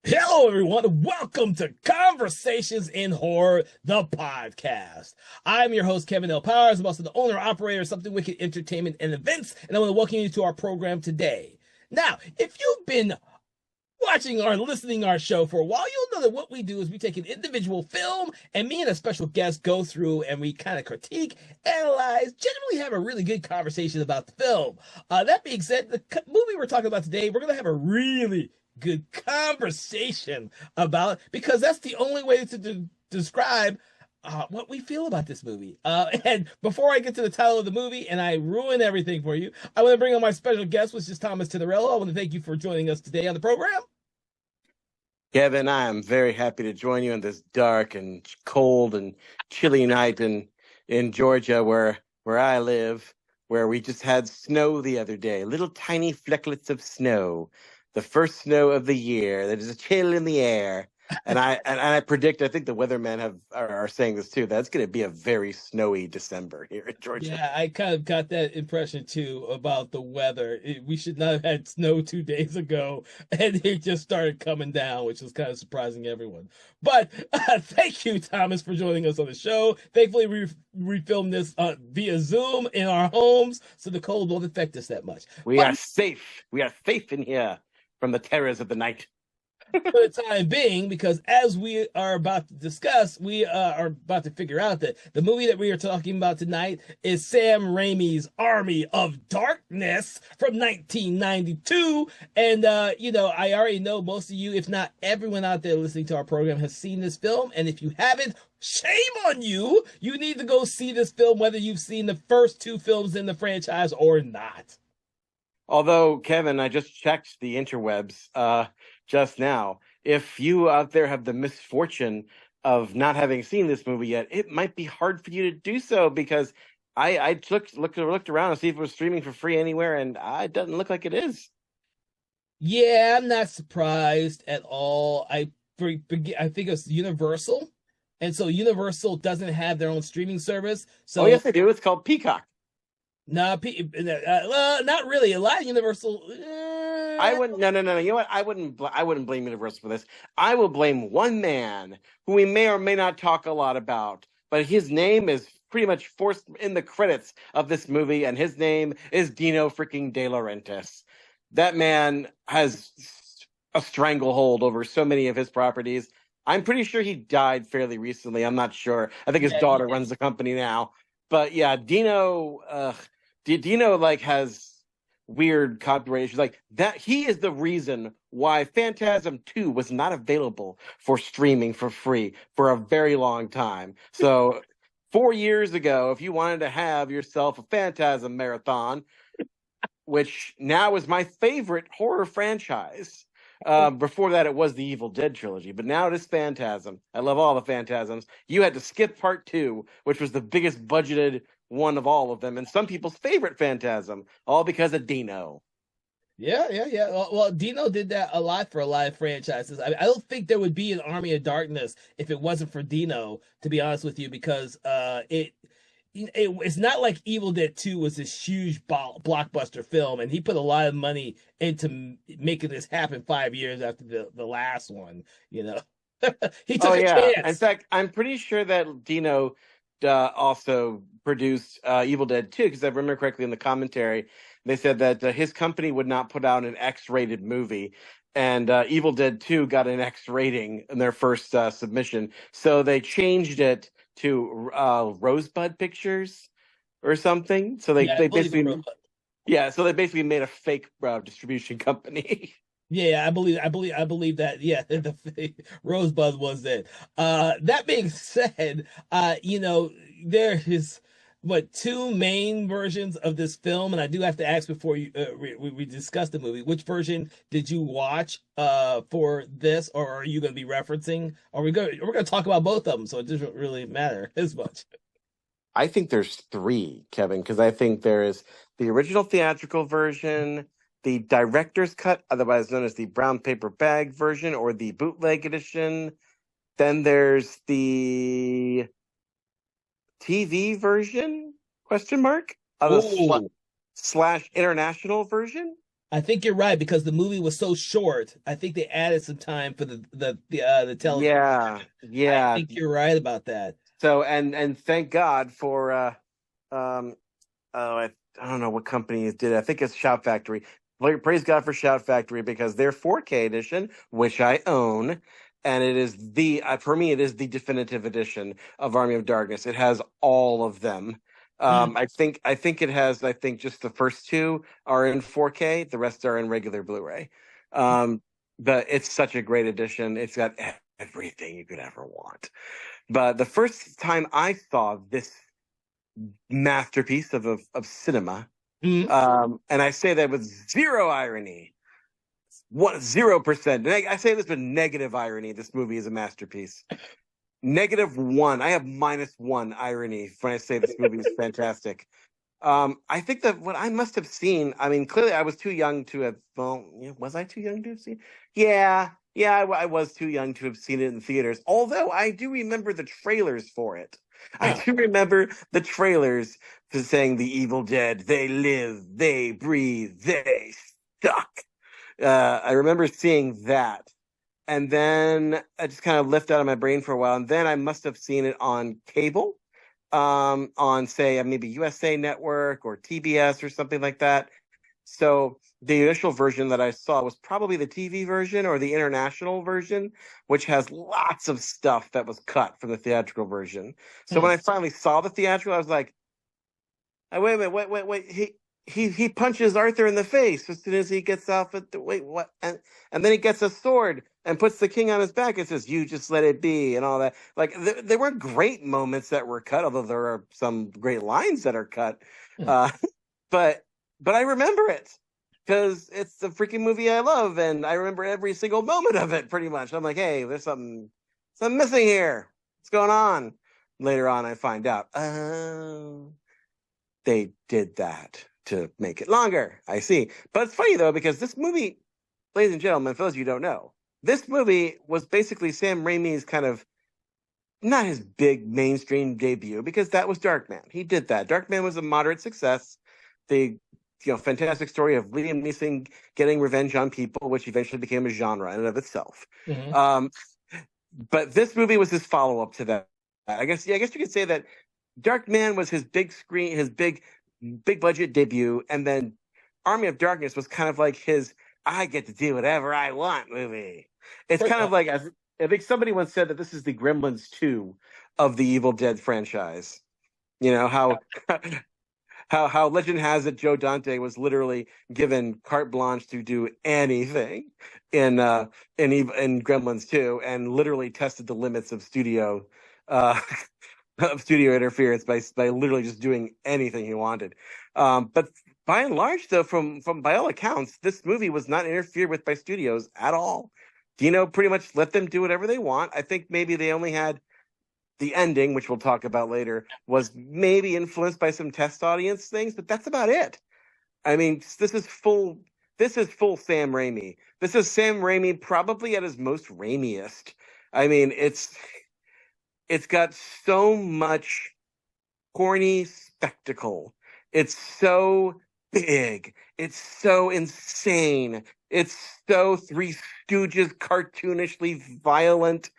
Hello, everyone. Welcome to Conversations in Horror, the podcast. I'm your host, Kevin L. Powers. I'm also the owner operator of Something Wicked Entertainment and Events, and I want to welcome you to our program today. Now, if you've been watching or listening to our show for a while, you'll know that what we do is we take an individual film and me and a special guest go through and we kind of critique, analyze, generally have a really good conversation about the film. That being said, the movie we're talking about today, we're going to have a really good conversation about, because that's the only way to describe what we feel about this movie. And before I get to the title of the movie and I ruin everything for you, I want to bring on my special guest, which is Thomas Tinarello. I want to thank you for joining us today on the program. Kevin, I am very happy to join you on this dark and cold and chilly night in Georgia, where I live, where we just had snow the other day, little tiny flecklets of snow, the first snow of the year. There's a chill in the air. And I predict, I think the weathermen are saying this too, that's going to be a very snowy December here in Georgia. Yeah, I kind of got that impression too about the weather. We should not have had snow 2 days ago, and it just started coming down, which was kind of surprising everyone. But thank you, Thomas, for joining us on the show. Thankfully, we filmed this via Zoom in our homes, so the cold won't affect us that much. We are safe. We are safe in here from the terrors of the night. For the time being, because as we are about to discuss, we are about to figure out that the movie that we are talking about tonight is Sam Raimi's Army of Darkness from 1992. And, I already know most of you, if not everyone out there listening to our program, has seen this film. And if you haven't, shame on you. You need to go see this film, whether you've seen the first two films in the franchise or not. Although, Kevin, I just checked the interwebs just now. If you out there have the misfortune of not having seen this movie yet, it might be hard for you to do so, because I looked around to see if it was streaming for free anywhere, and it doesn't look like it is. Yeah, I'm not surprised at all. I think it's Universal, and so Universal doesn't have their own streaming service. So yes, they do. It's called Peacock. No, not really. A lot of Universal. I wouldn't. No. You know what? I wouldn't blame Universal for this. I will blame one man who we may or may not talk a lot about, but his name is pretty much forced in the credits of this movie, and his name is Dino freaking De Laurentiis. That man has a stranglehold over so many of his properties. I'm pretty sure he died fairly recently. I'm not sure. I think his daughter runs the company now. But yeah, Dino has weird copyright issues like that. He is the reason why Phantasm 2 was not available for streaming for free for a very long time. So 4 years ago, if you wanted to have yourself a Phantasm marathon, which now is my favorite horror franchise. Before that, it was the Evil Dead trilogy, but now it is Phantasm. I love all the Phantasms. You had to skip part 2, which was the biggest budgeted one of all of them, and some people's favorite Phantasm, all because of Dino. Yeah. Well, Dino did that a lot for a lot of franchises. I don't think there would be an Army of Darkness if it wasn't for Dino, to be honest with you, because it's not like Evil Dead 2 was this huge blockbuster film, and he put a lot of money into making this happen 5 years after the last one. He took a chance. In fact, I'm pretty sure that Dino also produced Evil Dead 2, because I remember correctly in the commentary, they said that his company would not put out an X-rated movie, and Evil Dead 2 got an X rating in their first submission, so they changed it to Rosebud Pictures or something. So they basically made a fake distribution company. Yeah, I believe that. Yeah, the Rosebud was it. That being said, there is two main versions of this film, and I do have to ask before we discuss the movie, which version did you watch for this, or are you going to be referencing? We're going to talk about both of them, so it doesn't really matter as much. I think there's 3, Kevin, because I think there is the original theatrical version, the director's cut, otherwise known as the brown paper bag version, or the bootleg edition. Then there's the TV version, ? Of the / international version. I think you're right because the movie was so short. I think they added some time for the television. Yeah, I yeah. think you're right about that. So and thank God for um oh I don't know what company did it. I think it's Shout Factory. Praise God for Shout Factory because their 4K edition, which I own, and it is for me it is the definitive edition of Army of Darkness. It has all of them. Mm. I think it has just the first two are in 4K, the rest are in regular Blu-ray. But it's such a great edition. It's got everything you could ever want. But the first time I saw this masterpiece of cinema, Mm. and I say that with zero irony, 0%. I say this with negative irony. This movie is a masterpiece. -1. I have -1 irony when I say this movie is fantastic. I think that what I must have seen, I mean, clearly I was too young to have, well, was I too young to have seen? Yeah, I was too young to have seen it in theaters. Although I do remember the trailers for it. I Oh. do remember the trailers for saying the Evil Dead, they live, they breathe, they suck. I remember seeing that. And then I just kind of left out of my brain for a while. And then I must have seen it on cable, on say maybe USA Network or TBS or something like that. So the initial version that I saw was probably the TV version or the international version, which has lots of stuff that was cut from the theatrical version. So Hmm. when I finally saw the theatrical, I was like, wait a minute, wait. He punches Arthur in the face as soon as he gets off at the wait, what? And then he gets a sword and puts the king on his back and says, "You just let it be," and all that. Like there were great moments that were cut, although there are some great lines that are cut. Hmm. Uh, but I remember it because it's the freaking movie I love, and I remember every single moment of it pretty much. I'm like, hey, there's something missing here. What's going on? Later on, I find out, oh, they did that to make it longer. I see. But it's funny though, because this movie, ladies and gentlemen, for those of you who don't know, this movie was basically Sam Raimi's kind of not his big mainstream debut because that was Darkman. He did that. Darkman was a moderate success. The fantastic story of Liam Neeson getting revenge on people, which eventually became a genre in and of itself. Mhm. But this movie was his follow up to that. I guess you could say that Darkman was his big screen, his big budget debut, and then Army of Darkness was kind of like his I get to do whatever I want movie. It's kind of like I think somebody once said that this is the Gremlins 2 of the Evil Dead franchise. You know how how legend has it Joe Dante was literally given carte blanche to do anything in Gremlins 2 and literally tested the limits of studio uh of studio interference by literally just doing anything he wanted. But by and large, though, from by all accounts, this movie was not interfered with by studios at all. Dino pretty much let them do whatever they want. I think maybe they only had the ending, which we'll talk about later, was maybe influenced by some test audience things, but that's about it. I mean, this is full Sam Raimi. This is Sam Raimi probably at his most Raimiest. I mean, it's got so much corny spectacle. It's so big. It's so insane. It's so Three Stooges cartoonishly violent.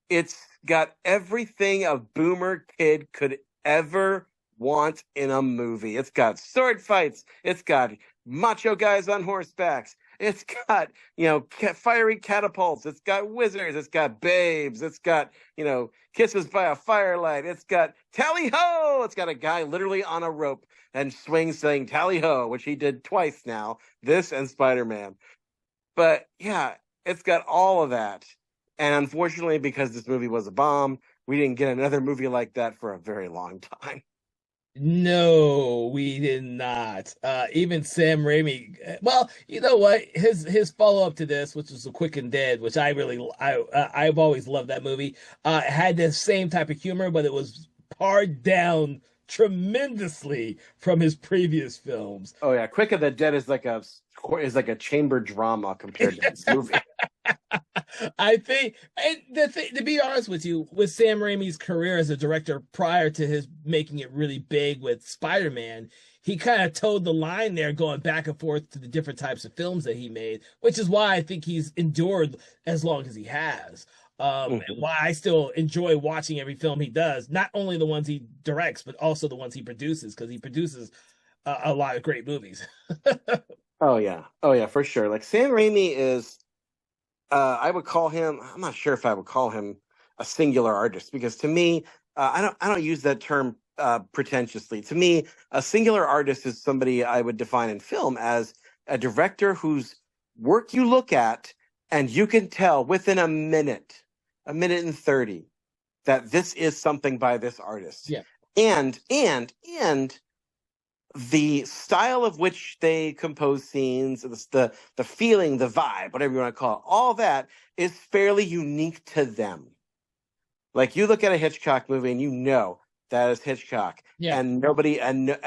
It's got everything a boomer kid could ever want in a movie. It's got sword fights. It's got macho guys on horsebacks. It's got, fiery catapults. It's got wizards. It's got babes. It's got, kisses by a firelight. It's got tally ho. It's got a guy literally on a rope and swings saying tally ho, which he did twice now, this and Spider-Man. But yeah, it's got all of that. And unfortunately, because this movie was a bomb, we didn't get another movie like that for a very long time. No, we did not. Even Sam Raimi. Well, you know what? His follow up to this, which was The Quick and Dead, which I've always loved that movie. Had the same type of humor, but it was pared down tremendously from his previous films. Oh yeah, Quick and the Dead is like a chamber drama compared to this movie. I think, and to be honest with you, with Sam Raimi's career as a director prior to his making it really big with Spider-Man, he kind of towed the line there, going back and forth to the different types of films that he made, which is why I think he's endured as long as he has. And why I still enjoy watching every film he does, not only the ones he directs, but also the ones he produces, because he produces a lot of great movies. Oh yeah, for sure. Like Sam Raimi is, I would call him. I'm not sure if I would call him a singular artist, because to me, I don't use that term pretentiously. To me, a singular artist is somebody I would define in film as a director whose work you look at and you can tell within a minute and 30, that this is something by this artist. Yeah. And the style of which they compose scenes, the feeling, the vibe, whatever you want to call it, all that is fairly unique to them. Like you look at a Hitchcock movie and you know that is Hitchcock. Yeah. And nobody and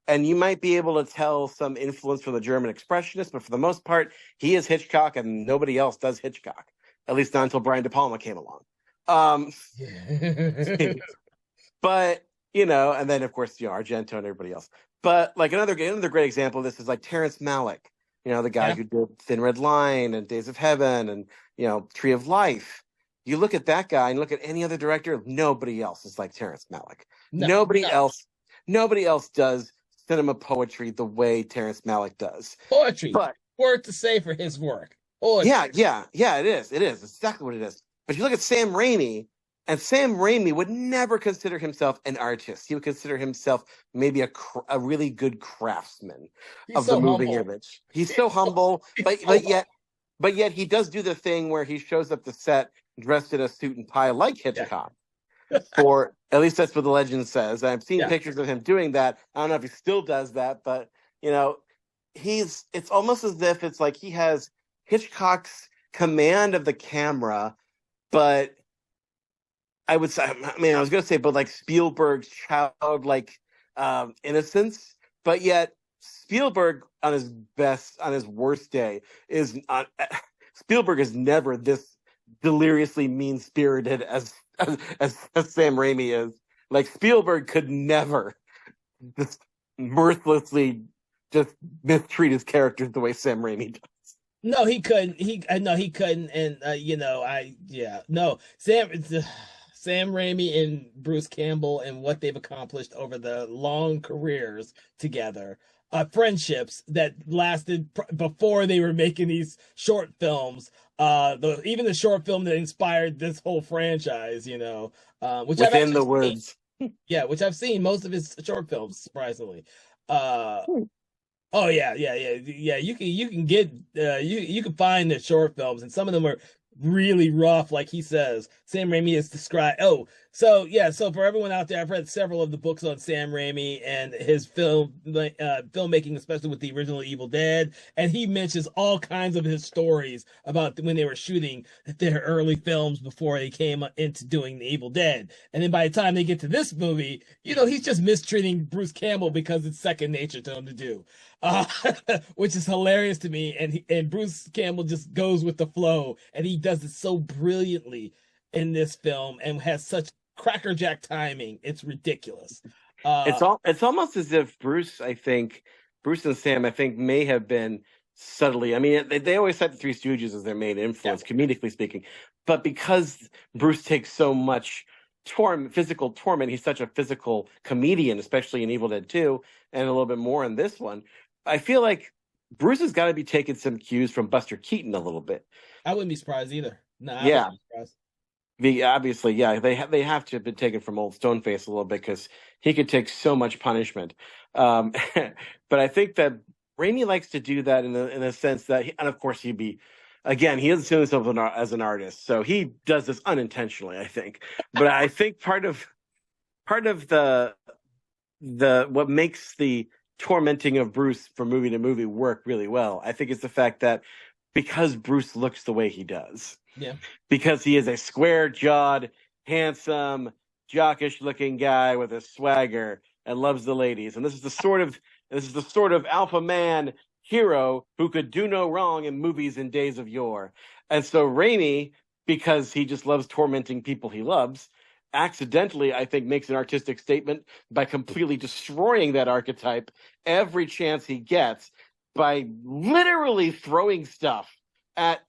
you might be able to tell some influence from the German expressionists, but for the most part, he is Hitchcock and nobody else does Hitchcock. At least not until Brian De Palma came along. But and then of course, Argento and everybody else. But like another great example of this is like Terrence Malick, the guy who did Thin Red Line and Days of Heaven and Tree of Life. You look at that guy and look at any other director, nobody else is like Terrence Malick. Nobody else does cinema poetry the way Terrence Malick does. Poetry. But word to say for his work. Poetry. Yeah, it is. It is exactly what it is. But you look at Sam Raimi, and Sam Raimi would never consider himself an artist. He would consider himself maybe a really good craftsman of the moving image. He's so humble, but yet he does do the thing where he shows up to set dressed in a suit and tie like Hitchcock. Yeah. Or at least that's what the legend says. I've seen pictures of him doing that. I don't know if he still does that, but it's almost as if it's like he has Hitchcock's command of the camera, but I was going to say, but like Spielberg's childlike innocence, but yet Spielberg on his worst day Spielberg is never this deliriously mean-spirited as Sam Raimi is. Like Spielberg could never just mercilessly just mistreat his characters the way Sam Raimi does. No, he couldn't. He couldn't. And Sam Raimi and Bruce Campbell and what they've accomplished over the long careers together, friendships that lasted before they were making these short films. Even the short film that inspired this whole franchise, which Within the Woods. Yeah, which I've seen most of his short films, surprisingly. Oh yeah. You can find the short films, and some of them are really rough, like he says. Sam Raimi is described. So for everyone out there, I've read several of the books on Sam Raimi and his filmmaking, especially with the original Evil Dead, and he mentions all kinds of his stories about when they were shooting their early films before they came into doing the Evil Dead. And then by the time they get to this movie, he's just mistreating Bruce Campbell because it's second nature to him to do. Which is hilarious to me, and Bruce Campbell just goes with the flow, and he does it so brilliantly in this film and has such crackerjack timing. It's ridiculous. It's almost as if Bruce and Sam may have been subtly. I mean, they always cite the Three Stooges as their main influence, comedically speaking, but because Bruce takes so much physical torment, he's such a physical comedian, especially in Evil Dead 2, and a little bit more in this one. I feel like Bruce has got to be taking some cues from Buster Keaton a little bit. I wouldn't be surprised either. No, I wouldn't be surprised. Obviously, they have to have been taken from old Stoneface a little bit, because he could take so much punishment. But I think that Raimi likes to do that in a sense that, and of course he doesn't see himself as an artist, so he does this unintentionally, I think. But I think part of the what makes the tormenting of Bruce from movie to movie work really well, I think, is the fact that because Bruce looks the way he does, because he is a square-jawed, handsome, jockish-looking guy with a swagger and loves the ladies, and this is the sort of alpha man hero who could do no wrong in movies in days of yore. And so Raimi, because he just loves tormenting people he loves, accidentally, I think, makes an artistic statement by completely destroying that archetype every chance he gets by literally throwing stuff at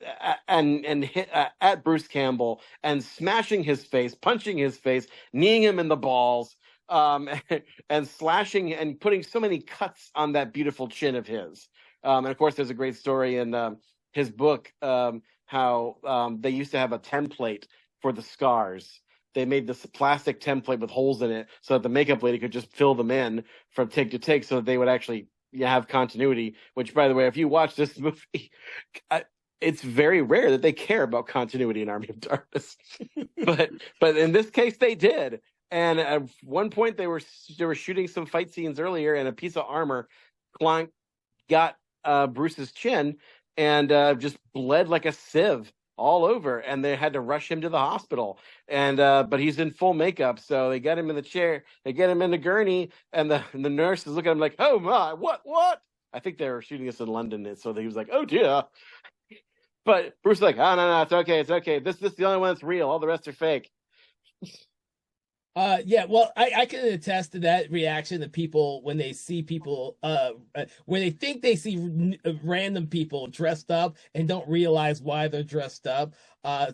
Bruce Campbell and smashing his face, punching his face, kneeing him in the balls, and slashing and putting so many cuts on that beautiful chin of his. And of course, there's a great story in his book, how they used to have a template for the scars. They made this plastic template with holes in it so that the makeup lady could just fill them in from take to take, so that they would actually have continuity. Which, by the way, if you watch this movie, it's very rare that they care about continuity in Army of Darkness, but in this case they did. And at one point they were shooting some fight scenes earlier, and a piece of armor got Bruce's chin and just bled like a sieve all over, and they had to rush him to the hospital. And but he's in full makeup, so they get him in the chair, they get him in the gurney, and the nurse is looking at him like, "Oh my, what?" I think they were shooting this in London, so he was like, "Oh dear." But Bruce is like, "Oh no, it's okay. This is the only one that's real. All the rest are fake." Yeah, well, I can attest to that reaction of people when they see people, when they think they see random people dressed up and don't realize why they're dressed up.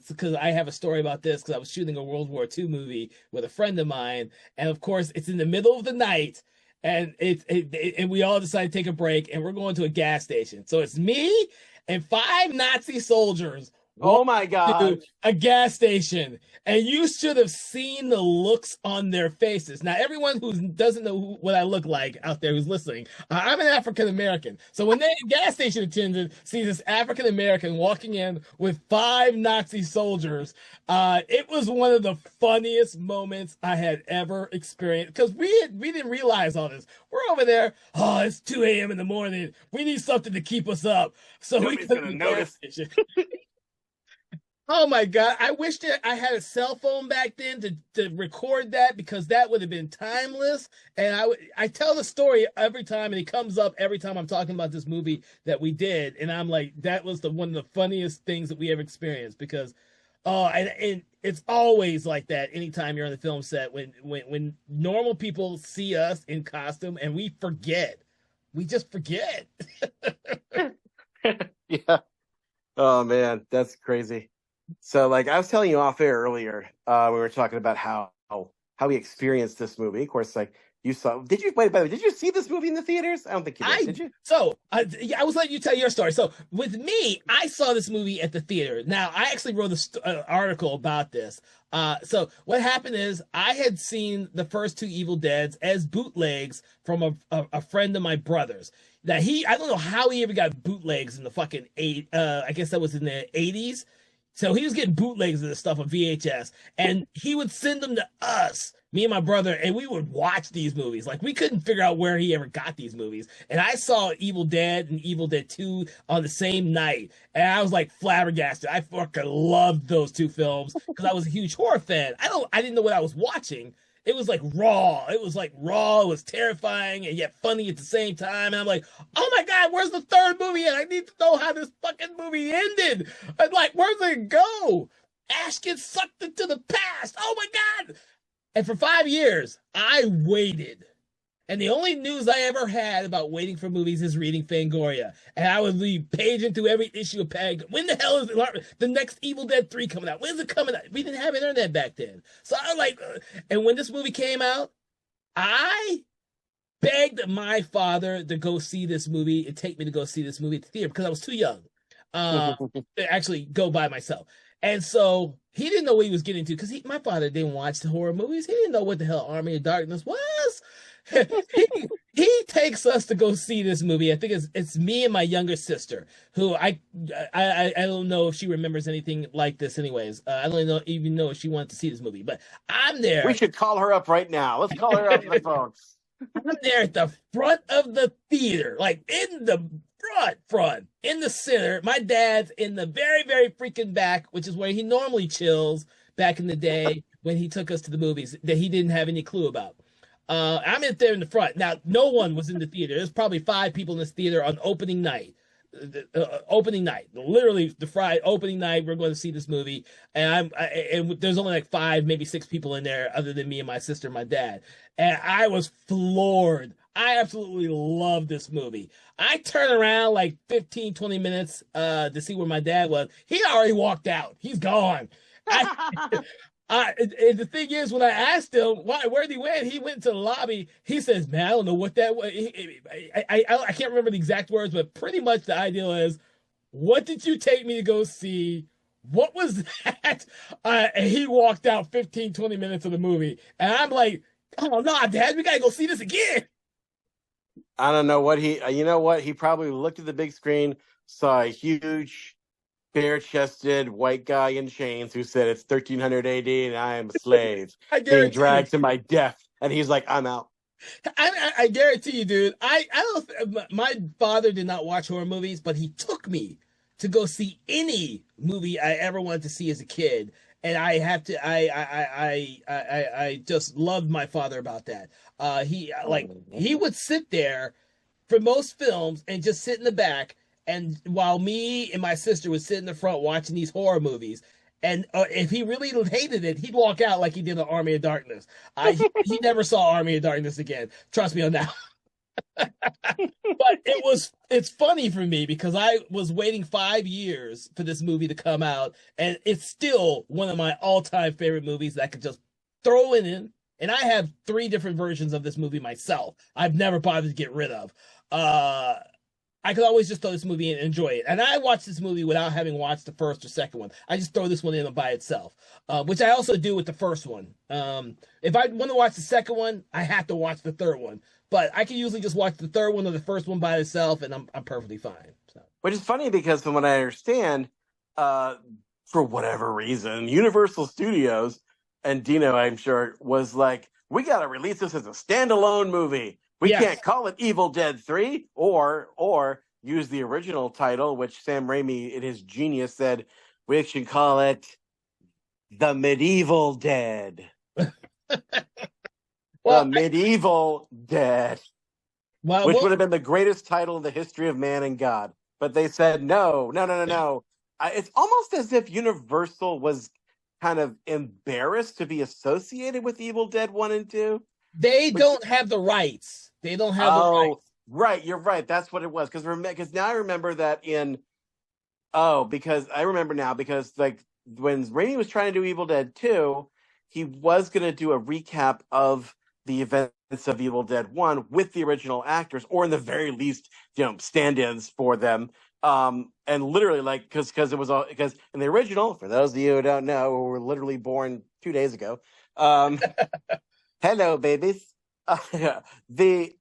Because I have a story about this, because I was shooting a World War II movie with a friend of mine, and of course it's in the middle of the night, and and we all decide to take a break, and we're going to a gas station. So it's me and 5 Nazi soldiers. Oh my God. A gas station, and you should have seen the looks on their faces. Now, everyone who doesn't know what I look like out there who's listening, I'm an African American. So when the gas station attendant sees this African American walking in with 5 Nazi soldiers, it was one of the funniest moments I had ever experienced, because we didn't realize all this. We're over there. Oh, it's 2 a.m. in the morning. We need something to keep us up. So nobody's gonna notice. Oh my God. I wish that I had a cell phone back then to record that, because that would have been timeless. And I tell the story every time, and it comes up every time I'm talking about this movie that we did. And I'm like, that was one of the funniest things that we ever experienced, because and it's always like that anytime you're on the film set, when normal people see us in costume and we just forget. Yeah. Oh man, that's crazy. So, like I was telling you off air earlier, we were talking about how we experienced this movie. Of course, like you saw. Did you? Wait, by the way, did you see this movie in the theaters? I don't think you did. Did you? So, I was letting you tell your story. So, with me, I saw this movie at the theater. Now, I actually wrote an article about this. So what happened is, I had seen the first 2 Evil Deads as bootlegs from a friend of my brother's. Now, I don't know how he ever got bootlegs in the fucking I guess that was in the 80s. So he was getting bootlegs of this stuff on VHS, and he would send them to us, me and my brother, and we would watch these movies. Like, we couldn't figure out where he ever got these movies. And I saw Evil Dead and Evil Dead 2 on the same night, and I was like flabbergasted. I fucking loved those 2 films because I was a huge horror fan. I didn't know what I was watching. It was like raw. It was like raw. It was terrifying and yet funny at the same time. And I'm like, oh my God, where's the 3rd movie? And I need to know how this fucking movie ended. I'm like, where's it go? Ash gets sucked into the past. Oh my God. And for 5 years, I waited. And the only news I ever had about waiting for movies is reading Fangoria. And I would be paging through every issue of Pag. When the hell is the next Evil Dead 3 coming out? When's it coming out? We didn't have internet back then. So I was like, and when this movie came out, I begged my father to go see this movie and take me to go see this movie at the theater, because I was too young to actually go by myself. And so he didn't know what he was getting to, because my father didn't watch the horror movies. He didn't know what the hell Army of Darkness was. he takes us to go see this movie. I think it's me and my younger sister, who I don't know if she remembers anything like this. Anyways, I don't even know if she wanted to see this movie, but I'm there. We should call her up right now. Let's call her up on the phone. I'm there at the front of the theater, like in the front, in the center. My dad's in the very, very freaking back, which is where he normally chills back in the day when he took us to the movies that he didn't have any clue about. I'm in there in the front. Now, no one was in the theater. There's probably 5 people in this theater on opening night. opening night, literally the Friday opening night. We're going to see this movie, and there's only like 5, maybe 6 people in there other than me and my sister and my dad. And I was floored. I absolutely love this movie. I turned around like 15, 20 minutes to see where my dad was. He already walked out. He's gone. I, and the thing is, when I asked him where'd he went, he went to the lobby. He says, "Man, I don't know what that was." I can't remember the exact words, but pretty much the idea is, "What did you take me to go see? What was that?" And he walked out 15, 20 minutes of the movie, and I'm like, "Oh no, Dad, we gotta go see this again." I don't know what you know what? He probably looked at the big screen, saw a huge, bare-chested white guy in chains who said it's 1300 AD and I am a slave being dragged to my death. And he's like, I'm out. I guarantee you, dude. I don't. My father did not watch horror movies, but he took me to go see any movie I ever wanted to see as a kid. And I have to. I just loved my father about that. He would sit there for most films and just sit in the back, and while me and my sister would sit in the front watching these horror movies. And if he really hated it, he'd walk out like he did on Army of Darkness. He never saw Army of Darkness again. Trust me on that. But it's funny for me because I was waiting 5 years for this movie to come out, and it's still one of my all-time favorite movies that I could just throw it in. And I have 3 different versions of this movie myself. I've never bothered to get rid of. I could always just throw this movie in and enjoy it. And I watched this movie without having watched the first or second one. I just throw this one in by itself, which I also do with the first one. If I want to watch the second one, I have to watch the third one. But I can usually just watch the third one or the first one by itself, and I'm perfectly fine. So. Which is funny because from what I understand, for whatever reason, Universal Studios and Dino, I'm sure, was like, we got to release this as a standalone movie. We can't call it Evil Dead 3 or use the original title, which Sam Raimi, in his genius, said we should call it The Medieval Dead. Well, The Medieval Dead. Which would have been the greatest title in the history of man and God. But they said, no. It's almost as if Universal was kind of embarrassed to be associated with Evil Dead 1 and 2. They don't have the rights. They don't have the rights. Right, you're right. That's what it was. Because now I remember that because like when Raimi was trying to do Evil Dead 2, he was going to do a recap of the events of Evil Dead 1 with the original actors, or in the very least, stand-ins for them. And literally, like, because in the original, for those of you who don't know, who were literally born 2 days ago, hello, babies. The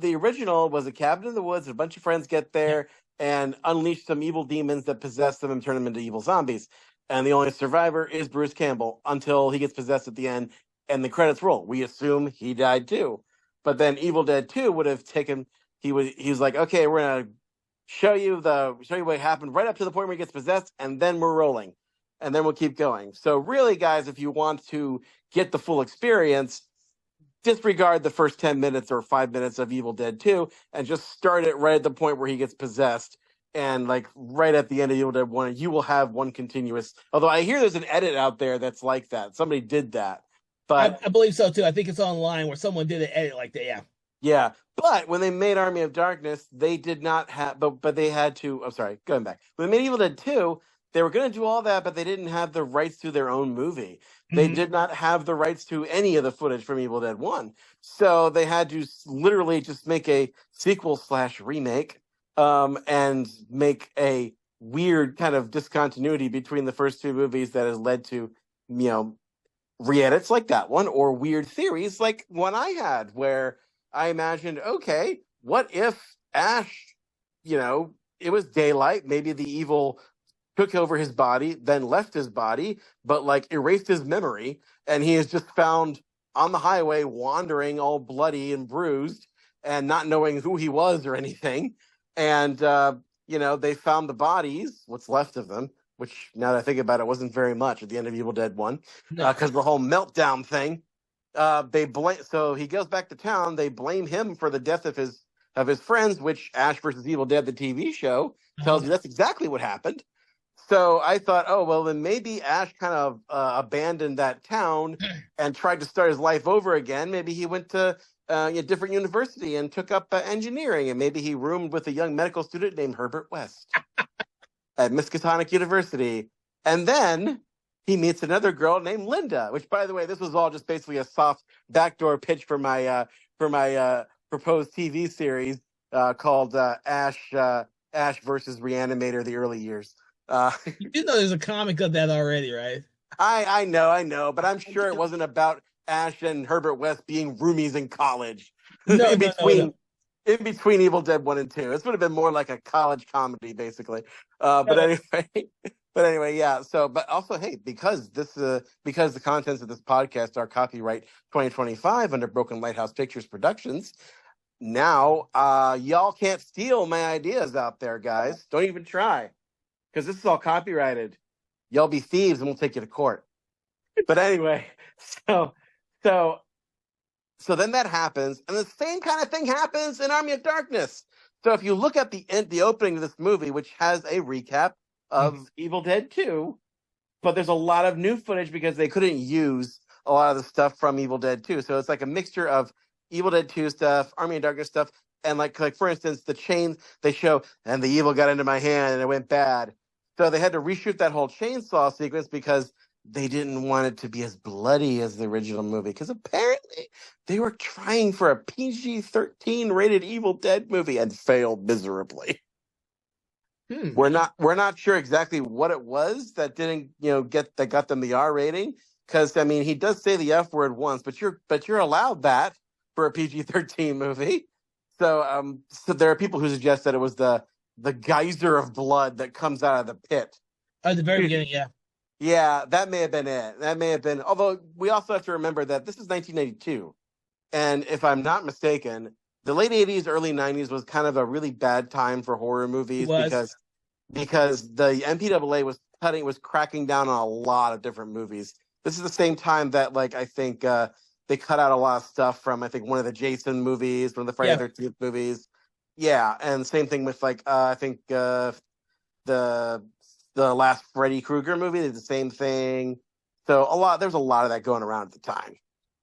original was a cabin in the woods. A bunch of friends get there and unleash some evil demons that possess them and turn them into evil zombies. And the only survivor is Bruce Campbell until he gets possessed at the end, and the credits roll. We assume he died too. But then Evil Dead 2 would have taken. He was like, okay, we're gonna show you what happened right up to the point where he gets possessed, and then we're rolling, and then we'll keep going. So really, guys, if you want to get the full experience, disregard the first 10 minutes or 5 minutes of Evil Dead 2 and just start it right at the point where he gets possessed. And like right at the end of Evil Dead 1, you will have one continuous. Although I hear there's an edit out there that's like that. Somebody did that. But I believe so too. I think it's online where someone did an edit like that. Yeah. Yeah. But when they made Army of Darkness, they did not have, but they had to, I'm sorry, going back. When they made Evil Dead 2, they were going to do all that, but they didn't have the rights to their own movie. They did not have the rights to any of the footage from Evil Dead 1. So they had to literally just make a sequel/remake and make a weird kind of discontinuity between the first 2 movies that has led to, re-edits like that one, or weird theories like one I had where I imagined, okay, what if Ash, it was daylight, maybe the evil took over his body, then left his body, but like erased his memory, and he is just found on the highway wandering all bloody and bruised and not knowing who he was or anything. And, they found the bodies, what's left of them, which now that I think about it, wasn't very much at the end of Evil Dead 1, because the whole meltdown thing. So he goes back to town. They blame him for the death of his of his friends, which Ash versus Evil Dead, the TV show, tells you that's exactly what happened. So I thought, oh, well, then maybe Ash kind of abandoned that town and tried to start his life over again. Maybe he went to a different university and took up engineering, and maybe he roomed with a young medical student named Herbert West at Miskatonic University. And then he meets another girl named Linda, which, by the way, this was all just basically a soft backdoor pitch for my proposed TV series called Ash versus Reanimator: The Early Years. You do know there's a comic of that already, right? I know, but I'm sure it wasn't about Ash and Herbert West being roomies in college. No, in no. In between Evil Dead 1 and 2. This would have been more like a college comedy, basically. But anyway, yeah. So, but also, hey, because the contents of this podcast are copyright 2025 under Broken Lighthouse Pictures Productions, now y'all can't steal my ideas out there, guys. Don't even try, because this is all copyrighted. Y'all be thieves, and we'll take you to court. But anyway, so then that happens, and the same kind of thing happens in Army of Darkness. So if you look at the opening of this movie, which has a recap of Evil Dead 2, but there's a lot of new footage because they couldn't use a lot of the stuff from Evil Dead 2. So it's like a mixture of Evil Dead 2 stuff, Army of Darkness stuff, and like for instance, the chains they show, and the evil got into my hand and it went bad. So they had to reshoot that whole chainsaw sequence because they didn't want it to be as bloody as the original movie, because apparently they were trying for a PG-13 rated Evil Dead movie and failed miserably. We're not sure exactly what it was that didn't got them the R rating, because I mean he does say the F word once, but you're allowed that for a PG-13 movie. So there are people who suggest that it was the geyser of blood that comes out of the pit at the very beginning. Yeah. Yeah, that may have been it. That may have been. Although we also have to remember that this is 1992, and if I'm not mistaken, the late 80s, early 90s was kind of a really bad time for horror movies because the MPAA was cracking down on a lot of different movies. This is the same time that I think they cut out a lot of stuff from I think one of the Jason movies, one of the Friday the 13th movies. Yeah, and same thing with I think the last Freddy Krueger movie did the same thing. So there's a lot of that going around at the time.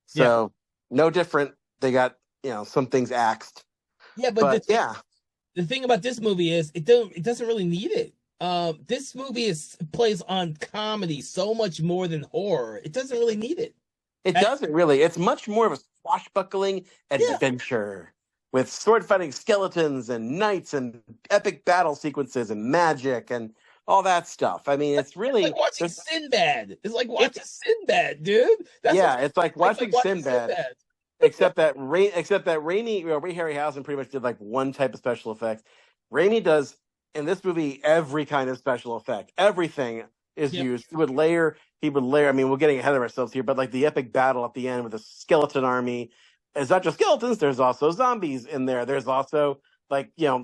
So no different. They got, some things axed. Yeah, but the thing about this movie is it doesn't really need it. This movie plays on comedy so much more than horror. It doesn't really need it. It doesn't really. It's much more of a swashbuckling adventure with sword fighting skeletons and knights and epic battle sequences and magic and all that stuff. I mean, it's really like watching Sinbad. It's like watching Sinbad, dude. It's like watching Sinbad. Except that Ray Harryhausen pretty much did one type of special effects. Raimi does in this movie every kind of special effect. Everything is used. He would layer. I mean, we're getting ahead of ourselves here, but the epic battle at the end with the skeleton army. It's not just skeletons. There's also zombies in there. There's also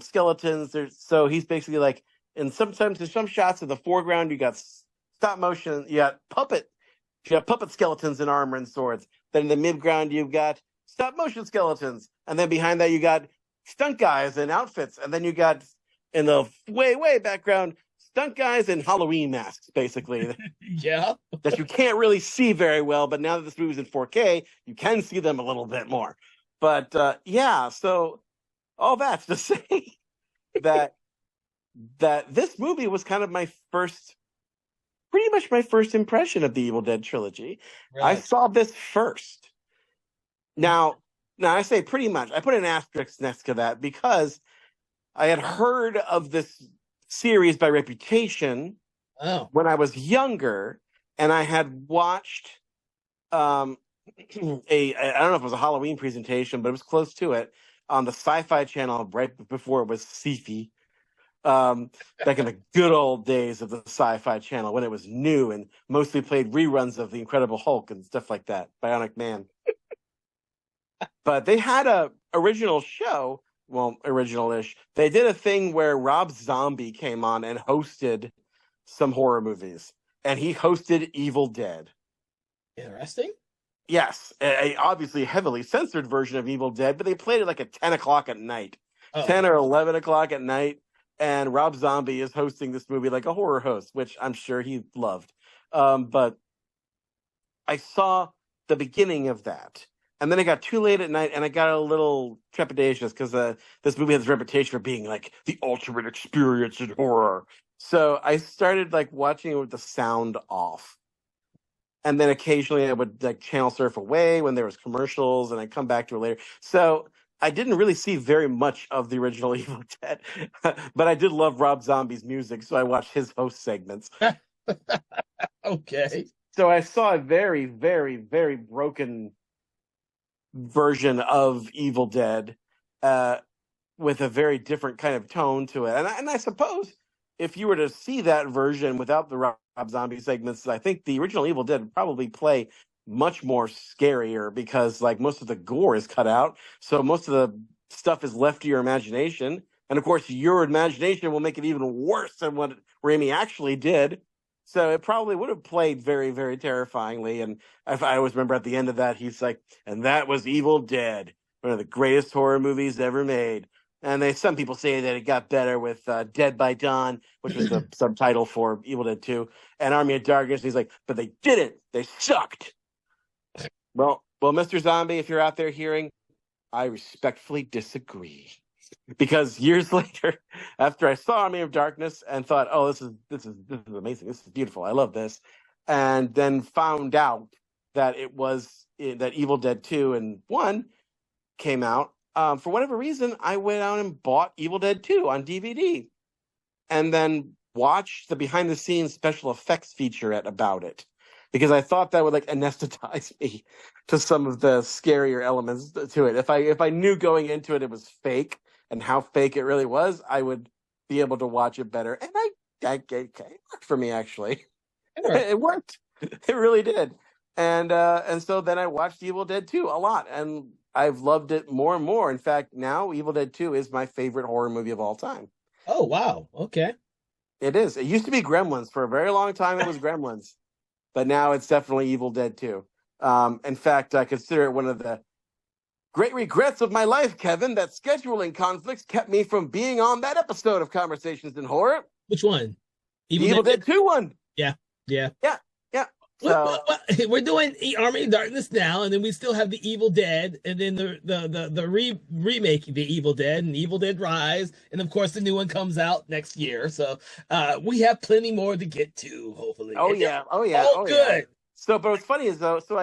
skeletons. So he's basically and sometimes in some shots in the foreground, you got stop motion, you got puppet skeletons in armor and swords. Then in the midground, you've got stop motion skeletons. And then behind that, you got stunt guys in outfits. And then you got in the way, way background, stunt guys in Halloween masks, basically. Yeah. That you can't really see very well. But now that this movie's in 4K, you can see them a little bit more. But so all that's to say that this movie was kind of pretty much my first impression of the Evil Dead trilogy. Right. I saw this first. Now I say pretty much. I put an asterisk next to that because I had heard of this series by reputation when I was younger, and I had watched I don't know if it was a Halloween presentation, but it was close to it on the Sci-Fi Channel right before it was Sci-Fi. Back in the good old days of the Sci-Fi Channel when it was new and mostly played reruns of The Incredible Hulk and stuff like that, Bionic Man. But they had a original show, well, original-ish. They did a thing where Rob Zombie came on and hosted some horror movies, and he hosted Evil Dead. Interesting. Yes, a obviously heavily censored version of Evil Dead, but they played it at 10 o'clock at night. Oh, 10 or 11 o'clock at night, and Rob Zombie is hosting this movie like a horror host, which I'm sure he loved. But I saw the beginning of that. And then it got too late at night, and I got a little trepidatious because this movie has a reputation for being like the ultimate experience in horror. So I started like watching it with the sound off, and then occasionally I would like channel surf away when there was commercials, and I'd come back to it later. So I didn't really see very much of the original Evil Dead, but I did love Rob Zombie's music, so I watched his host segments. okay. So I saw a very, very, very broken version of Evil Dead, with a very different kind of tone to it. And I suppose if you were to see that version without the Rob Zombie segments, I think the original Evil Dead would probably play much more scarier because like most of the gore is cut out. So most of the stuff is left to your imagination. And of course, your imagination will make it even worse than what Raimi actually did. So it probably would have played very, very terrifyingly. And I always remember at the end of that, he's like, and that was Evil Dead, one of the greatest horror movies ever made. And some people say that it got better with Dead by Dawn, which was the subtitle for Evil Dead 2, and Army of Darkness. And he's like, but they didn't. They sucked. Well, Mr. Zombie, if you're out there hearing, I respectfully disagree. Because years later, after I saw Army of Darkness and thought, "Oh, this is amazing. This is beautiful. I love this," and then found out that that Evil Dead 2 and 1 came out. For whatever reason, I went out and bought Evil Dead 2 on DVD, and then watched the behind the scenes special effects featurette about it, because I thought that would like anesthetize me to some of the scarier elements to it. If I knew going into it was fake and how fake it really was, I would be able to watch it better. And it worked for me, actually. It worked. It really did. And so then I watched Evil Dead 2 a lot, and I've loved it more and more. In fact, now Evil Dead 2 is my favorite horror movie of all time. Oh, wow. Okay. It is. It used to be Gremlins. For a very long time, it was Gremlins. But now it's definitely Evil Dead 2. In fact, I consider it one of the great regrets of my life, Kevin, that scheduling conflicts kept me from being on that episode of Conversations in Horror. Which one? Evil Dead 2 one. Yeah. Yeah. So, we're doing Army of Darkness now, and then we still have the Evil Dead, and then the remake of the Evil Dead and Evil Dead Rise, and of course the new one comes out next year. So we have plenty more to get to, hopefully. Oh yeah. All good. Yeah. So, but what's funny is though, so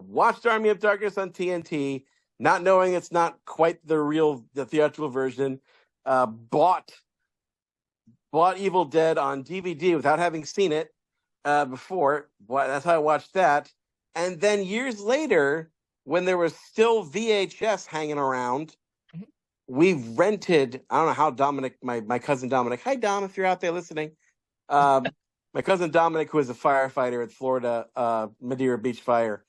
watched Army of Darkness on TNT, not knowing it's not quite the theatrical version. Bought Evil Dead on DVD without having seen it before. That's how I watched that. And then years later, when there was still VHS hanging around, we rented. I don't know how Dominic, my cousin Dominic. Hi Dom, if you're out there listening. My cousin Dominic, who is a firefighter at Florida Madeira Beach Fire,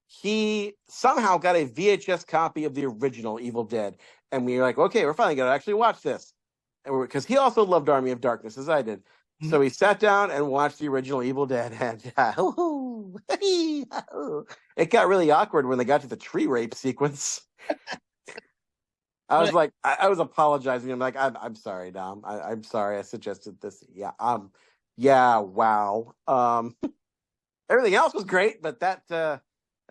he somehow got a VHS copy of the original Evil Dead, and we were like, okay, we're finally going to actually watch this, because he also loved Army of Darkness as I did. Mm-hmm. So we sat down and watched the original Evil Dead, and it got really awkward when they got to the tree rape sequence. I was like, I was apologizing. I'm like, I'm sorry, Dom. I'm sorry. I suggested this. Yeah, wow. Everything else was great, but that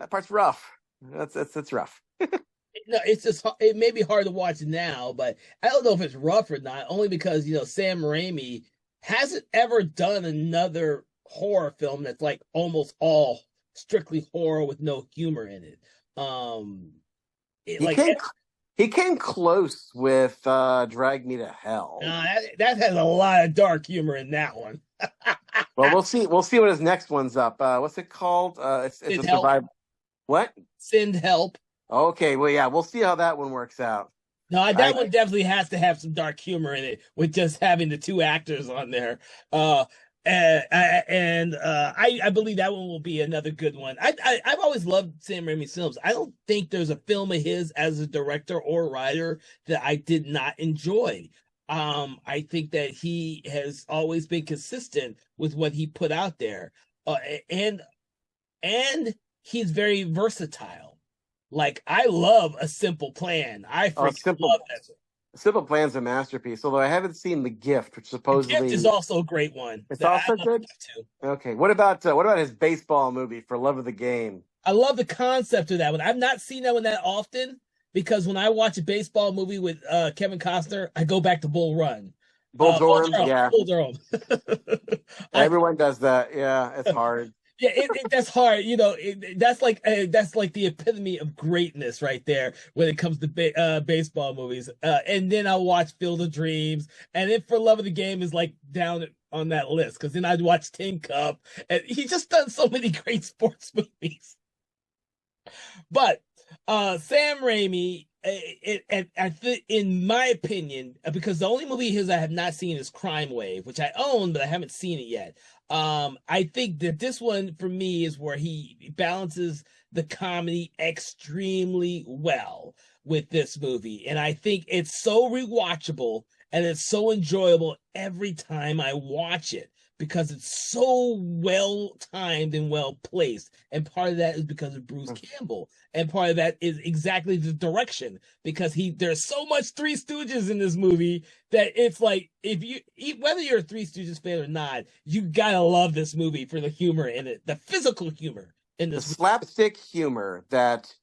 part's rough. That's rough. No, it's just, it may be hard to watch now, but I don't know if it's rough or not. Only because Sam Raimi hasn't ever done another horror film that's like almost all strictly horror with no humor in it. He came close with Drag Me to Hell. That has a lot of dark humor in that one. Well, we'll see. We'll see what his next one's up. What's it called? It's a survival. What? Send Help. Okay. Well, yeah. We'll see how that one works out. No, that one definitely has to have some dark humor in it, with just having the two actors on there. I believe that one will be another good one. I've always loved Sam Raimi's films. I don't think there's a film of his as a director or writer that I did not enjoy. I think that he has always been consistent with what he put out there, and he's very versatile. Like I love A Simple Plan. I Oh, freaking love that. Simple Plan's a masterpiece. Although I haven't seen The Gift, which The Gift is supposedly also a great one. it's I also love good. that too. Okay, what about his baseball movie For Love of the Game? I love the concept of that one. I've not seen that one that often because when I watch a baseball movie with Kevin Costner, I go back to Bull Run. Bull Bull Durham, Durham. yeah, Bull Durham. I everyone does that. Yeah, it's hard. Yeah, that's hard. That's like the epitome of greatness right there when it comes to baseball movies. And then I'll watch Field of Dreams, and then For Love of the Game is like down on that list because then I'd watch Tin Cup, and he's just done so many great sports movies. But Sam Raimi, in my opinion, because the only movie of his I have not seen is Crime Wave, which I own, but I haven't seen it yet. I think that this one for me is where he balances the comedy extremely well with this movie, and I think it's so rewatchable and it's so enjoyable every time I watch it because it's so well timed and well placed. And part of that is because of Bruce Campbell. And part of that is exactly the direction because there's so much Three Stooges in this movie that it's like if you whether you're a Three Stooges fan or not, you gotta love this movie for the humor in it, the physical humor in The this movie. slapstick humor that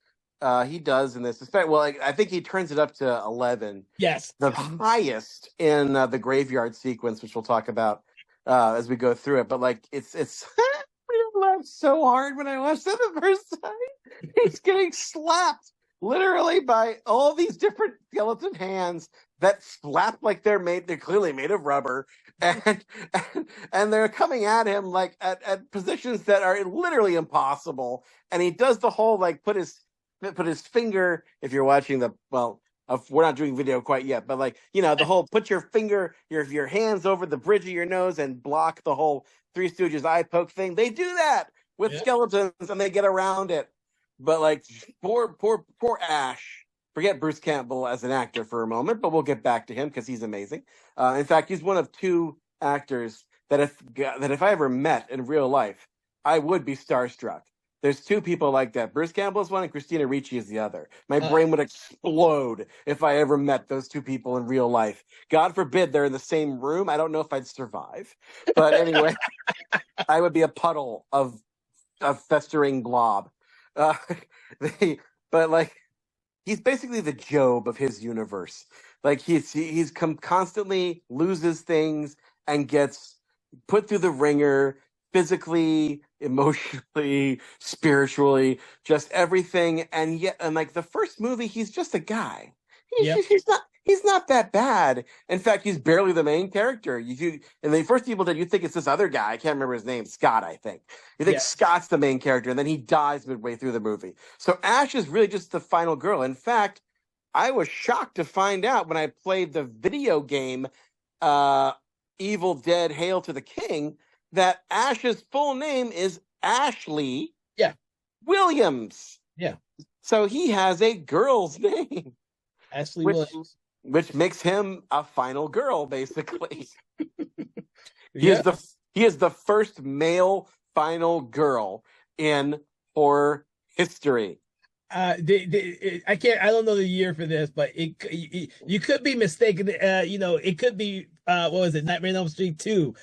he does in this. Well, I think he turns it up to 11. Yes. The highest in the graveyard sequence, which we'll talk about as we go through it. But like, it's I laughed so hard when I watched that the first time. He's getting slapped literally by all these different skeleton hands that slap like they're clearly made of rubber, and and they're coming at him like at positions that are literally impossible. And he does the whole like put his finger. If you're watching we're not doing video quite yet, but like, the whole put your finger, your hands over the bridge of your nose and block the whole Three Stooges eye poke thing. They do that with skeletons and they get around it. But like poor Ash. Forget Bruce Campbell as an actor for a moment, but we'll get back to him because he's amazing. In fact, he's one of two actors that if I ever met in real life, I would be starstruck. There's two people like that. Bruce Campbell is one and Christina Ricci is the other. My brain would explode if I ever met those two people in real life. God forbid they're in the same room. I don't know if I'd survive. But anyway, I would be a puddle of festering blob. But like, he's basically the Job of his universe. Like he's constantly loses things and gets put through the ringer physically, emotionally, spiritually, just everything. And like the first movie, he's just a guy. He's not that bad. In fact, he's barely the main character. And the first people that you think it's this other guy, I can't remember his name, Scott, I think. You think Scott's the main character, and then he dies midway through the movie. So Ash is really just the final girl. In fact, I was shocked to find out when I played the video game Evil Dead Hail to the King that Ash's full name is Ashley Williams. Yeah. So he has a girl's name. Ashley Williams. Which makes him a final girl, basically. He is the first male final girl in horror history. I don't know the year for this, but you could be mistaken. It could be what was it, Nightmare on Elm Street 2.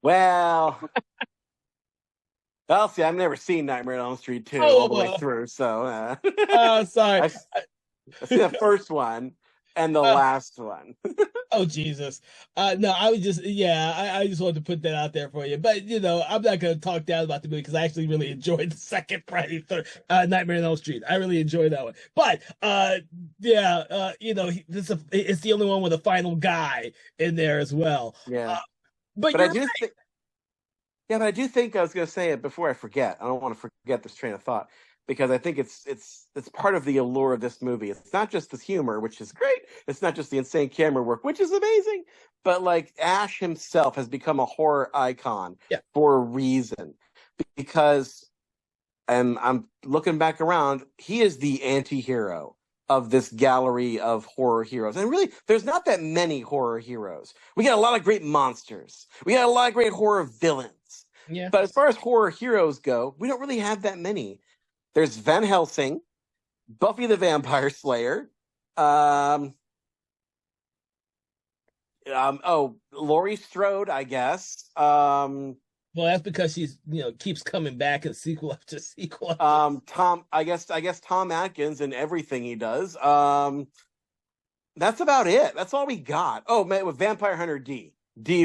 Well, see, I've never seen Nightmare on Elm Street 2 all the way through, so sorry. I've seen the first one and the last one. Oh Jesus! No, I was just I just wanted to put that out there for you. But I'm not going to talk down about the movie because I actually really enjoyed the second Friday, Nightmare on Elm Street. I really enjoyed that one. But it's the only one with a final guy in there as well. Yeah, but I do think. Yeah, but I do think I was going to say it before I forget. I don't want to forget this train of thought because I think it's part of the allure of this movie. It's not just the humor, which is great. It's not just the insane camera work, which is amazing. But like Ash himself has become a horror icon for a reason. Because, and I'm looking back around, he is the anti-hero of this gallery of horror heroes. And really, there's not that many horror heroes. We got a lot of great monsters. We got a lot of great horror villains. Yeah. But as far as horror heroes go, we don't really have that many. There's Van Helsing, Buffy the Vampire Slayer, um, Laurie Strode, I guess. Well, that's because she's keeps coming back in sequel after sequel. I guess Tom Atkins and everything he does. That's about it. That's all we got. Oh man, with Vampire Hunter D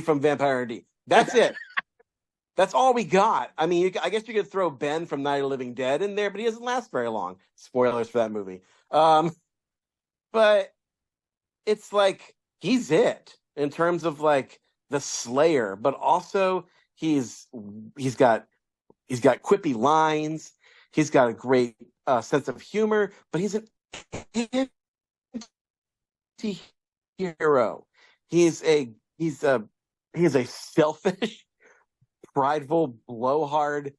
from Vampire Hunter D. That's it. That's all we got. I mean, I guess you could throw Ben from Night of the Living Dead in there, but he doesn't last very long. Spoilers for that movie. But it's like he's it in terms of like the Slayer, but also he's got quippy lines. He's got a great sense of humor, but he's an anti-hero. He's a selfish, prideful, blowhard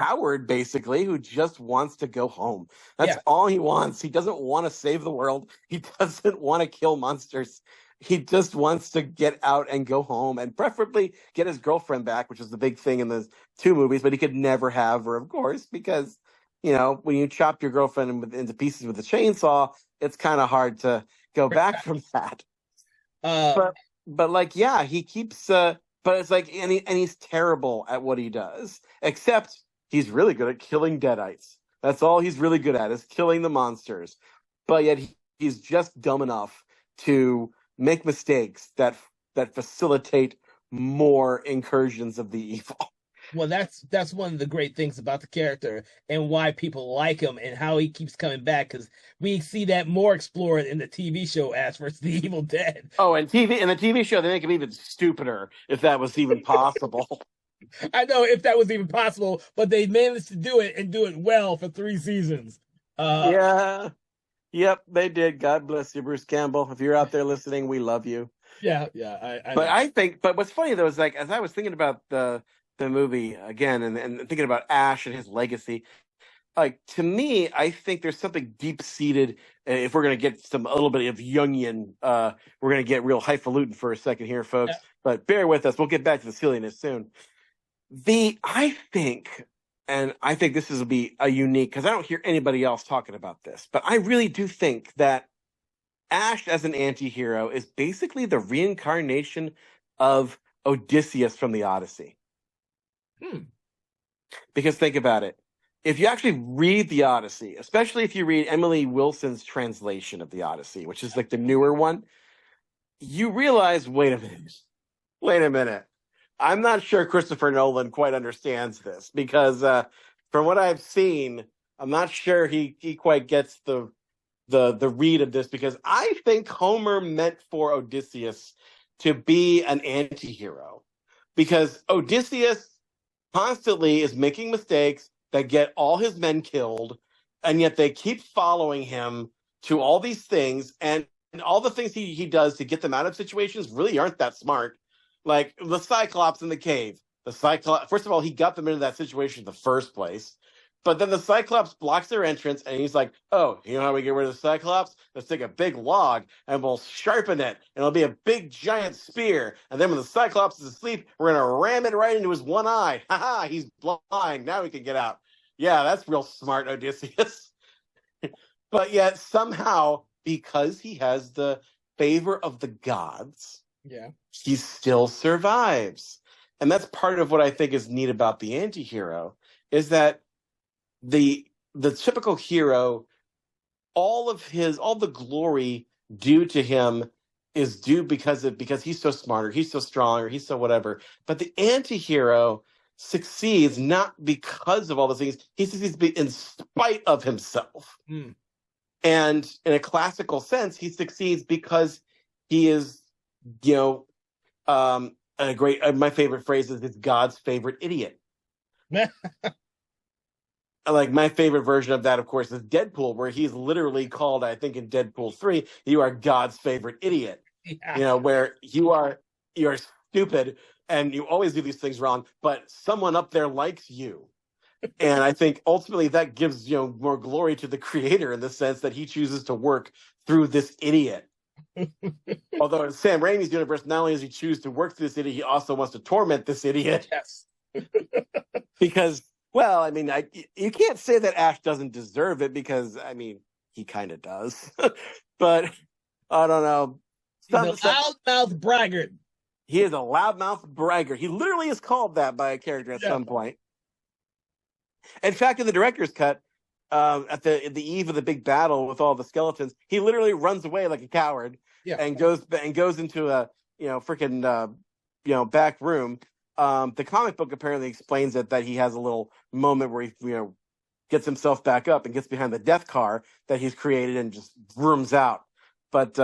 coward, basically, who just wants to go home. That's all he wants. He doesn't want to save the world. He doesn't want to kill monsters. He just wants to get out and go home and preferably get his girlfriend back, which is the big thing in the two movies, but he could never have her, of course, because, when you chop your girlfriend into pieces with a chainsaw, it's kind of hard to go back from that. But like, yeah, he keeps, but it's like, and he's terrible at what he does, except he's really good at killing deadites. That's all he's really good at, is killing the monsters. But yet he's just dumb enough to make mistakes that facilitate more incursions of the evil. Well, that's one of the great things about the character and why people like him and how he keeps coming back, because we see that more explored in the TV show Ash vs. the Evil Dead. Oh, and in the TV show, they make him even stupider, if that was even possible. I know, if that was even possible, but they managed to do it and do it well for 3 seasons. Yeah. Yep, they did. God bless you, Bruce Campbell. If you're out there listening, we love you. Yeah. But what's funny though is, like, as I was thinking about the movie again and thinking about Ash and his legacy, like, to me, I think there's something deep seated. If we're gonna get a little bit of Jungian, we're gonna get real highfalutin for a second here, folks. Yeah. But bear with us. We'll get back to the silliness soon. I think this will be a unique, because I don't hear anybody else talking about this, but I really do think that Ash as an anti-hero is basically the reincarnation of Odysseus from the Odyssey. Because think about it. If you actually read the Odyssey, especially if you read Emily Wilson's translation of the Odyssey, which is like the newer one, you realize, wait a minute. I'm not sure Christopher Nolan quite understands this, because from what I've seen, I'm not sure he quite gets the read of this, because I think Homer meant for Odysseus to be an anti-hero, because Odysseus constantly is making mistakes that get all his men killed, and yet they keep following him to all these things, and all the things he does to get them out of situations really aren't that smart. Like the Cyclops in the cave. First of all, he got them into that situation in the first place. But then the Cyclops blocks their entrance, and he's like, oh, you know how we get rid of the Cyclops? Let's take a big log, and we'll sharpen it, and it'll be a big, giant spear. And then when the Cyclops is asleep, we're going to ram it right into his one eye. Ha-ha, he's blind. Now he can get out. Yeah, that's real smart, Odysseus. But yet, somehow, because he has the favor of the gods, he still survives. And that's part of what I think is neat about the anti-hero, is that the typical hero, all the glory due to him is due because he's so smart, or he's so strong, or he's so whatever. But the anti-hero succeeds not because of all those things. He succeeds in spite of himself. And in a classical sense, he succeeds because he is, my favorite phrase is God's favorite idiot. Like, my favorite version of that, of course, is Deadpool, where he's literally called, I think in Deadpool 3, you are God's favorite idiot. Yeah. Where you're stupid and you always do these things wrong, but someone up there likes you. And I think ultimately that gives, more glory to the creator, in the sense that he chooses to work through this idiot. Although in Sam Raimi's universe, not only does he choose to work through this idiot, he also wants to torment this idiot. Yes. Because, well, I mean, you can't say that Ash doesn't deserve it because, I mean, he kind of does. But I don't know. He's a loudmouth braggart. He is a loudmouth braggart. He literally is called that by a character at some point. In fact, in the director's cut, at the eve of the big battle with all the skeletons, he literally runs away like a coward and goes into a freaking back room. The comic book apparently explains it, that he has a little moment where he gets himself back up and gets behind the death car that he's created and just vrooms out. But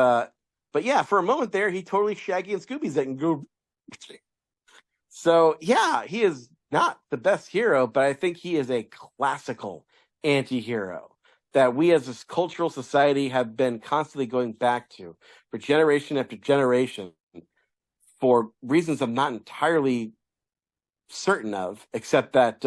yeah, for a moment there, he totally Shaggy and Scooby's it and go. So yeah, he is not the best hero, but I think he is a classical anti-hero that we as a cultural society have been constantly going back to for generation after generation for reasons I'm not entirely certain of, except that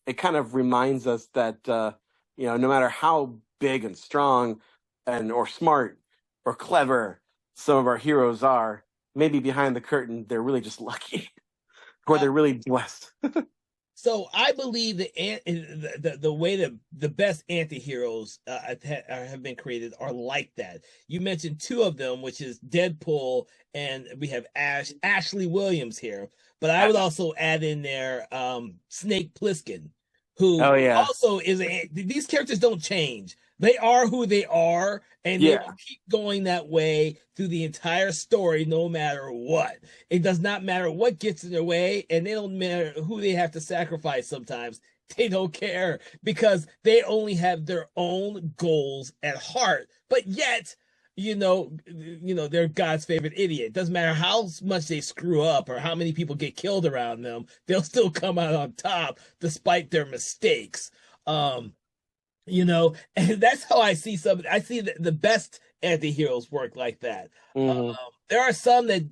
it kind of reminds us that no matter how big and strong or smart or clever some of our heroes are, maybe behind the curtain they're really just lucky or they're really blessed. So I believe the way that the best anti-heroes have been created are like that. You mentioned two of them, which is Deadpool, and we have Ashley Williams here. But I would also add in there Snake Plissken, who also is these characters don't change. They are who they are, and they will keep going that way through the entire story, no matter what. It does not matter what gets in their way, and they don't matter who they have to sacrifice sometimes. They don't care because they only have their own goals at heart. But yet, they're God's favorite idiot. Doesn't matter how much they screw up or how many people get killed around them, they'll still come out on top despite their mistakes. And that's how I see I see the best anti-heroes work like that. Mm-hmm. There are some that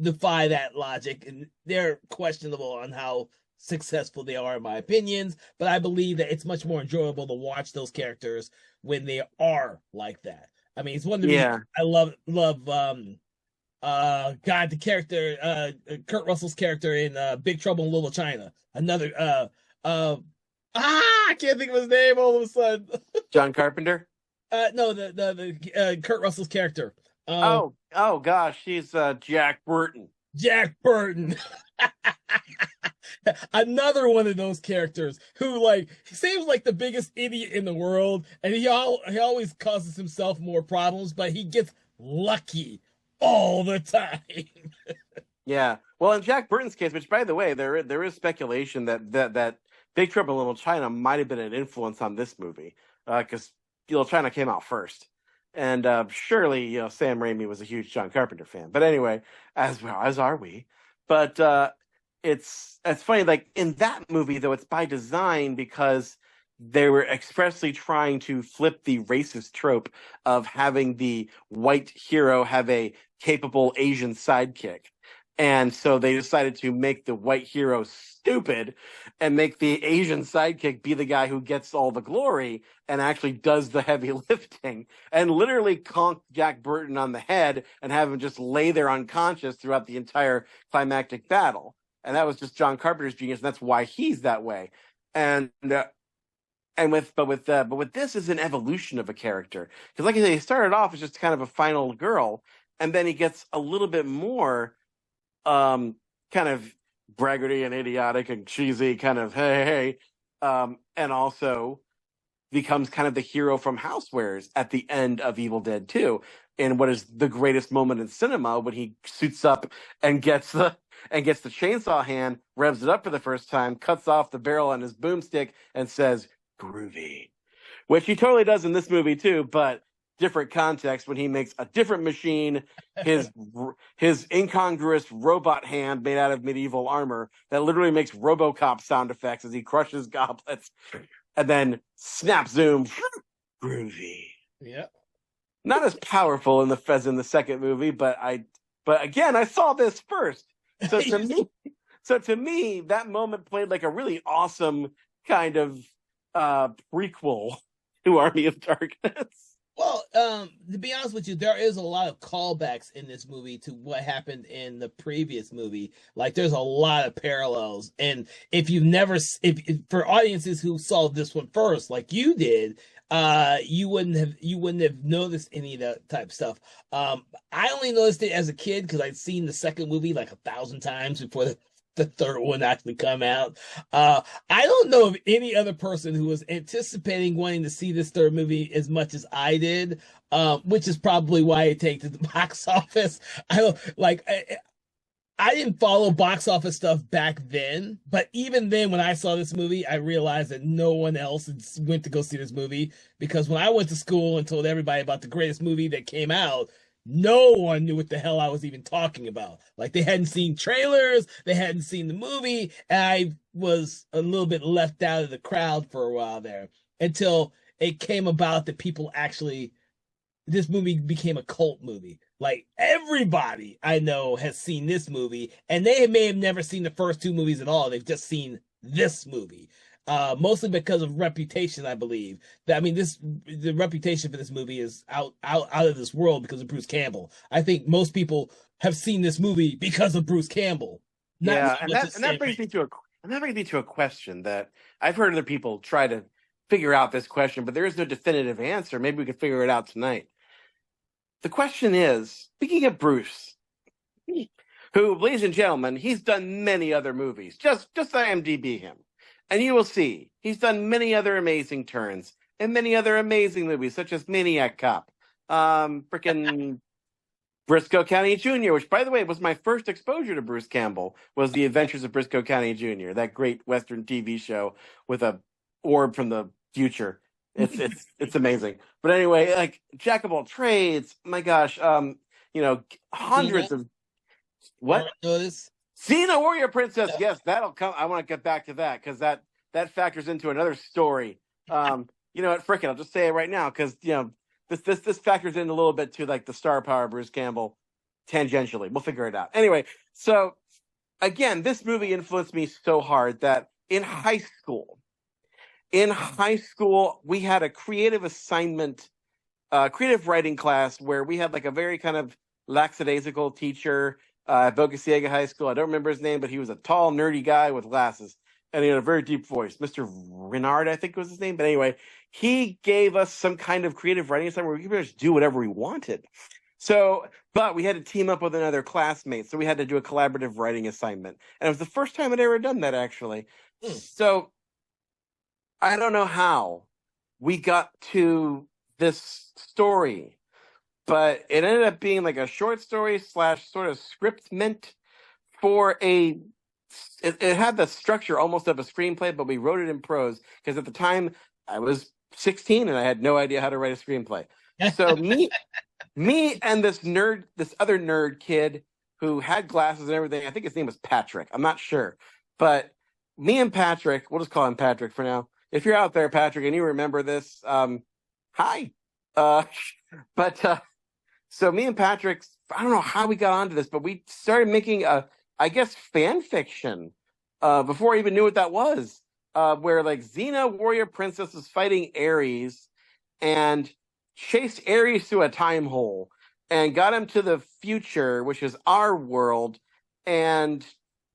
defy that logic, and they're questionable on how successful they are, in my opinions. But I believe that it's much more enjoyable to watch those characters when they are like that. I mean, it's one of the reasons I love the character, Kurt Russell's character in Big Trouble in Little China. Another I can't think of his name all of a sudden. John Carpenter? No, the Kurt Russell's character. Oh gosh, he's Jack Burton. Jack Burton. Another one of those characters who he seems like the biggest idiot in the world, and he always causes himself more problems, but he gets lucky all the time. Yeah. Well, in Jack Burton's case, which by the way, there is speculation that Big Trouble in Little China might have been an influence on this movie, because Little China came out first, and surely Sam Raimi was a huge John Carpenter fan. But anyway, as are we. But it's funny, like in that movie though, it's by design because they were expressly trying to flip the racist trope of having the white hero have a capable Asian sidekick. And so they decided to make the white hero stupid and make the Asian sidekick be the guy who gets all the glory and actually does the heavy lifting, and literally conk Jack Burton on the head and have him just lay there unconscious throughout the entire climactic battle. And that was just John Carpenter's genius, and that's why he's that way. But with this is an evolution of a character, because like I say, he started off as just kind of a final girl, and then he gets a little bit more kind of braggarty and idiotic and cheesy, kind of hey, and also becomes kind of the hero from Housewares at the end of Evil Dead 2, in what is the greatest moment in cinema, when he suits up and gets the chainsaw hand, revs it up for the first time, cuts off the barrel on his boomstick, and says "groovy," which he totally does in this movie too, but different context when he makes a different machine, his incongruous robot hand made out of medieval armor that literally makes RoboCop sound effects as he crushes goblets, and then snap zoom, groovy. Yeah. Not as powerful in the second movie, but again, I saw this first. So to me, that moment played like a really awesome kind of prequel to Army of Darkness. Well, to be honest with you, there is a lot of callbacks in this movie to what happened in the previous movie. Like, there's a lot of parallels, and if you've never, if for audiences who saw this one first, like you did, you wouldn't have noticed any of that type of stuff. I only noticed it as a kid because I'd seen the second movie like 1,000 times before the third one actually come out. I don't know of any other person who was anticipating wanting to see this third movie as much as I did, which is probably why it takes to the box office. I don't like. I didn't follow box office stuff back then, but even then, when I saw this movie, I realized that no one else went to go see this movie because when I went to school and told everybody about the greatest movie that came out, no one knew what the hell I was even talking about. Like they hadn't seen trailers, they hadn't seen the movie, and I was a little bit left out of the crowd for a while there until it came about that people actually this movie became a cult movie. Like everybody I know has seen this movie, and they may have never seen the first two movies at all. They've just seen this movie. Mostly because of reputation, I believe. That I mean, the reputation for this movie is out of this world because of Bruce Campbell. I think most people have seen this movie because of Bruce Campbell. Not Yeah, so and much that as and that Sam brings Raimi. me to a question that I've heard other people try to figure out this question, but there is no definitive answer. Maybe we could figure it out tonight. The question is, speaking of Bruce, who, ladies and gentlemen, he's done many other movies. Just IMDb him, and you will see he's done many other amazing turns and many other amazing movies, such as Maniac Cop, freaking Briscoe County Jr., which, by the way, was my first exposure to Bruce Campbell, was The Adventures of Briscoe County Jr., that great Western TV show with a orb from the future. It's amazing. But anyway, like Jack of all trades, my gosh, Cena, hundreds of what? notice. Xena Warrior Princess. Yes, that'll come. I want to get back to that because that factors into another story. You know what? Frickin', I'll just say it right now because this factors in a little bit to like the star power of Bruce Campbell tangentially. We'll figure it out. Anyway, so again, this movie influenced me so hard that in high school, we had a creative assignment, creative writing class where we had like a very kind of lackadaisical teacher at Boca Ciega High School. I don't remember his name, but he was a tall, nerdy guy with glasses, and he had a very deep voice. Mr. Renard, I think was his name. But anyway, he gave us some kind of creative writing assignment where we could just do whatever we wanted. So, but we had to team up with another classmate, so we had to do a collaborative writing assignment, and it was the first time I'd ever done that actually. Hmm. So I don't know how we got to this story, but it ended up being like a short story slash sort of script meant for it had the structure almost of a screenplay, but we wrote it in prose because at the time I was 16 and I had no idea how to write a screenplay. So me and this other nerd kid who had glasses and everything, I think his name was Patrick. I'm not sure. But me and Patrick, we'll just call him Patrick for now. If you're out there, Patrick, and you remember this, hi. Uh, but so me and Patrick, I don't know how we got onto this, but we started making I guess, fan fiction before I even knew what that was, where like Xena Warrior Princess was fighting Ares and chased Ares through a time hole and got him to the future, which is our world, and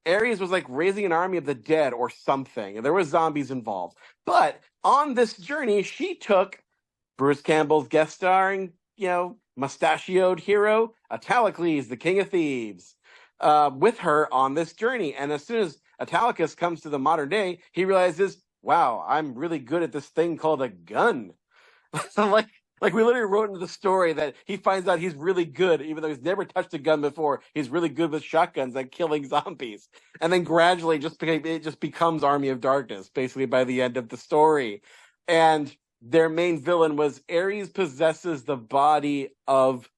Ares was like raising an army of the dead or something, and there was zombies involved. But on this journey, she took Bruce Campbell's guest starring, mustachioed hero, Italocles, the King of Thieves, with her on this journey. And as soon as Italicus comes to the modern day, he realizes, wow, I'm really good at this thing called a gun. like we literally wrote into the story that he finds out he's really good, even though he's never touched a gun before. He's really good with shotguns and killing zombies. And then gradually it just becomes Army of Darkness, basically by the end of the story. And their main villain was Ares possesses the body of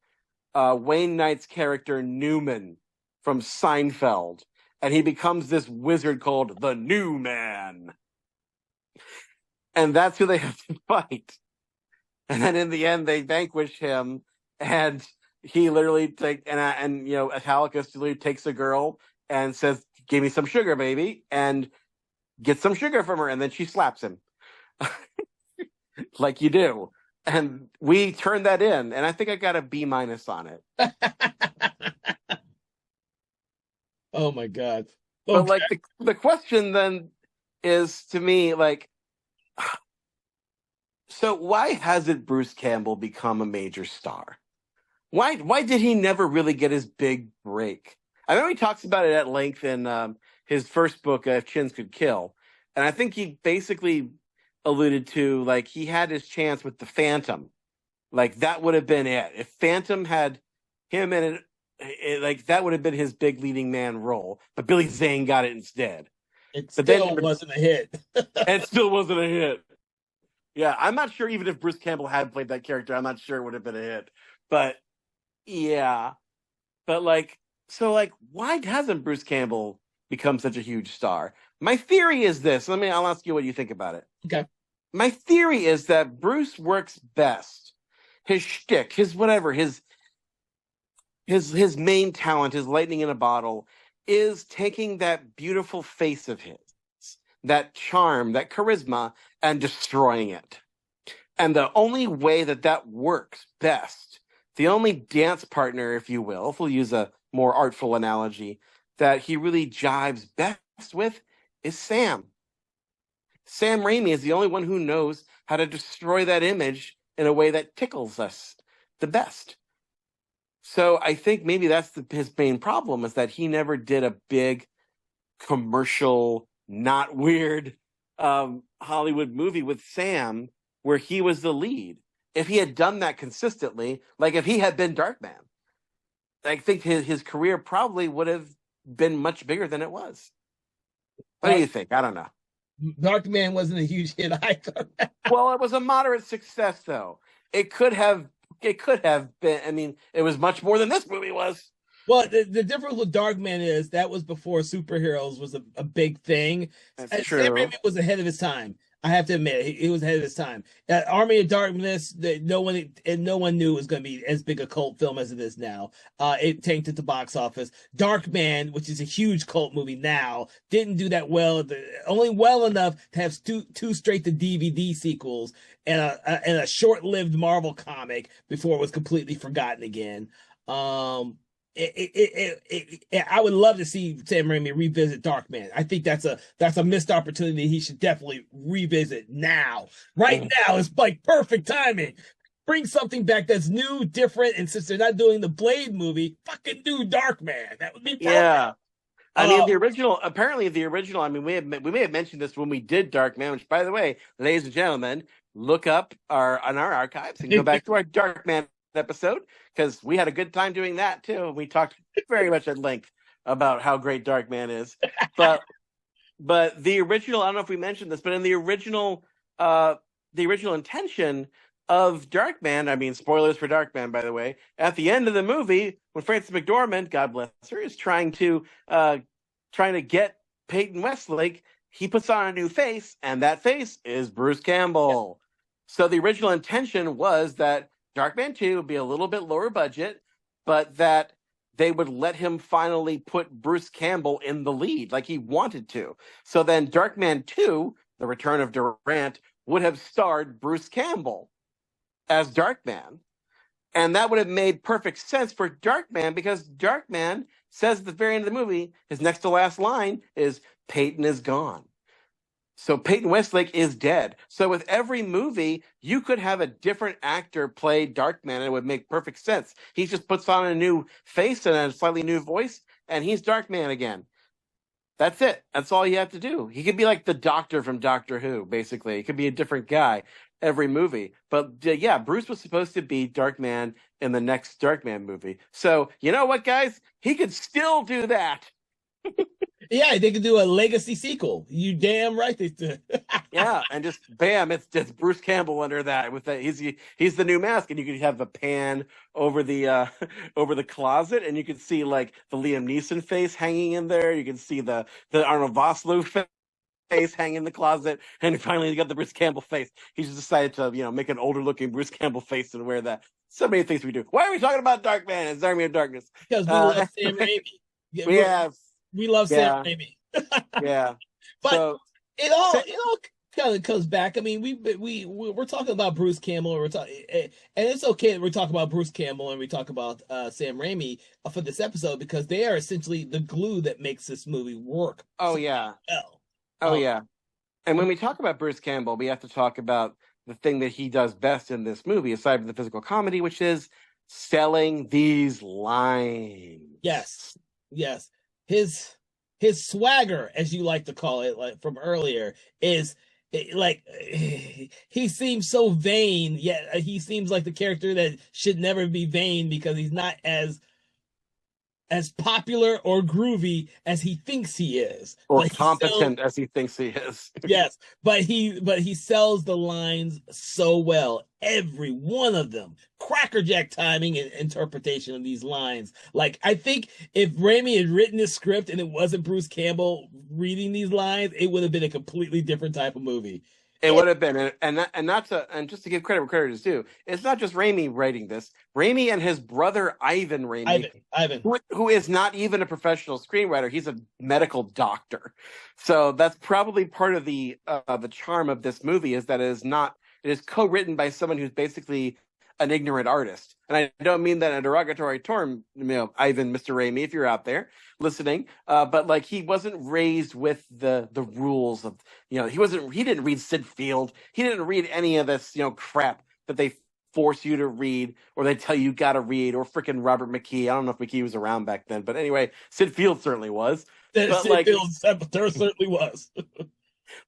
Wayne Knight's character Newman from Seinfeld, and he becomes this wizard called the New Man, and that's who they have to fight. And then in the end, they vanquish him, and he literally Italicus literally takes a girl and says, "Give me some sugar, baby," and gets some sugar from her, and then she slaps him, like you do. and we turned that in, and I think I got a B- on it. Oh my God. But Okay. like the question then is to me like, so why hasn't Bruce Campbell become a major star? Why did he never really get his big break? I know he talks about it at length in his first book, If Chins Could Kill, and I think he basically alluded to like he had his chance with the Phantom, like that would have been it. If Phantom had him in it, like that would have been his big leading man role, but Billy Zane got it instead. It But then, still wasn't a hit. it still wasn't a hit. Yeah, I'm not sure even if Bruce Campbell had played that character, I'm not sure it would have been a hit. But yeah, but like, so like, why hasn't Bruce Campbell become such a huge star? My theory is this. I'll ask you what you think about it. Okay. My theory is that Bruce works best. His shtick, his whatever, his main talent, his lightning in a bottle, is taking that beautiful face of his, that charm, that charisma, and destroying it. And the only way that that works best, the only dance partner, if you will, if we'll use a more artful analogy, that he really jives best with is Sam. Sam Raimi is the only one who knows how to destroy that image in a way that tickles us the best. So I think maybe that's his main problem, is that he never did a big commercial, not weird Hollywood movie with Sam where he was the lead. If he had done that consistently, like if he had been Darkman, I think his career probably would have been much bigger than it was. What do you think? I don't know. Darkman wasn't a huge hit either. Well, it was a moderate success, though. It could have been. I mean, it was much more than this movie was. Well, the difference with Darkman is that was before superheroes was a big thing. That's Sam true. Raimi was ahead of his time. I have to admit, he was ahead of his time. Army of Darkness, no one knew it was going to be as big a cult film as it is now. It tanked at the box office. Darkman, which is a huge cult movie now, didn't do that well. Only well enough to have two straight to DVD sequels and a short-lived Marvel comic before it was completely forgotten again. I would love to see Sam Raimi revisit Darkman. I think that's a missed opportunity he should definitely revisit now. Right now is like perfect timing. Bring something back that's new, different, and since they're not doing the Blade movie, fucking do Darkman. That would be perfect. Yeah. I mean, the original. Apparently, the original. I mean, we may have mentioned this when we did Darkman. Which, by the way, ladies and gentlemen, look up on our archives and go back to our Darkman episode, because we had a good time doing that too. We talked very much at length about how great Darkman is. But the original, I don't know if we mentioned this, but in the original intention of Darkman, I mean, spoilers for Darkman, by the way, at the end of the movie, when Frances McDormand, God bless her, is trying to get Peyton Westlake, he puts on a new face, and that face is Bruce Campbell. So the original intention was that Darkman 2 would be a little bit lower budget, but that they would let him finally put Bruce Campbell in the lead like he wanted to. So then Darkman 2, The Return of Durant, would have starred Bruce Campbell as Darkman. And that would have made perfect sense for Darkman, because Darkman says at the very end of the movie, his next to last line is, Peyton is gone. So Peyton Westlake is dead. So with every movie, you could have a different actor play Darkman, and it would make perfect sense. He just puts on a new face and a slightly new voice, and he's Darkman again. That's it. That's all you have to do. He could be like the Doctor from Doctor Who, basically. He could be a different guy every movie. But yeah, Bruce was supposed to be Darkman in the next Darkman movie. So you know what, guys? He could still do that. Yeah, they could do a legacy sequel. You damn right they did. Yeah, and just bam, it's Bruce Campbell under that. With that, he's the new mask, and you could have a pan over the over the closet, and you could see like the Liam Neeson face hanging in there. You can see the Arnold Vosloo face hanging in the closet, and finally you got the Bruce Campbell face. He just decided to make an older looking Bruce Campbell face and wear that. So many things we do. Why are we talking about Darkman? It's Army of Darkness Because we love Sam Raimi. We love Sam Raimi. Yeah. But so, it all kind of comes back. I mean, we're talking about Bruce Campbell, and we're talking, and it's okay that we're talking about Bruce Campbell and we talk about Sam Raimi for this episode because they are essentially the glue that makes this movie work Oh so yeah, well. oh yeah. And when we talk about Bruce Campbell, we have to talk about the thing that he does best in this movie, aside from the physical comedy, which is selling these lines. Yes, yes. His swagger, as you like to call it, like from earlier, is like he seems so vain, yet he seems like the character that should never be vain because he's not as popular or groovy as he thinks he is, Or but competent as he thinks he is. yes, but he sells the lines so well. Every one of them, crackerjack timing and interpretation of these lines. Like I think if Raimi had written this script and it wasn't Bruce Campbell reading these lines, it would have been a completely different type of movie. It would have been, and just to give credit where credit is due, it's not just Raimi writing this. Raimi and his brother Ivan Raimi, Ivan, who is not even a professional screenwriter, he's a medical doctor. So that's probably part of the charm of this movie is that it is co-written by someone who's basically an ignorant artist. And I don't mean that in a derogatory term, Ivan, Mr. Raimi, if you're out there listening. But like he wasn't raised with the rules of, he didn't read Sid Field. He didn't read any of this, crap that they force you to read or they tell you got to read, or freaking Robert McKee. I don't know if McKee was around back then, but anyway, Sid Field certainly was. But Sid Field certainly was.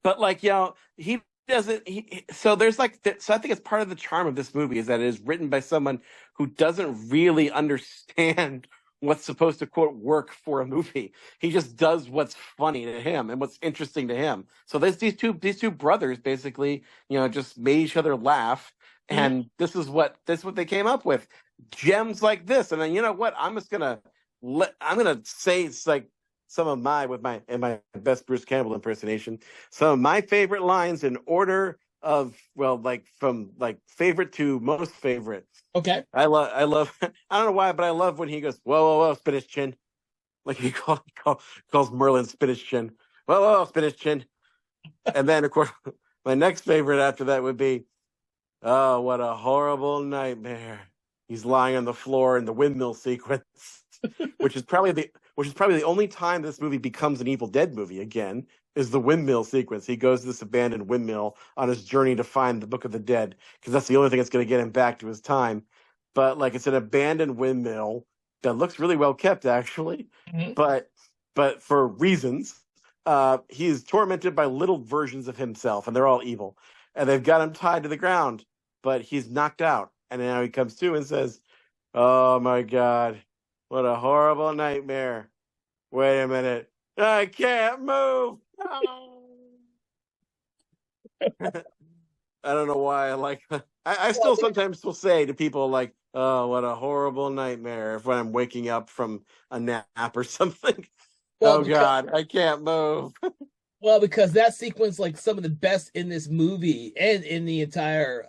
But like, he doesn't so there's like so I think it's part of the charm of this movie is that it is written by someone who doesn't really understand what's supposed to quote work for a movie. He just does what's funny to him and what's interesting to him. So there's these two brothers basically, just made each other laugh, and this is what they came up with. Gems like this. And then you know what? I'm gonna say it's like some of my best Bruce Campbell impersonation. Some of my favorite lines in order of from favorite to most favorite. Okay. I love I don't know why, but I love when he goes, whoa, whoa, whoa, spinach chin. Like he calls Merlin spinach chin. Whoa, whoa, spinach chin. And then of course my next favorite after that would be, oh, what a horrible nightmare. He's lying on the floor in the windmill sequence, which is probably the only time this movie becomes an Evil Dead movie again, is the windmill sequence. He goes to this abandoned windmill on his journey to find the Book of the Dead, because that's the only thing that's going to get him back to his time. But like, it's an abandoned windmill that looks really well kept, actually. Mm-hmm. But for reasons, he is tormented by little versions of himself, and they're all evil. And they've got him tied to the ground, but he's knocked out. And now he comes to and says, oh my God, what a horrible nightmare. Wait a minute. I can't move. I don't know why I like that. I still sometimes will say to people like, oh, what a horrible nightmare when I'm waking up from a nap or something. Well, God, I can't move. Well, because that sequence, like some of the best in this movie and in the entire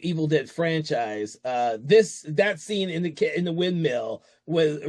Evil Dead franchise, that scene in the windmill with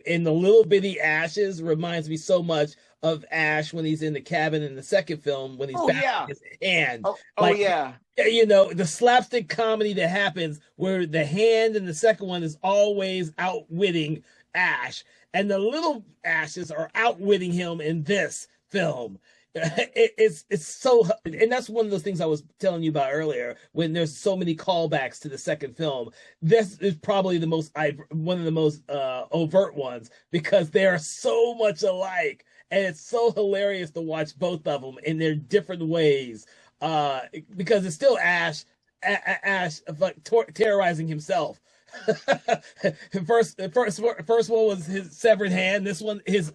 in the little bitty ashes reminds me so much of Ash when he's in the cabin in the second film when he's back his hand. The slapstick comedy that happens where the hand in the second one is always outwitting Ash, and the little ashes are outwitting him in this film. It's so, and that's one of those things I was telling you about earlier when there's so many callbacks to the second film. This is probably one of the most overt ones because they are so much alike, and it's so hilarious to watch both of them in their different ways because it's still Ash terrorizing himself. first one was his severed hand. This one, his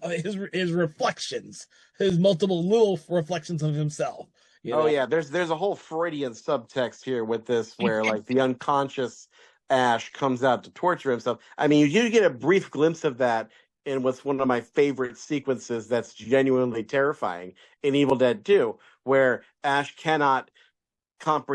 reflections, his multiple little reflections of himself. Oh yeah, there's a whole Freudian subtext here with this, where like the unconscious Ash comes out to torture himself. I mean, you get a brief glimpse of that in what's one of my favorite sequences that's genuinely terrifying in Evil Dead 2, where Ash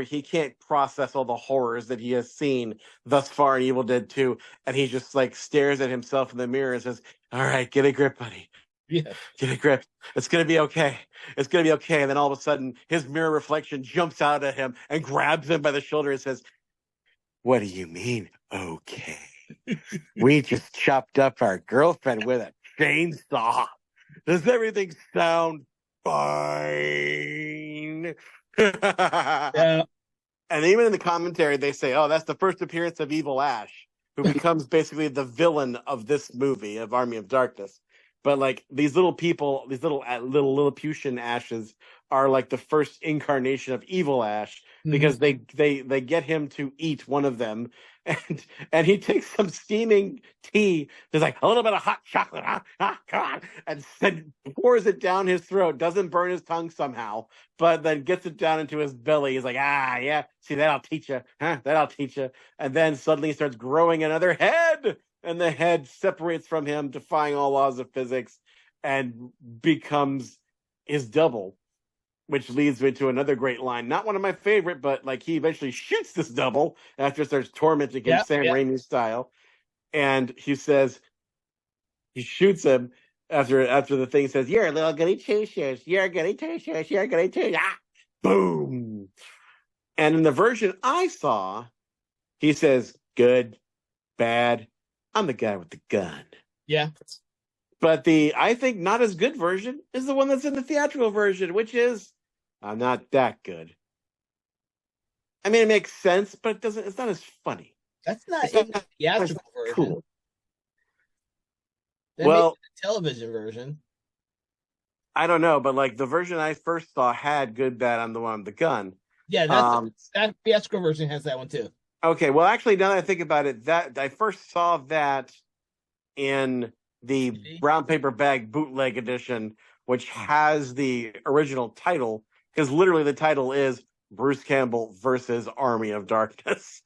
he can't process all the horrors that he has seen thus far in Evil Dead 2, and he just like stares at himself in the mirror and says, all right, get a grip, buddy. Yeah. Get a grip. It's gonna be okay. It's gonna be okay. And then all of a sudden, his mirror reflection jumps out at him and grabs him by the shoulder and says, "What do you mean, okay? We just chopped up our girlfriend with a chainsaw. Does everything sound fine?" Yeah. And even in the commentary, they say, "Oh, that's the first appearance of Evil Ash, who becomes basically the villain of this movie of Army of Darkness." But like these little people, these little Lilliputian ashes are like the first incarnation of Evil Ash because they get him to eat one of them, and he takes some steaming tea. There's like a little bit of hot chocolate, come on, and pours it down his throat. Doesn't burn his tongue somehow, but then gets it down into his belly. He's like, yeah, see, that'll teach you, huh? That'll teach you. And then suddenly he starts growing another head, and the head separates from him, defying all laws of physics, and becomes his double, which leads me to another great line. Not one of my favorite, but like he eventually shoots this double after it starts tormenting him, Sam Raimi style. And he says, he shoots him after the thing says, "You're a little goody two shoes. You're a goody two shoes. You're a goody two." Ah, boom. And in the version I saw, he says, "Good, bad. I'm the guy with the gun." Yeah. But the, I think, not as good version is the one that's in the theatrical version, which is, "I'm not that good." I mean, it makes sense, but it doesn't. It's not as funny. That's not It's in the not theatrical version. cool. That Well, the television version. I don't know, but like the version I first saw had "Good, bad. I'm the one with the gun." Yeah, that theatrical version has that one too. Okay, well, actually, now that I think about it, that I first saw that in the brown paper bag bootleg edition, which has the original title, because literally the title is Bruce Campbell versus Army of Darkness.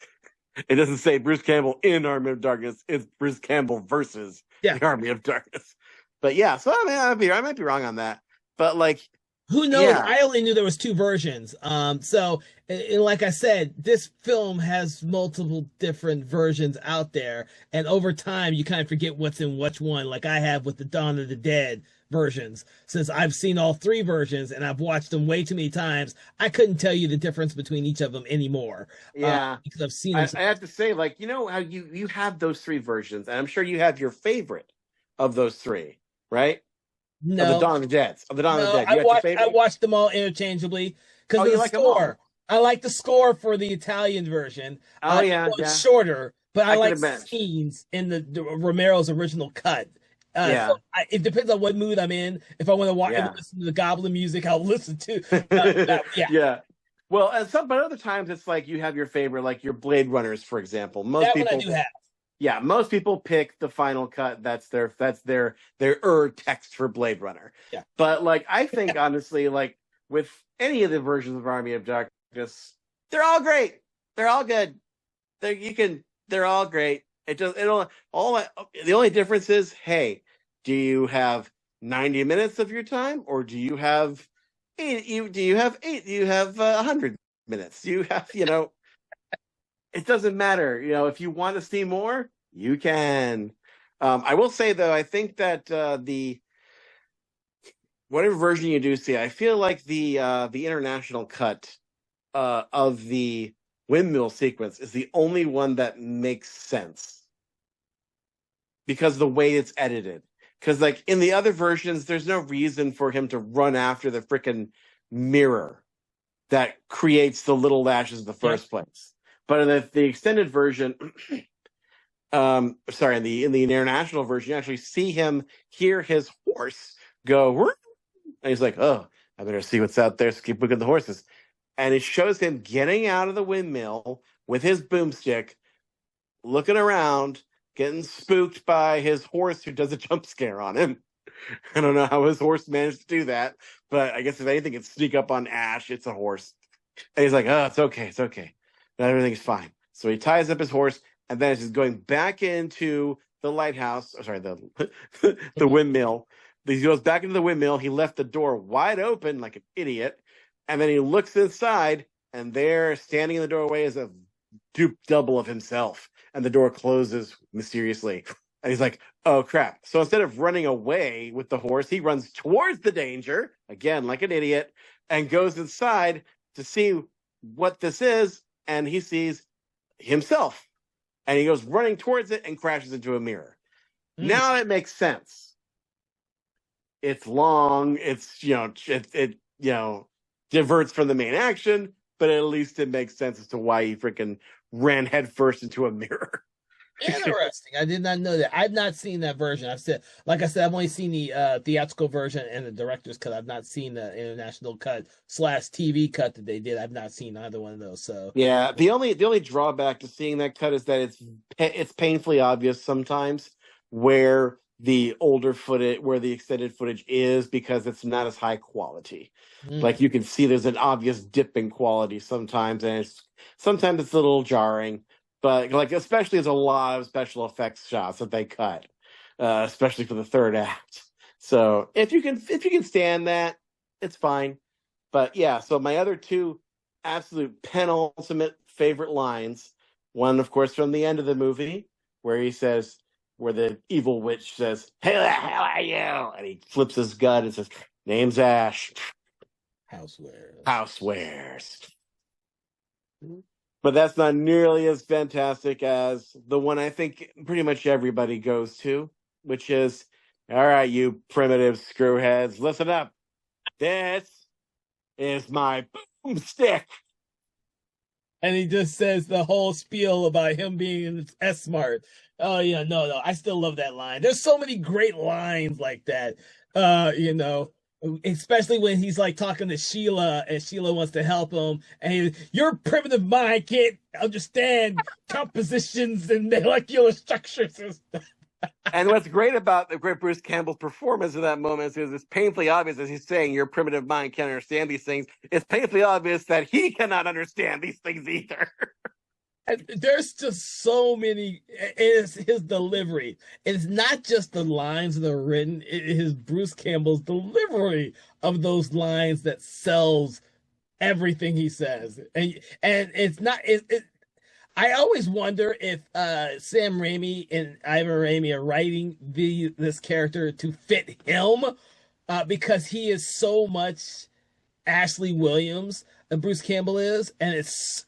It doesn't say Bruce Campbell in Army of Darkness. It's Bruce Campbell versus the Army of Darkness. But yeah, so I mean, I might be wrong on that. But like, who knows? Yeah. I only knew there was two versions. So and like I said, this film has multiple different versions out there, and over time you kind of forget what's in which one. Like I have with the Dawn of the Dead versions, since I've seen all three versions and I've watched them way too many times. I couldn't tell you the difference between each of them anymore. Yeah, because I've seen them. I have to say, like, you know how you have those three versions, and I'm sure you have your favorite of those three, right? No, of the Dawn of the Dead. Of the Dawn of the Dead. I watched them all interchangeably because the score. I like the score for the Italian version. Oh yeah, it's shorter, but I like scenes in the Romero's original cut. So it depends on what mood I'm in. If I want to watch and listen to the Goblin music, I'll listen to. Yeah. Well, but other times it's like you have your favorite, like your Blade Runners, for example. Most people I do have. Yeah, most people pick the final cut. That's their text for Blade Runner. Yeah. But like I think honestly, like with any of the versions of Army of Darkness, they're all great. They're all good. They're all great. The only difference is, hey, do you have 90 minutes of your time, or do you have 100 minutes? Do you have, it doesn't matter. If you want to see more, you can. I will say though, I think that whatever version you do see, I feel like the international cut of the windmill sequence is the only one that makes sense because of the way it's edited. Because like in the other versions, there's no reason for him to run after the freaking mirror that creates the little lashes in the first place. But in the extended version, in the international version, you actually see him hear his horse go, and he's like, "Oh, I better see what's out there. So keep looking at the horses." And it shows him getting out of the windmill with his boomstick, looking around, getting spooked by his horse who does a jump scare on him. I don't know how his horse managed to do that, but I guess if anything can sneak up on Ash, it's a horse. And he's like, "Oh, it's okay. Everything's fine." So he ties up his horse, and then as he's going back into the lighthouse, the windmill. He goes back into the windmill. He left the door wide open like an idiot. And then he looks inside, and there, standing in the doorway, is a dupe double of himself. And the door closes mysteriously. And he's like, oh, crap. So instead of running away with the horse, he runs towards the danger, again, like an idiot, and goes inside to see what this is. And he sees himself. And he goes running towards it and crashes into a mirror. Now it makes sense. It's long. It's, it diverts from the main action, but at least it makes sense as to why he freaking ran headfirst into a mirror. Interesting. I did not know that. I've not seen that version. Like I said, I've only seen the theatrical version and the director's cut. I've not seen the international cut / TV cut that they did. I've not seen either one of those. So yeah, the only drawback to seeing that cut is that it's painfully obvious sometimes where the older footage, where the extended footage is, because it's not as high quality. Like you can see there's an obvious dip in quality sometimes, and sometimes it's a little jarring. But like, especially there's a lot of special effects shots that they cut, especially for the third act. So if you can stand that, it's fine. But yeah, so my other two absolute penultimate favorite lines. One, of course, from the end of the movie, where the evil witch says, "Who the hell are you?" And he flips his gun and says, "Name's Ash. Housewares." But that's not nearly as fantastic as the one I think pretty much everybody goes to, which is, all right, you primitive screwheads, listen up. This is my boomstick. And he just says the whole spiel about him being S-smart. Oh, yeah, no. I still love that line. There's so many great lines like that, especially when he's like talking to Sheila and Sheila wants to help him. And your primitive mind can't understand compositions and molecular structures. And what's great about the great Bruce Campbell's performance in that moment is it's painfully obvious, as he's saying, your primitive mind can't understand these things. It's painfully obvious that he cannot understand these things either. And there's just so many. It's his delivery. It's not just the lines that are written. It is Bruce Campbell's delivery of those lines that sells everything he says. And it's not. I always wonder if Sam Raimi and Ivan Raimi are writing this character to fit him, because he is so much Ashley Williams and Bruce Campbell is, and it's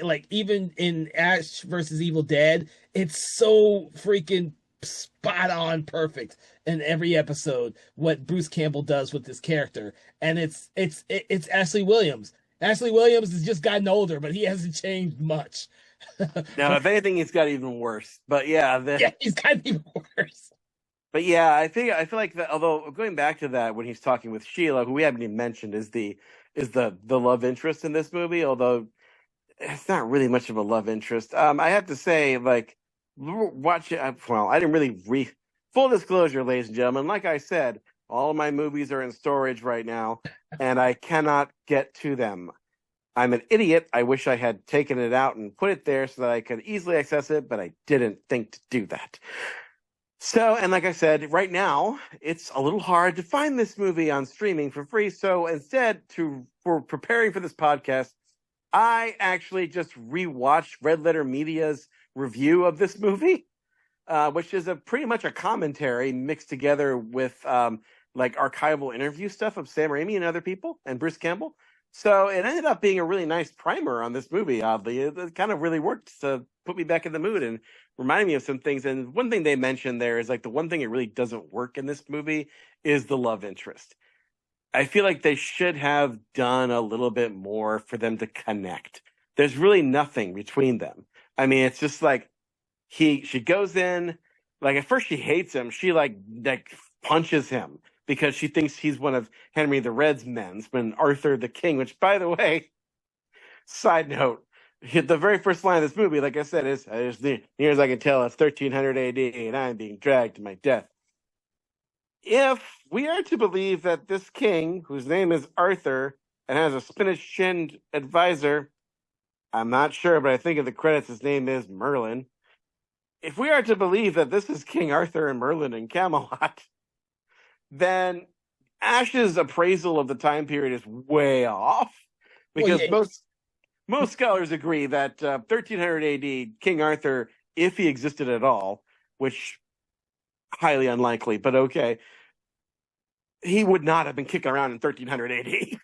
like, even in Ash versus Evil Dead, it's so freaking spot on perfect in every episode what Bruce Campbell does with this character. And it's Ashley Williams. Ashley Williams has just gotten older, but he hasn't changed much. Now, if anything, he's got even worse. But yeah, he's gotten even worse. But yeah, I feel like that. Although going back to that, when he's talking with Sheila, who we haven't even mentioned, is the love interest in this movie. Although it's not really much of a love interest. I have to say, like, watch it. Well, I didn't really full disclosure, ladies and gentlemen. Like I said, all of my movies are in storage right now, and I cannot get to them. I'm an idiot. I wish I had taken it out and put it there so that I could easily access it, but I didn't think to do that. So, and like I said, right now, it's a little hard to find this movie on streaming for free. So instead, for preparing for this podcast, I actually just rewatched Red Letter Media's review of this movie, which is pretty much a commentary mixed together with like archival interview stuff of Sam Raimi and other people and Bruce Campbell. So it ended up being a really nice primer on this movie, oddly. It kind of really worked to put me back in the mood and remind me of some things. And one thing they mentioned there is, like, the one thing that really doesn't work in this movie is the love interest. I feel like they should have done a little bit more for them to connect. There's really nothing between them. I mean, it's just like she goes in, like, at first she hates him. She like punches him because she thinks he's one of Henry the Red's men, when Arthur the King, which, by the way, side note, the very first line of this movie, like I said, is, as near as I can tell, it's 1300 AD, and I'm being dragged to my death. If we are to believe that this king, whose name is Arthur, and has a spinach-chinned advisor, I'm not sure, but I think in the credits his name is Merlin. If we are to believe that this is King Arthur and Merlin in Camelot, then Ash's appraisal of the time period is way off, because most scholars agree that 1300 AD, King Arthur, if he existed at all, which highly unlikely, but okay. He would not have been kicking around in 1300 AD.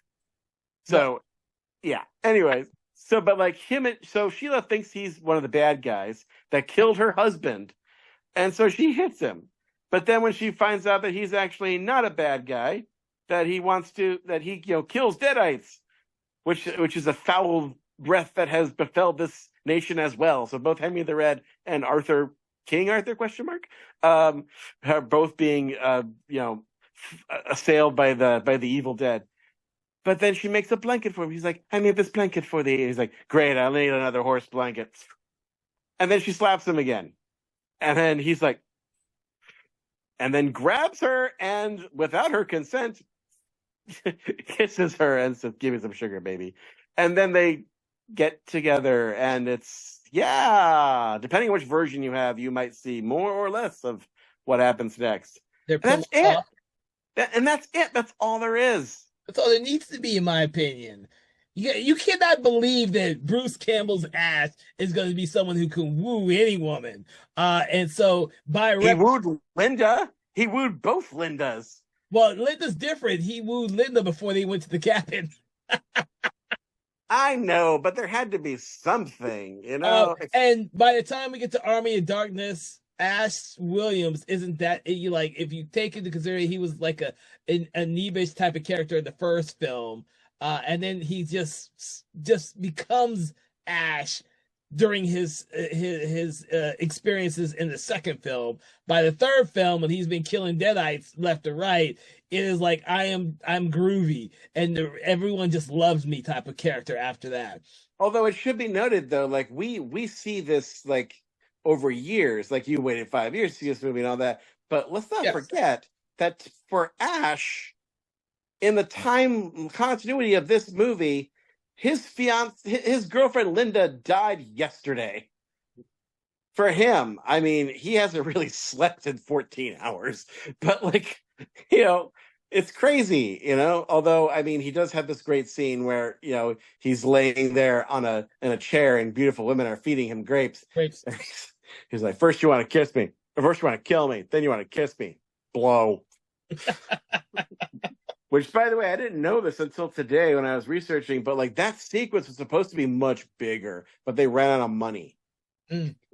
So, yeah. Anyways, so but like so Sheila thinks he's one of the bad guys that killed her husband, and so she hits him. But then when she finds out that he's actually not a bad guy, that he kills Deadites, which is a foul breath that has befell this nation as well. So both Henry the Red and King Arthur are both being assailed by the evil dead. But then she makes a blanket for him. He's like, I made this blanket for thee. He's like, great, I'll need another horse blanket. And then she slaps him again. And then he's like, and then grabs her and without her consent, kisses her and says, give me some sugar, baby. And then they get together and depending on which version you have, you might see more or less of what happens next. That's it. That's it. That's all there is. That's all there needs to be, in my opinion. You cannot believe that Bruce Campbell's Ash is going to be someone who can woo any woman. And so he wooed Linda. He wooed both Lindas. Well, Linda's different. He wooed Linda before they went to the cabin. I know, but there had to be something, And by the time we get to Army of Darkness, Ash Williams isn't that if you take into consideration he was like a Nebish type of character in the first film, and then he just becomes Ash during his experiences in the second film. By the third film, when he's been killing Deadites left and right, it is like I'm groovy and everyone just loves me type of character after that. Although it should be noted though, like we see this like over years, like you waited 5 years to see this movie and all that. But let's not forget that for Ash, in the time continuity of this movie, his girlfriend Linda died yesterday. For him, I mean, he hasn't really slept in 14 hours, but it's crazy, although, I mean, he does have this great scene where, he's laying there in a chair and beautiful women are feeding him grapes. He's like, first you want to kiss me, or first you want to kill me, then you want to kiss me. Blow. Which, by the way, I didn't know this until today when I was researching, but like that sequence was supposed to be much bigger, but they ran out of money.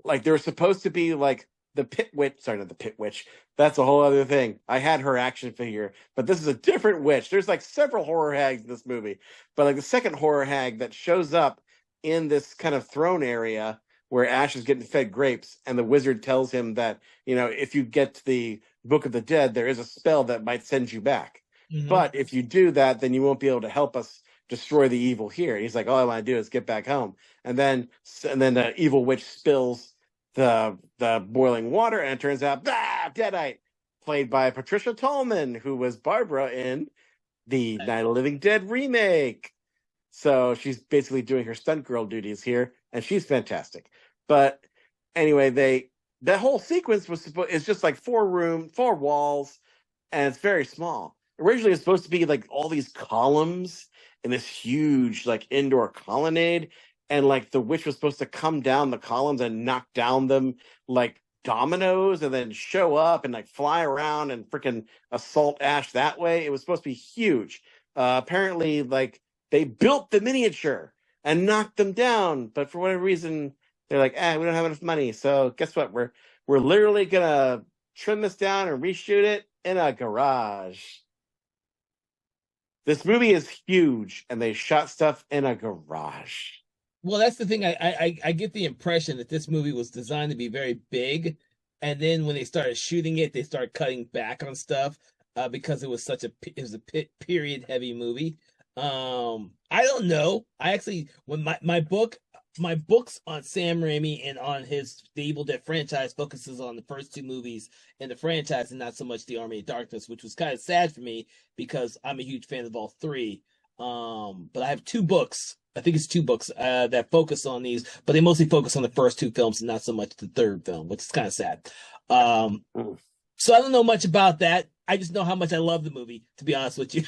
Like there was supposed to be like the Pit Witch. Sorry, not the Pit Witch. That's a whole other thing. I had her action figure, but this is a different witch. There's like several horror hags in this movie, but like the second horror hag that shows up in this kind of throne area where Ash is getting fed grapes, and the wizard tells him that, if you get to the Book of the Dead, there is a spell that might send you back. Mm-hmm. But if you do that, then you won't be able to help us destroy the evil here. And he's like, all I want to do is get back home. And then the evil witch spills the boiling water, and it turns out, Deadite, played by Patricia Tallman, who was Barbara in the Night of the Living Dead remake. So she's basically doing her stunt girl duties here, and she's fantastic. But anyway, that whole sequence is just like 4 walls, and it's very small. Originally, it's supposed to be like all these columns in this huge like indoor colonnade, and like the witch was supposed to come down the columns and knock down them like dominoes, and then show up and like fly around and freaking assault Ash that way. It was supposed to be huge. Apparently, like they built the miniature and knocked them down, but for whatever reason, they're like, we don't have enough money. So guess what? We're literally gonna trim this down and reshoot it in a garage. This movie is huge, and they shot stuff in a garage. Well, that's the thing. I get the impression that this movie was designed to be very big, and then when they started shooting it, they started cutting back on stuff because it was a period heavy movie. I don't know. I actually, when my books on Sam Raimi and on the Evil Dead franchise focuses on the first 2 movies in the franchise and not so much the Army of Darkness, which was kind of sad for me because I'm a huge fan of all 3. But I have 2 books. I think it's 2 books that focus on these, but they mostly focus on the first 2 films and not so much the third film, which is kind of sad. So I don't know much about that. I just know how much I love the movie, to be honest with you.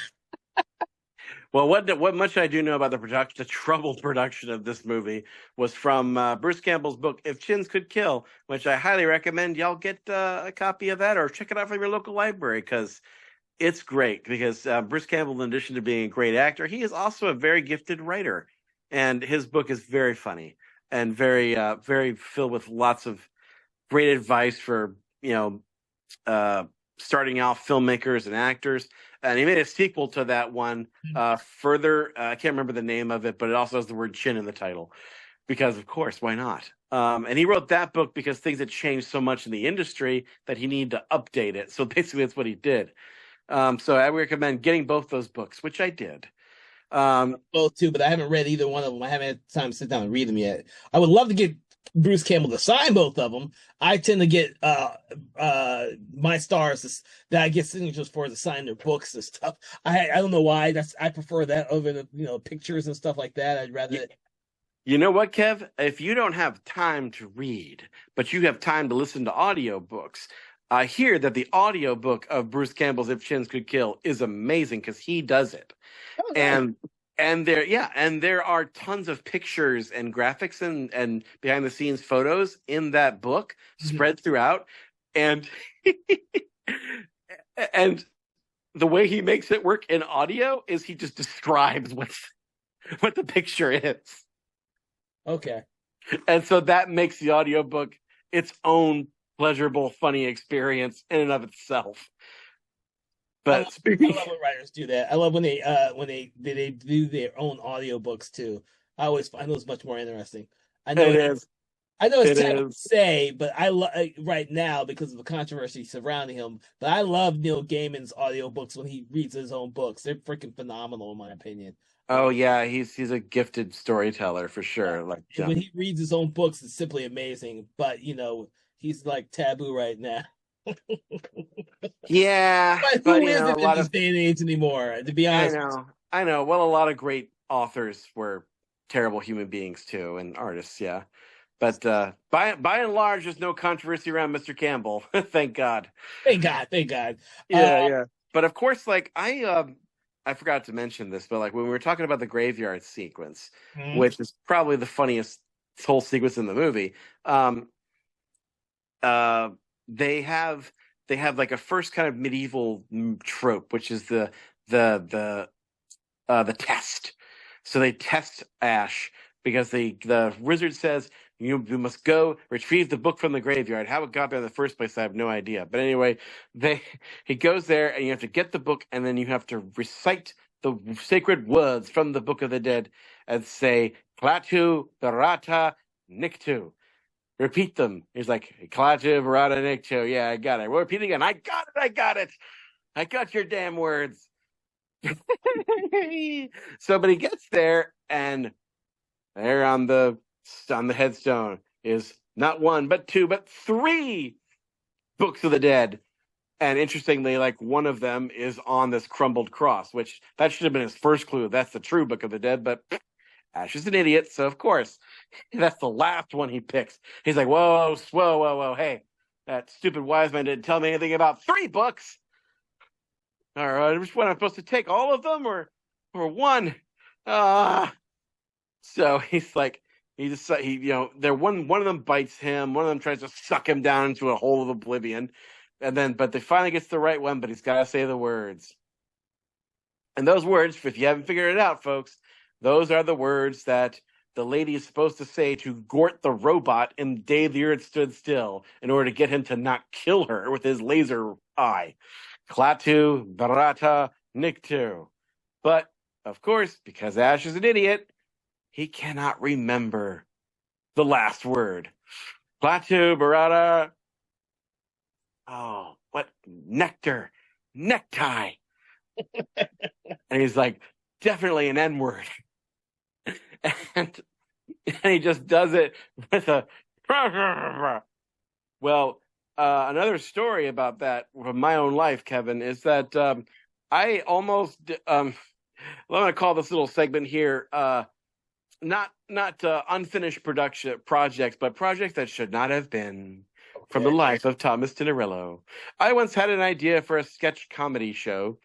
Well, what much I do know about the production, the troubled production of this movie, was from Bruce Campbell's book "If Chins Could Kill," which I highly recommend y'all get a copy of that or check it out from your local library because it's great. Because Bruce Campbell, in addition to being a great actor, he is also a very gifted writer, and his book is very funny and very filled with lots of great advice for starting out filmmakers and actors. And he made a sequel to that one. Further, I can't remember the name of it, but it also has the word "chin" in the title, because of course, why not? And he wrote that book because things had changed so much in the industry that he needed to update it. So basically, that's what he did. So I recommend getting both those books, which I did. Both too, but I haven't read either one of them. I haven't had time to sit down and read them yet. I would love to get Bruce Campbell to sign both of them. I tend to get my stars that I get signatures for to sign their books and stuff. I don't know why. I prefer that over the pictures and stuff like that. I'd rather. You know what, Kev? If you don't have time to read, but you have time to listen to audiobooks, I hear that the audiobook of Bruce Campbell's "If Chins Could Kill" is amazing because he does it. Oh, nice. And there are tons of pictures and graphics and behind the scenes photos in that book spread throughout. And and the way he makes it work in audio is he just describes what the picture is. Okay. And so that makes the audiobook its own pleasurable, funny experience in and of itself. But I love when writers do that. I love when they do their own audiobooks too. I always find those much more interesting. I know it is. I know it's It tough to is. say, but I love right now because of the controversy surrounding him. But I love Neil Gaiman's audiobooks when he reads his own books. They're freaking phenomenal, in my opinion. Oh yeah, he's a gifted storyteller for sure. Like When he reads his own books, it's simply amazing. But he's like taboo right now. yeah, But who isn't in this day and age anymore? To be honest, I know. Well, a lot of great authors were terrible human beings too, and artists. Yeah, but by and large, there's no controversy around Mr. Campbell. Thank God. thank God. Yeah. But of course, like I forgot to mention this, but like when we were talking about the graveyard sequence, which is probably the funniest whole sequence in the movie, they have like a first kind of medieval trope, which is the test. So they test Ash because the wizard says you must go retrieve the book from the graveyard. How it got there in the first place, I have no idea. But anyway, he goes there and you have to get the book, and then you have to recite the sacred words from the Book of the Dead and say Klaatu Barada Nikto. Repeat them. He's like, Klaatu Barada Nikto. Yeah, I got it. We'll repeat it again. I got it. I got your damn words. So, but he gets there, and there on the headstone is not one, but two, but three Books of the Dead. And interestingly, like one of them is on this crumbled cross, which that should have been his first clue. That's the true Book of the Dead, but Ash is an idiot, so of course that's the last one he picks. He's like, whoa, hey, that stupid wise man didn't tell me anything about three books. All right, which one am I supposed to take? All of them or one? So he's like, one of them bites him, one of them tries to suck him down into a hole of oblivion, but they finally gets the right one, but he's got to say the words. And those words, if you haven't figured it out, folks, those are the words that the lady is supposed to say to Gort the robot in the Day the Earth Stood Still in order to get him to not kill her with his laser eye. Klaatu Barada Nikto. But, of course, because Ash is an idiot, he cannot remember the last word. Klaatu Barada. Oh, what? Nectar. Necktie. And he's like, definitely an N-word. And he just does it with a... Well, another story about that from my own life, Kevin, is that I almost... I'm going to call this little segment here... not unfinished production projects, but projects that should not have been. Okay. From the life of Thomas Tinnerillo. I once had an idea for a sketch comedy show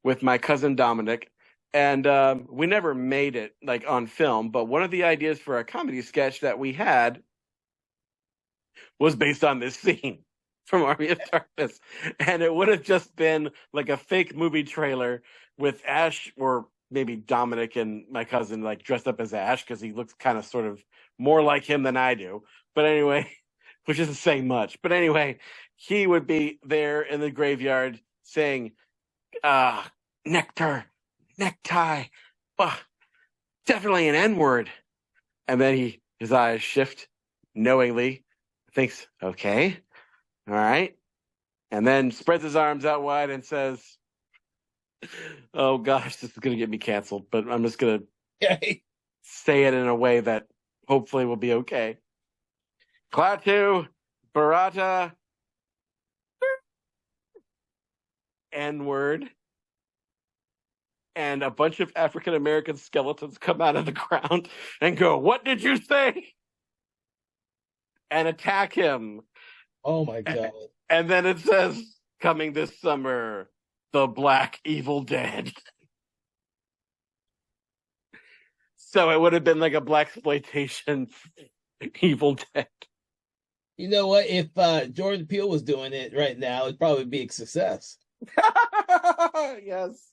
with my cousin Dominic, And we never made it like on film, but one of the ideas for a comedy sketch that we had was based on this scene from Army of Darkness. And it would have just been like a fake movie trailer with Ash, or maybe Dominic and my cousin, like dressed up as Ash because he looks kind of sort of more like him than I do. But anyway, which isn't saying much. But anyway, he would be there in the graveyard saying, nectar, necktie, definitely an N word. And then his eyes shift knowingly, thinks, okay, all right. And then spreads his arms out wide and says, oh gosh, this is going to get me canceled, but I'm just going to say it in a way that hopefully will be okay. Klaatu, Barata, N-word, and a bunch of African-American skeletons come out of the ground and go, what did you say? And attack him. Oh my God. And then it says, coming this summer, The Black Evil Dead. So it would have been like a blaxploitation Evil Dead. You know what? If Jordan Peele was doing it right now, it'd probably be a success. Yes.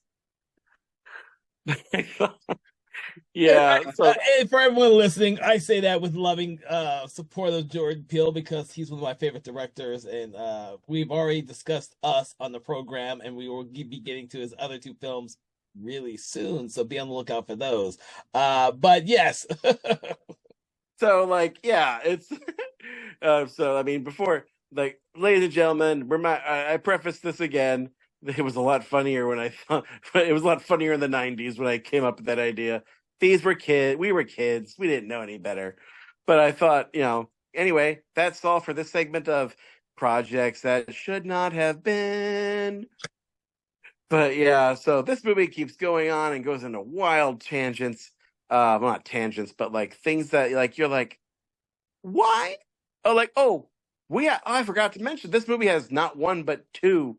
Yeah. So, and for everyone listening, I say that with loving support of Jordan Peele because he's one of my favorite directors, and we've already discussed Us on the program, and we will be getting to his other two films really soon, so be on the lookout for those. But yes. So like, yeah, it's so I mean, before, like, ladies and gentlemen, I preface this again. It was a lot funnier when I thought it was a lot funnier in the 90s when I came up with that idea. These were kids. We were kids. We didn't know any better. But I thought, anyway, that's all for this segment of projects that should not have been. But yeah, so this movie keeps going on and goes into wild tangents. Well, not tangents, but like things that like you're like, why? Oh, like, I forgot to mention this movie has not one but two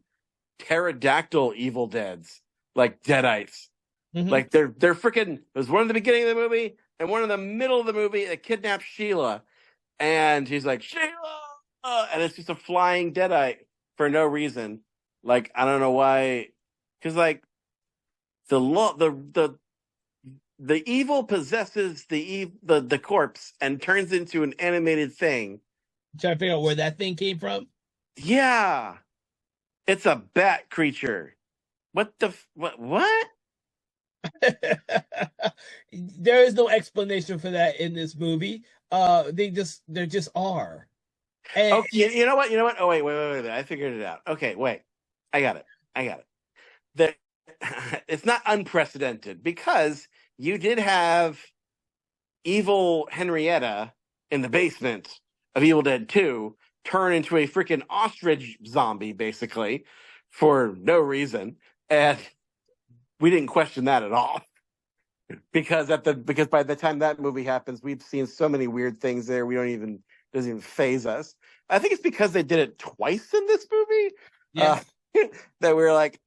pterodactyl Evil Deads, like Deadites. Mm-hmm. Like they're freaking. There's one in the beginning of the movie and one in the middle of the movie that kidnaps Sheila, and he's like, Sheila, and it's just a flying Deadite for no reason. Like, I don't know why, because like the evil possesses the corpse and turns into an animated thing. Trying to figure out where that thing came from. Yeah, it's a bat creature. What? There is no explanation for that in this movie. They just are. And, oh, you know what? Oh, wait. I figured it out. Okay, wait. I got it. It's not unprecedented because you did have evil Henrietta in the basement of Evil Dead 2 turn into a freaking ostrich zombie, basically, for no reason. And we didn't question that at all. Because by the time that movie happens, we've seen so many weird things there. Doesn't even faze us. I think it's because they did it twice in this movie. Yeah. That we were like,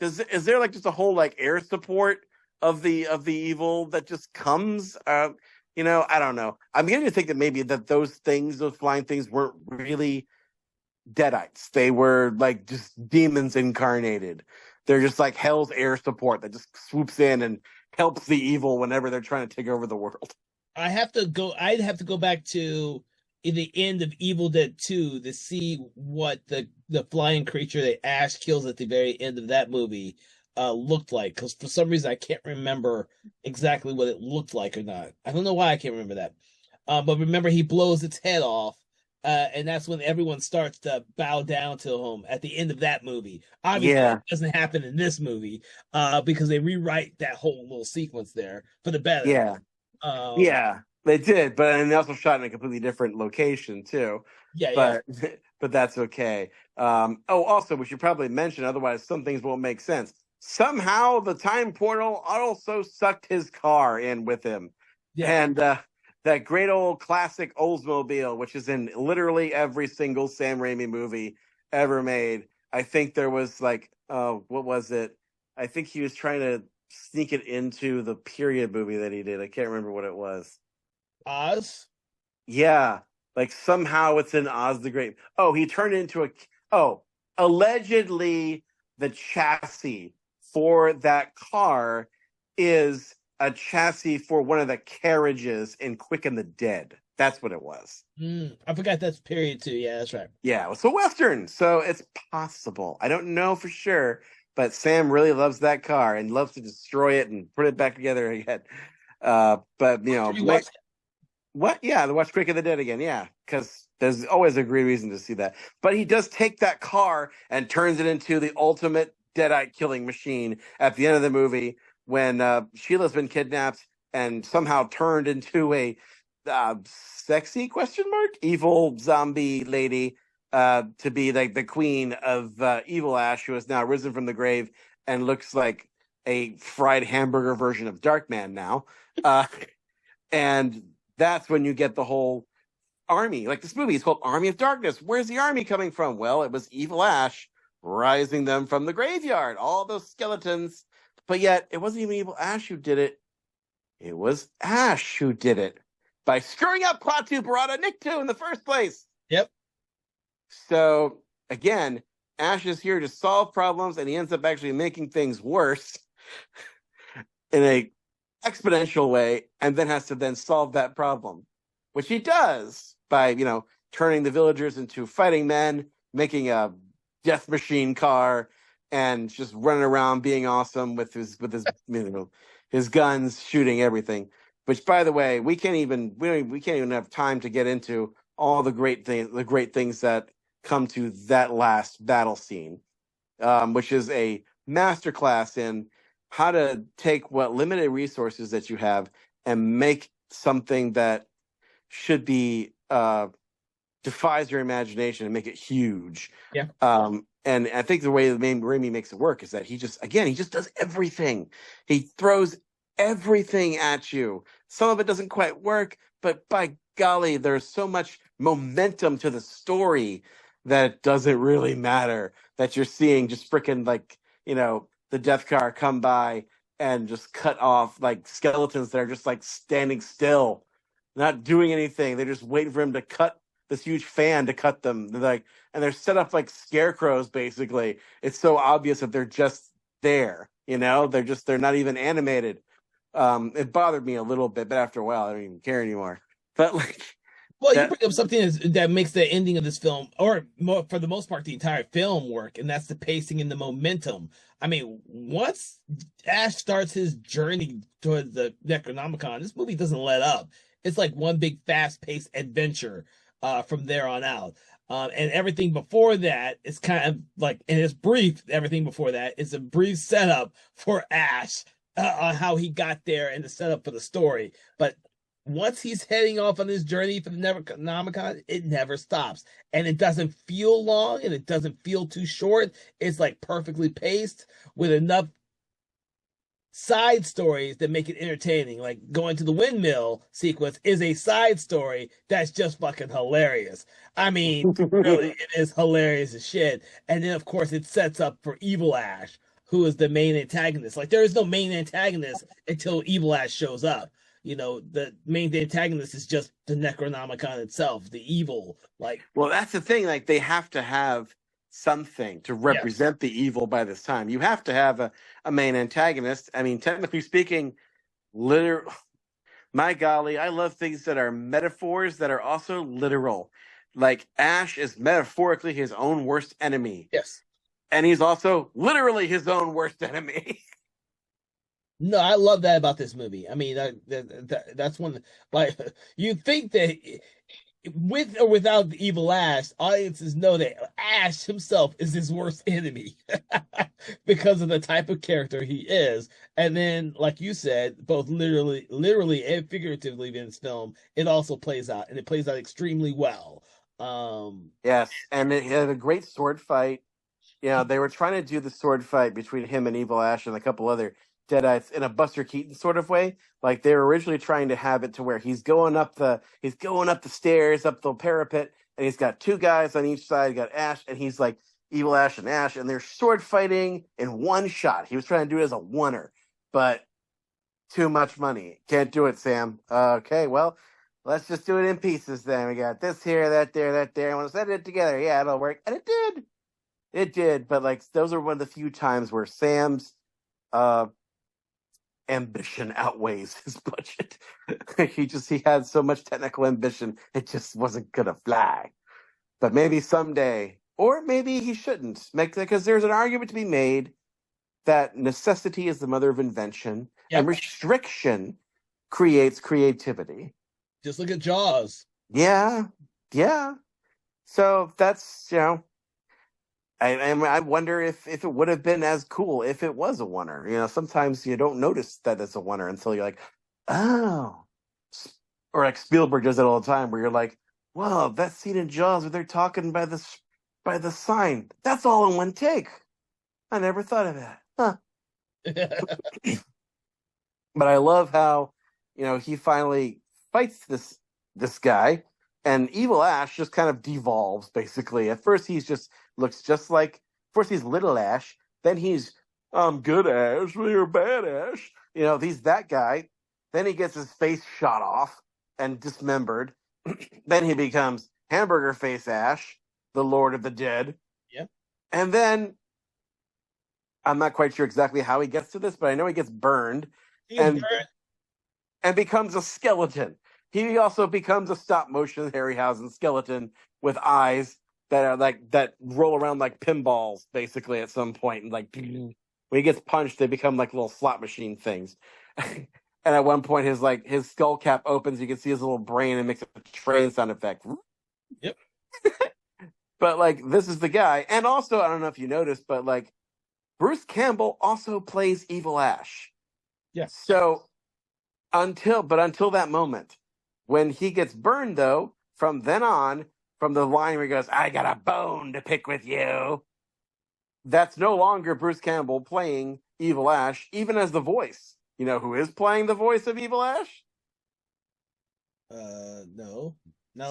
is there like just a whole like air support of the evil that just comes? I don't know. I'm beginning to think that maybe those flying things weren't really Deadites. They were like just demons incarnated. They're just like hell's air support that just swoops in and helps the evil whenever they're trying to take over the world. I'd have to go back to the end of Evil Dead 2 to see what the flying creature that Ash kills at the very end of that movie looked like, because for some reason I can't remember exactly what it looked like or not. I don't know why I can't remember that. But remember, he blows its head off, and that's when everyone starts to bow down to him at the end of that movie. Obviously, it doesn't happen in this movie because they rewrite that whole little sequence there for the better. Yeah. Yeah, they did, and they also shot in a completely different location too. Yeah, but that's okay. Also, we should probably mention, otherwise some things won't make sense. Somehow the time portal also sucked his car in with him. Yeah. And that great old classic Oldsmobile, which is in literally every single Sam Raimi movie ever made. I think there was like, what was it? I think he was trying to sneak it into the period movie that he did. I can't remember what it was. Oz. Yeah, like somehow it's in Oz the Great. Oh, he turned it into allegedly the chassis for that car is a chassis for one of the carriages in Quick and the Dead. That's what it was. I forgot that's period too. Yeah, that's right. Yeah, it's a Western, so it's possible. I don't know for sure, but Sam really loves that car and loves to destroy it and put it back together again. But what? Yeah, to watch Quick and the Dead again. Yeah, because there's always a great reason to see that. But he does take that car and turns it into the ultimate Deadite killing machine at the end of the movie when Sheila's been kidnapped and somehow turned into a sexy evil zombie lady to be like the queen of Evil Ash, who has now risen from the grave and looks like a fried hamburger version of Darkman now. And that's when you get the whole army. Like, this movie is called Army of Darkness. Where's the army coming from? Well, it was Evil Ash rising them from the graveyard, all those skeletons. But yet, it wasn't even Evil Ash who did it. It was Ash who did it by screwing up Klaatu Barada Nikto in the first place. Yep. So, again, Ash is here to solve problems, and he ends up actually making things worse in a exponential way, and then has to then solve that problem, which he does by, turning the villagers into fighting men, making a death machine car, and just running around being awesome with his his guns, shooting everything. Which, by the way, we can't even have time to get into all the great things that come to that last battle scene, which is a masterclass in how to take what limited resources that you have and make something that should be defies your imagination and make it huge. Yeah. And I think the way that Raimi makes it work is that he just does everything. He throws everything at you. Some of it doesn't quite work, but by golly, there's so much momentum to the story that it doesn't really matter that you're seeing just freaking the death car come by and just cut off like skeletons that are just like standing still, not doing anything. They're just waiting for him to cut this huge fan to cut them. And they're set up like scarecrows, basically. It's so obvious that they're just there, they're not even animated. It bothered me a little bit, but after a while, I don't even care anymore. But well, you bring up something that makes the ending of this film, or for the most part, the entire film work, and that's the pacing and the momentum. I mean, once Ash starts his journey towards the Necronomicon, this movie doesn't let up. It's like one big fast-paced adventure from there on out. And everything before that is kind of like, and it's brief, everything before that is a brief setup for Ash on how he got there and the setup for the story. But once he's heading off on his journey for the Necronomicon, it never stops. And it doesn't feel long and it doesn't feel too short. It's like perfectly paced with enough side stories that make it entertaining. Like going to the windmill sequence is a side story that's just fucking hilarious. I mean, really, it is hilarious as shit. And then, of course, it sets up for Evil Ash, who is the main antagonist. Like, there is no main antagonist until Evil Ash shows up. The main antagonist is just the Necronomicon itself, the evil. Well, that's the thing. Like, they have to have something to represent the evil by this time. You have to have a main antagonist. I mean, technically speaking, my golly, I love things that are metaphors that are also literal. Like, Ash is metaphorically his own worst enemy. Yes. And he's also literally his own worst enemy. No, I love that about this movie. I mean, that's one. Like, you think that with or without the Evil Ash, audiences know that Ash himself is his worst enemy because of the type of character he is. And then, like you said, both literally and figuratively in this film, it also plays out, and it plays out extremely well. Yes, and it had a great sword fight. They were trying to do the sword fight between him and Evil Ash and a couple other Deadites in a Buster Keaton sort of way. Like, they were originally trying to have it to where he's going up the stairs, up the parapet, and he's got two guys on each side. He's got Ash, and he's like Evil Ash, and they're sword fighting in one shot. He was trying to do it as a oneer, but too much money. Can't do it, Sam. Okay, well, let's just do it in pieces then. We got this here, that there, that there. I want to set it together. Yeah, it'll work. And it did. It did. But like those are one of the few times where Sam's ambition outweighs his budget. he had so much technical ambition, it just wasn't gonna fly. But maybe someday, or maybe he shouldn't make that, because there's an argument to be made that necessity is the mother of invention, and restriction creates creativity. Just look at Jaws. Yeah. So that's, I wonder if it would have been as cool if it was a oneer. Sometimes you don't notice that it's a oneer until you're like, oh. Or like Spielberg does it all the time, where you're like, wow, that scene in Jaws where they're talking by the sign, that's all in one take. I never thought of that. Huh. But I love how, he finally fights this guy, and Evil Ash just kind of devolves, basically. At first, he's Little Ash. Then he's, I'm good Ash, you're bad Ash. He's that guy. Then he gets his face shot off and dismembered. Then he becomes Hamburger Face Ash, the Lord of the Dead. Yep. And then, I'm not quite sure exactly how he gets to this, but I know he gets burned. And becomes a skeleton. He also becomes a stop-motion Harryhausen skeleton with eyes that roll around like pinballs, basically, at some point. And when he gets punched, they become like little slot machine things. And at one point, his skull cap opens. You can see his little brain and makes a train sound effect. Yep. But this is the guy. And also, I don't know if you noticed, but Bruce Campbell also plays Evil Ash. Yes. So until that moment, when he gets burned, though, from then on, from the line where he goes, I got a bone to pick with you, that's no longer Bruce Campbell playing Evil Ash, even as the voice. You know who is playing the voice of Evil Ash? No.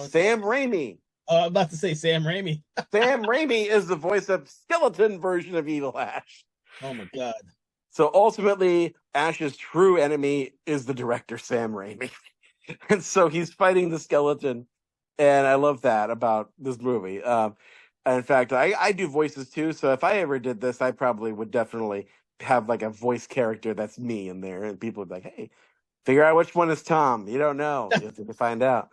Sam Raimi. I'm about to say Sam Raimi. Sam Raimi is the voice of skeleton version of Evil Ash. Oh my God. So ultimately, Ash's true enemy is the director, Sam Raimi. And so he's fighting the skeleton. And I love that about this movie. And in fact, I do voices too. So if I ever did this, I probably would definitely have a voice character that's me in there. And people would be like, hey, figure out which one is Tom. You don't know. You have to find out.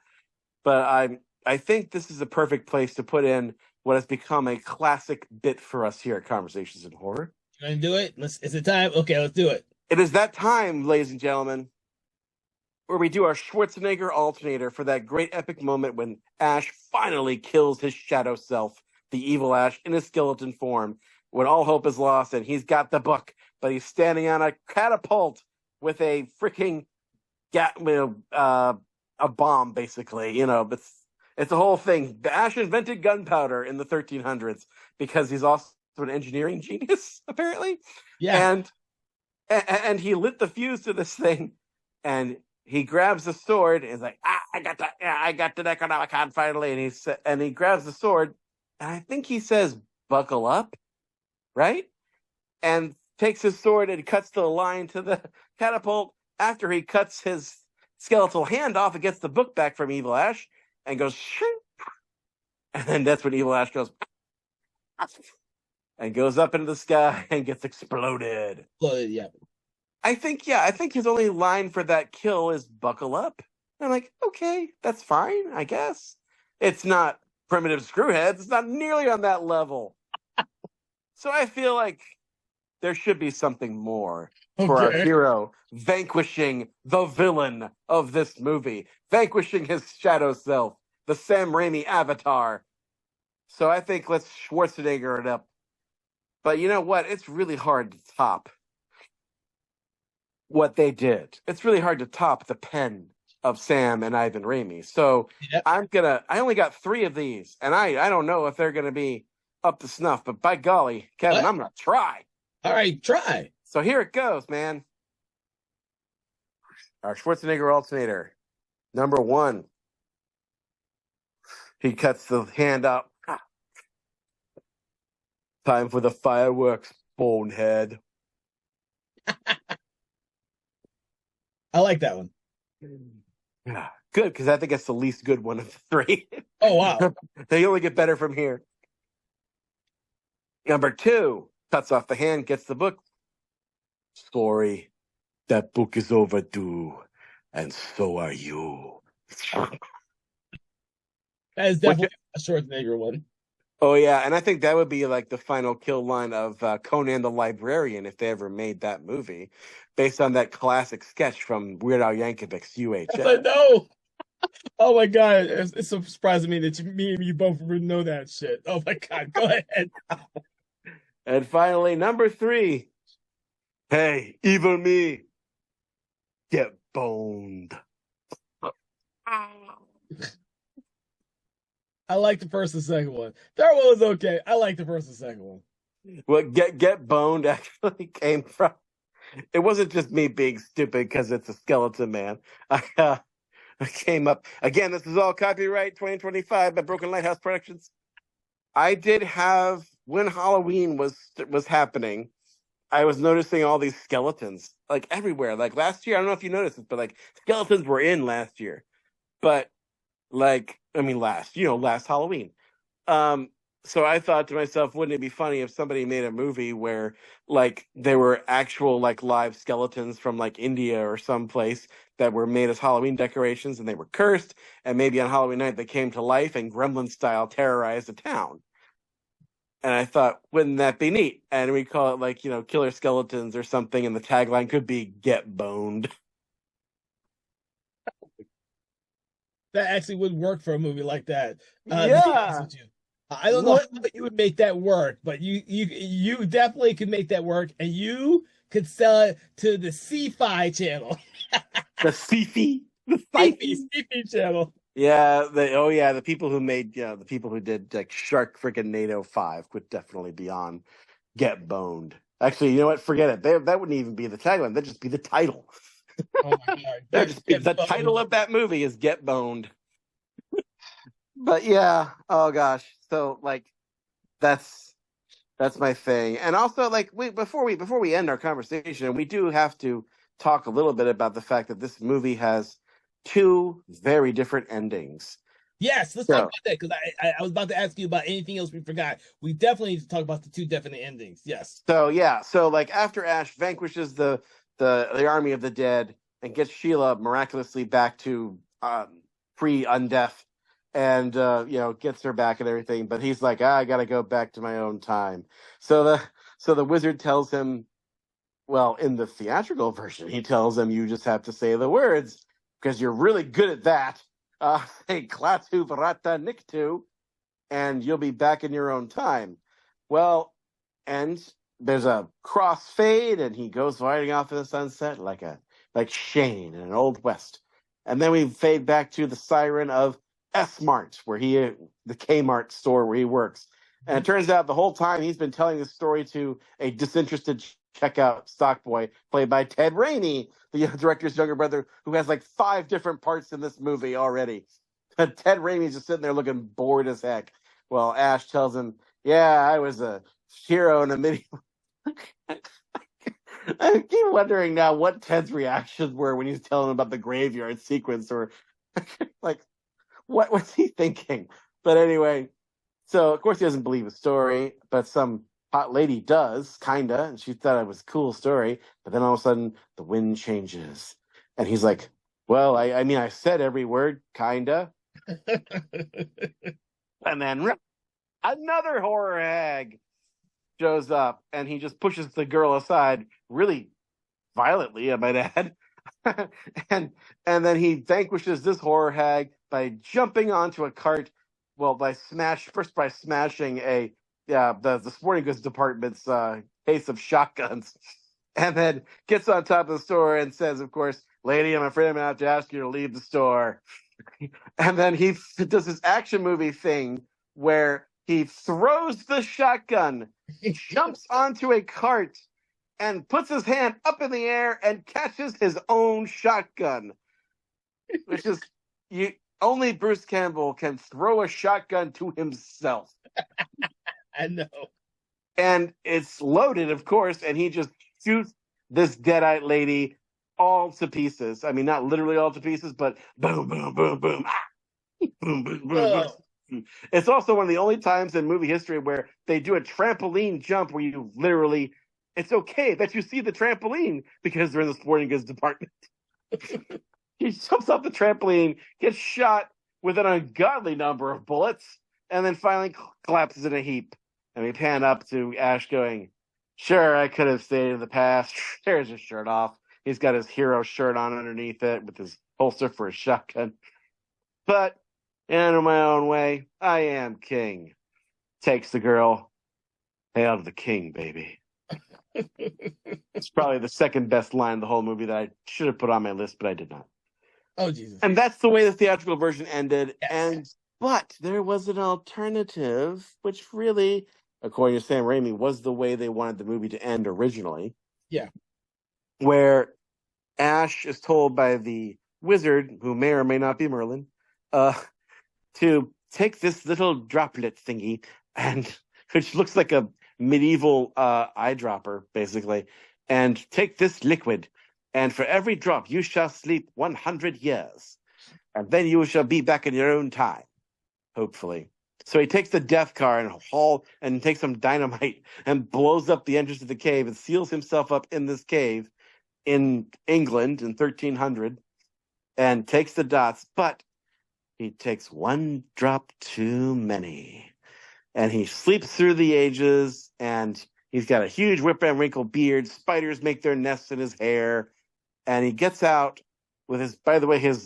But I think this is a perfect place to put in what has become a classic bit for us here at Conversations in Horror. You want to do it? Is it time? Okay, let's do it. It is that time, ladies and gentlemen, where we do our Schwarzenegger alternator for that great epic moment when Ash finally kills his shadow self, the Evil Ash, in his skeleton form, when all hope is lost and he's got the book, but he's standing on a catapult with a freaking a bomb, basically. It's a whole thing. Ash invented gunpowder in the 1300s because he's also an engineering genius, apparently. Yeah. And he lit the fuse to this thing, and he grabs the sword and he's like, I got the Necronomicon finally, and he grabs the sword, and I think he says, buckle up, right? And takes his sword and cuts the line to the catapult. After he cuts his skeletal hand off, it gets the book back from Evil Ash and goes, shink. And then that's when Evil Ash goes and goes up into the sky and gets exploded. Yeah. I think his only line for that kill is buckle up. And I'm like, okay, that's fine, I guess. It's not Primitive Screwheads. It's not nearly on that level. So I feel like there should be something more for our hero vanquishing the villain of this movie, vanquishing his shadow self, the Sam Raimi avatar. So I think let's Schwarzenegger it up. But you know what? It's really hard to top what they did. It's really hard to top the pen of Sam and Ivan Raimi. So yep. I only got 3 of these, and I don't know if they're gonna be up to snuff, but by golly, Kevin, I'm gonna try. All right, try. So here it goes, man. Our Schwarzenegger alternator. Number 1. He cuts the hand up. Time for the fireworks, bonehead. I like that one. Yeah, good, because I think it's the least good one of the three. Oh, wow. They only get better from here. Number 2, cuts off the hand, gets the book. Sorry, that book is overdue, and so are you. That is definitely a Schwarzenegger one. Oh yeah, and I think that would be like the final kill line of Conan the Librarian if they ever made that movie, based on that classic sketch from Weird Al Yankovic's Yes, I UHF. know. Oh my god, it's so surprising me that me and you both know that shit. Oh my god, go ahead. And finally, number 3. Hey, evil me, get boned. I like the first and second one. Third one was okay. I like the first and second one. What get boned actually came from. It wasn't just me being stupid because it's a skeleton man. I came up again. This is all copyright 2025 by Broken Lighthouse Productions. I did have, when Halloween was happening, I was noticing all these skeletons like everywhere. Like last year, I don't know if you noticed this, but like skeletons were in last year. But like, I mean, last Halloween. So I thought to myself, wouldn't it be funny if somebody made a movie where like there were actual like live skeletons from like India or someplace that were made as Halloween decorations and they were cursed, and maybe on Halloween night they came to life and Gremlin style terrorized a town. And I thought, wouldn't that be neat? And we call it like, Killer Skeletons or something, and the tagline could be "Get Boned." That actually would work for a movie like that. To be honest Yeah. with you. I don't know how you would make that work, but you definitely could make that work, and you could sell it to the Sci-Fi channel. The Sci-Fi. The Sci-Fi channel. Yeah, the people who made the people who did like Shark freaking NATO 5 would definitely be on Get Boned. Actually, you know what? Forget it. That wouldn't even be the tagline. That'd just be the title. Oh my god. The title of that movie is Get Boned. But yeah, oh gosh. So like that's my thing. And also like before we end our conversation, we do have to talk a little bit about the fact that this movie has 2 very different endings. Yes, let's talk about that, because I was about to ask you about anything else we forgot. We definitely need to talk about the 2 definite endings. Yes. So yeah, so like after Ash vanquishes the army of the dead and gets Sheila miraculously back to pre-undeath, and gets her back and everything, but he's like, I gotta go back to my own time. So the wizard tells him, well, in the theatrical version, he tells him, you just have to say the words because you're really good at that. Say Klaatu Vrata Niktu, and you'll be back in your own time. Well, and there's a crossfade, and he goes riding off in the sunset like Shane in an Old West. And then we fade back to the siren of S-Mart, the Kmart store where he works. And it turns out the whole time he's been telling this story to a disinterested checkout stock boy played by Ted Raimi, the director's younger brother, who has like 5 different parts in this movie already. Ted Raimi's just sitting there looking bored as heck. Well, Ash tells him, yeah, I was a hero in a mini. I keep wondering now what Ted's reactions were when he's telling him about the graveyard sequence, or like, what was he thinking? But anyway, so of course he doesn't believe his story, but some hot lady does, kinda, and she thought it was a cool story. But then all of a sudden, the wind changes, and he's like, well, I mean, I said every word, kinda. And then another horror hag shows up, and he just pushes the girl aside really violently, I might add. and then he vanquishes this horror hag by jumping onto a cart. Well, by smashing the sporting goods department's case of shotguns, and then gets on top of the store and says, of course, lady, I'm afraid I'm gonna have to ask you to leave the store. And then he does this action movie thing where he throws the shotgun, jumps onto a cart, and puts his hand up in the air and catches his own shotgun. Which is, only Bruce Campbell can throw a shotgun to himself. I know. And it's loaded, of course, and he just shoots this deadite lady all to pieces. I mean, not literally all to pieces, but boom, boom, boom, boom, boom, boom, boom, Oh, boom. It's also one of the only times in movie history where they do a trampoline jump where you literally, it's okay that you see the trampoline because they're in the sporting goods department. He jumps off the trampoline, gets shot with an ungodly number of bullets, and then finally collapses in a heap. And we pan up to Ash going, sure, I could have stayed in the past. Tears his shirt off. He's got his hero shirt on underneath it with his holster for his shotgun. But in my own way, I am king. Takes the girl. Hail to the king, baby. It's probably the second best line of the whole movie that I should have put on my list, but I did not. oh Jesus. And that's the way the theatrical version ended. Yes. But there was an alternative, which really, according to Sam Raimi, was the way they wanted the movie to end originally. Yeah. Where Ash is told by the wizard, who may or may not be Merlin, to take this little droplet thingy, and which looks like a medieval eyedropper, basically, and take this liquid, and for every drop you shall sleep 100 years, and then you shall be back in your own time, hopefully. So he takes the death car and takes some dynamite and blows up the entrance to the cave and seals himself up in this cave in England in 1300 and takes the dots, but he takes one drop too many. And he sleeps through the ages, and he's got a huge whip and wrinkle beard. Spiders make their nests in his hair. And he gets out with his, by the way, his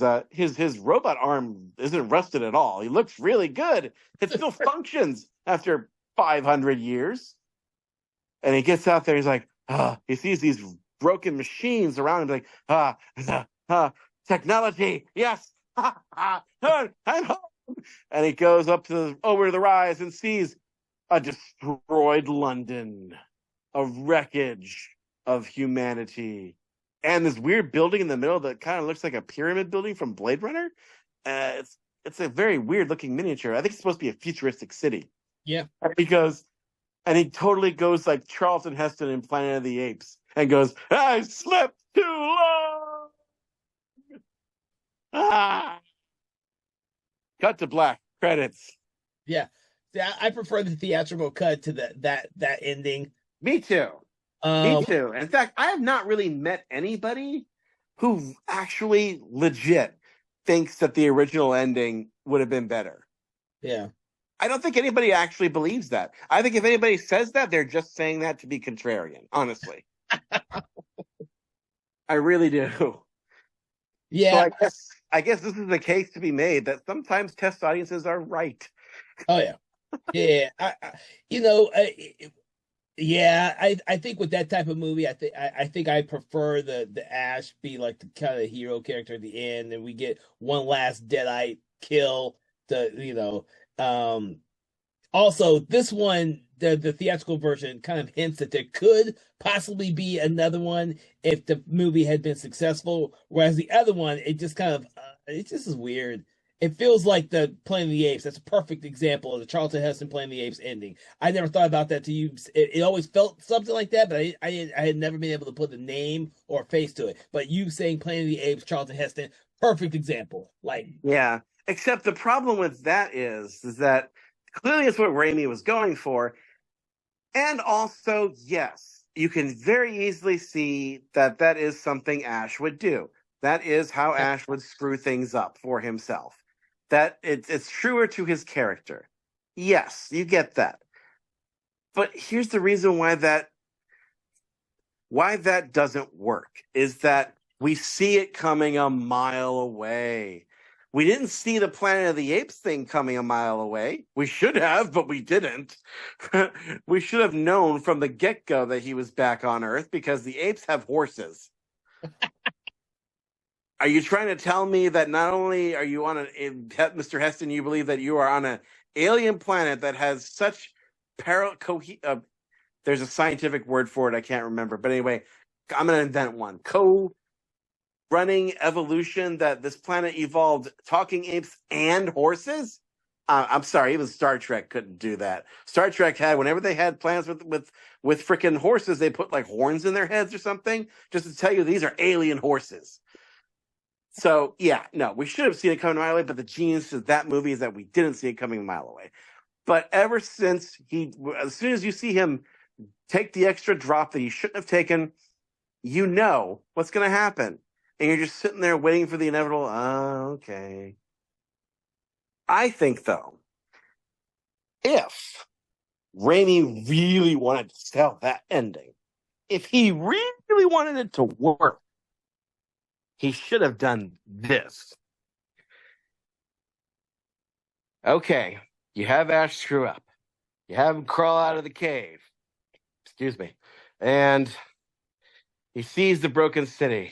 robot arm isn't rusted at all. He looks really good. It still functions after 500 years. And he gets out there, he's like, he sees these broken machines around him, like, technology, yes, I'm home. And he goes up over the rise and sees a destroyed London, a wreckage of humanity, and this weird building in the middle that kind of looks like a pyramid building from Blade Runner. It's a very weird looking miniature. I think it's supposed to be a futuristic city. Yeah. And he totally goes like Charlton Heston in Planet of the Apes and goes, I slept too long. Cut to black. Credits. Yeah. See, I prefer the theatrical cut to that ending. Me too. Me too. In fact, I have not really met anybody who actually legit thinks that the original ending would have been better. Yeah. I don't think anybody actually believes that. I think if anybody says that, they're just saying that to be contrarian, honestly. I really do. Yeah. So I guess this is the case to be made that sometimes test audiences are right. Oh yeah. Yeah. I think with that type of movie, I think I prefer the Ash be like the kind of hero character at the end, and we get one last Deadite kill. Also this one, the theatrical version kind of hints that there could possibly be another one if the movie had been successful, whereas the other one, it just kind of it just is weird. It feels like the Planet of the Apes. That's a perfect example of the Charlton Heston Planet of the Apes ending. I never thought about that to you. It always felt something like that, but I had never been able to put a name or a face to it. But you saying Planet of the Apes, Charlton Heston, perfect example. Like, yeah. Except the problem with that is that clearly it's what Raimi was going for. And also, yes, you can very easily see that is something Ash would do. That is how Ash would screw things up for himself. That it's truer to his character. Yes, you get that. But here's the reason why that doesn't work, is that we see it coming a mile away. We didn't see the Planet of the Apes thing coming a mile away. We should have, but we didn't. We should have known from the get-go that he was back on Earth because the apes have horses. Are you trying to tell me that not only are you on Mr. Heston, you believe that you are on an alien planet that has such there's a scientific word for it, I can't remember. But anyway, I'm going to invent one. Co-running evolution, that this planet evolved talking apes and horses? I'm sorry, even Star Trek couldn't do that. Star Trek had, whenever they had plans with freaking horses, they put like horns in their heads or something, just to tell you these are alien horses. So yeah, no, we should have seen it coming a mile away, but the genius of that movie is that we didn't see it coming a mile away. But ever since as soon as you see him take the extra drop that he shouldn't have taken, you know what's going to happen. And you're just sitting there waiting for the inevitable, okay. I think, though, if Raimi really wanted to sell that ending, if he really wanted it to work, he should have done this. Okay, you have Ash screw up. You have him crawl out of the cave. Excuse me. And he sees the broken city.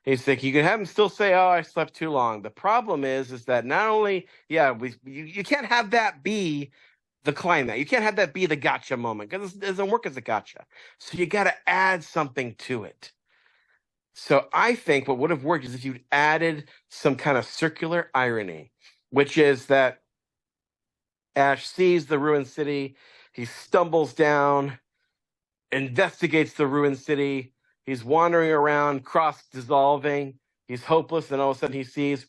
He's like, you can have him still say, "Oh, I slept too long." The problem is that not only, you can't have that be the climax. You can't have that be the gotcha moment because it doesn't work as a gotcha. So you got to add something to it. So I think what would have worked is if you'd added some kind of circular irony, which is that Ash sees the ruined city, he stumbles down, investigates the ruined city. He's wandering around, cross dissolving. He's hopeless, and all of a sudden he sees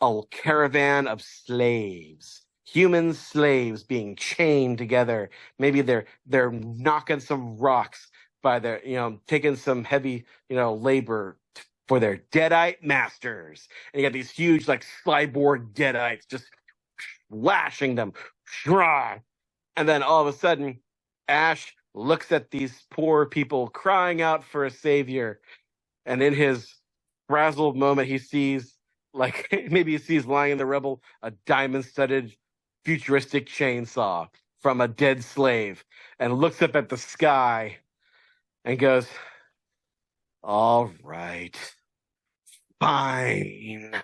a caravan of slaves, human slaves being chained together. Maybe they're knocking some rocks by their, taking some heavy, labor for their deadite masters. And you got these huge, like, cyborg deadites just lashing them. And then all of a sudden, Ash looks at these poor people crying out for a savior. And in his frazzled moment, he sees, like, maybe he sees lying in the rubble a diamond-studded futuristic chainsaw from a dead slave, and looks up at the sky and goes, "All right, fine."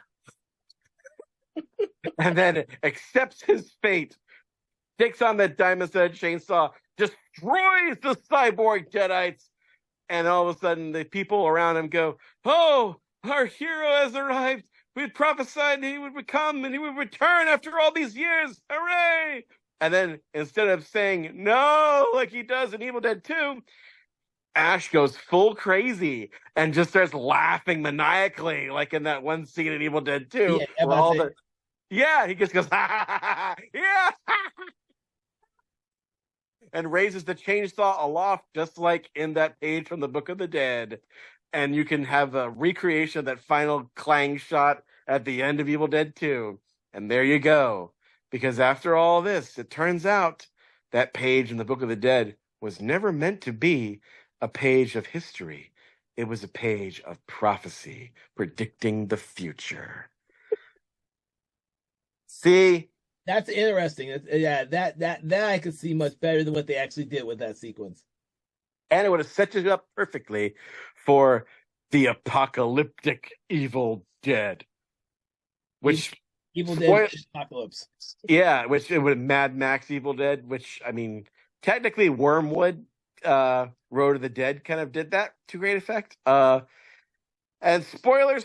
And then accepts his fate, takes on that diamond-studded chainsaw, destroys the cyborg deadites, and all of a sudden the people around him go, "Oh, our hero has arrived. We had prophesied he would come and he would return after all these years. Hooray!" And then instead of saying no like he does in Evil Dead 2, Ash goes full crazy and just starts laughing maniacally, like in that one scene in Evil Dead 2. He just goes, "Ha ha ha, yeah." And raises the chainsaw aloft, just like in that page from the Book of the Dead. And you can have a recreation of that final clang shot at the end of Evil Dead 2. And there you go. Because after all this, it turns out that page in the Book of the Dead was never meant to be a page of history. It was a page of prophecy, predicting the future. See? That's interesting. That I could see much better than what they actually did with that sequence. And it would have set it up perfectly for the apocalyptic Evil Dead. Which Evil Dead Apocalypse. Yeah, which it would Mad Max Evil Dead, which, I mean, technically Wormwood, Road of the Dead kind of did that to great effect. And spoilers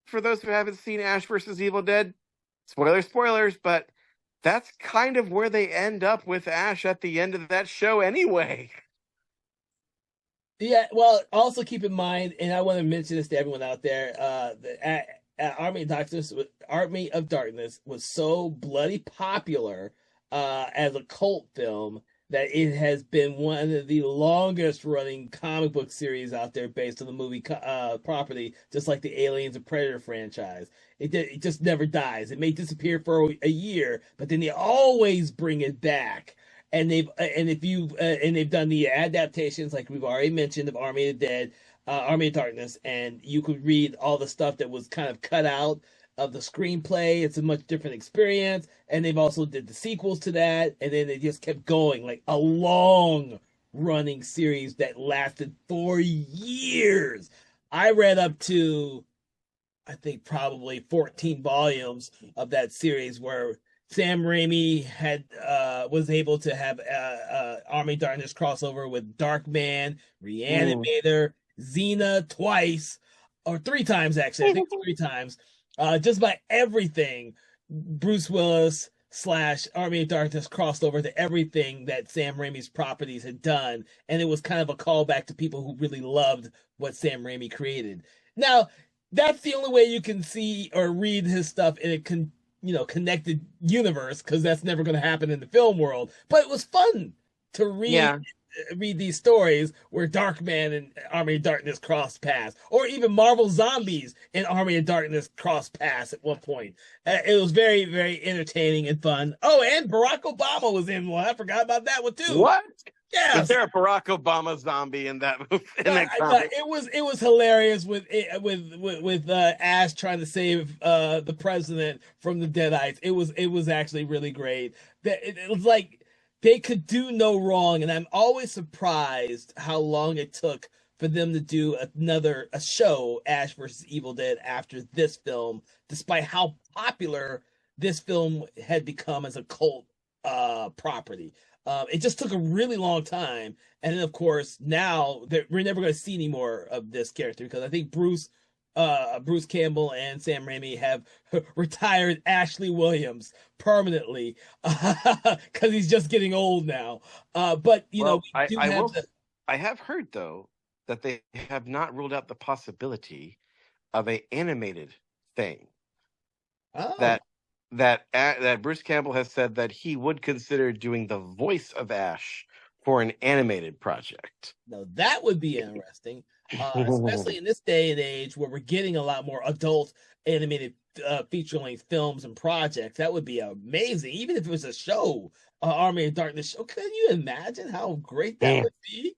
for those who haven't seen Ash vs. Evil Dead. Spoilers, but that's kind of where they end up with Ash at the end of that show anyway. Yeah, well, also keep in mind, and I want to mention this to everyone out there, Army of Darkness was so bloody popular as a cult film that it has been one of the longest running comic book series out there based on the movie property, just like the Aliens and Predator franchise. It just never dies. It may disappear for a year, but then they always bring it back. And they've done the adaptations, like we've already mentioned, of Army of the Dead, Army of Darkness, and you could read all the stuff that was kind of cut out of the screenplay. It's a much different experience. And they've also did the sequels to that, and then they just kept going, like a long running series that lasted for years. I read up to, I think, probably 14 volumes of that series, where Sam Raimi was able to have Army of Darkness crossover with Darkman, Reanimator, Xena twice, or three times actually. I think 3 times. Just by everything. Bruce Willis, / Army of Darkness crossed over to everything that Sam Raimi's properties had done, and it was kind of a callback to people who really loved what Sam Raimi created. Now, that's the only way you can see or read his stuff in a connected universe, because that's never going to happen in the film world. But it was fun to read these stories where Darkman and Army of Darkness crossed paths, or even Marvel Zombies and Army of Darkness crossed paths at one point. It was very, very entertaining and fun. Oh, and Barack Obama was in one. I forgot about that one too. What? Yeah. Is there a Barack Obama zombie in that movie? It was hilarious with Ash trying to save the president from the Deadites. It was actually really great. It was like they could do no wrong, and I'm always surprised how long it took for them to do a show, Ash versus Evil Dead, after this film, despite how popular this film had become as a cult property. It just took a really long time, and then of course now we're never going to see any more of this character, because I think Bruce Campbell and Sam Raimi have retired Ashley Williams permanently because he's just getting old now. But I have heard though that they have not ruled out the possibility of an animated thing. Oh. That Bruce Campbell has said that he would consider doing the voice of Ash for an animated project. Now that would be interesting. Especially in this day and age where we're getting a lot more adult animated feature-length films and projects. That would be amazing. Even if it was a show, Army of Darkness show. Can you imagine how great that would be?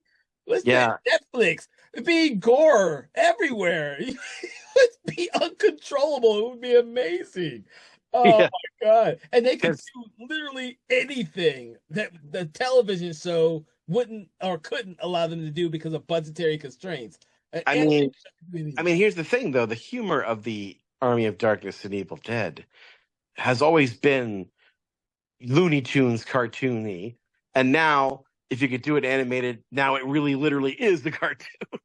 Netflix. It'd be gore everywhere. It would be uncontrollable. It would be amazing. Oh my God. And they could do literally anything that the television show wouldn't or couldn't allow them to do because of budgetary constraints. I mean, here's the thing, though. The humor of the Army of Darkness and Evil Dead has always been Looney Tunes cartoony. And now, if you could do it animated, now it really literally is the cartoon.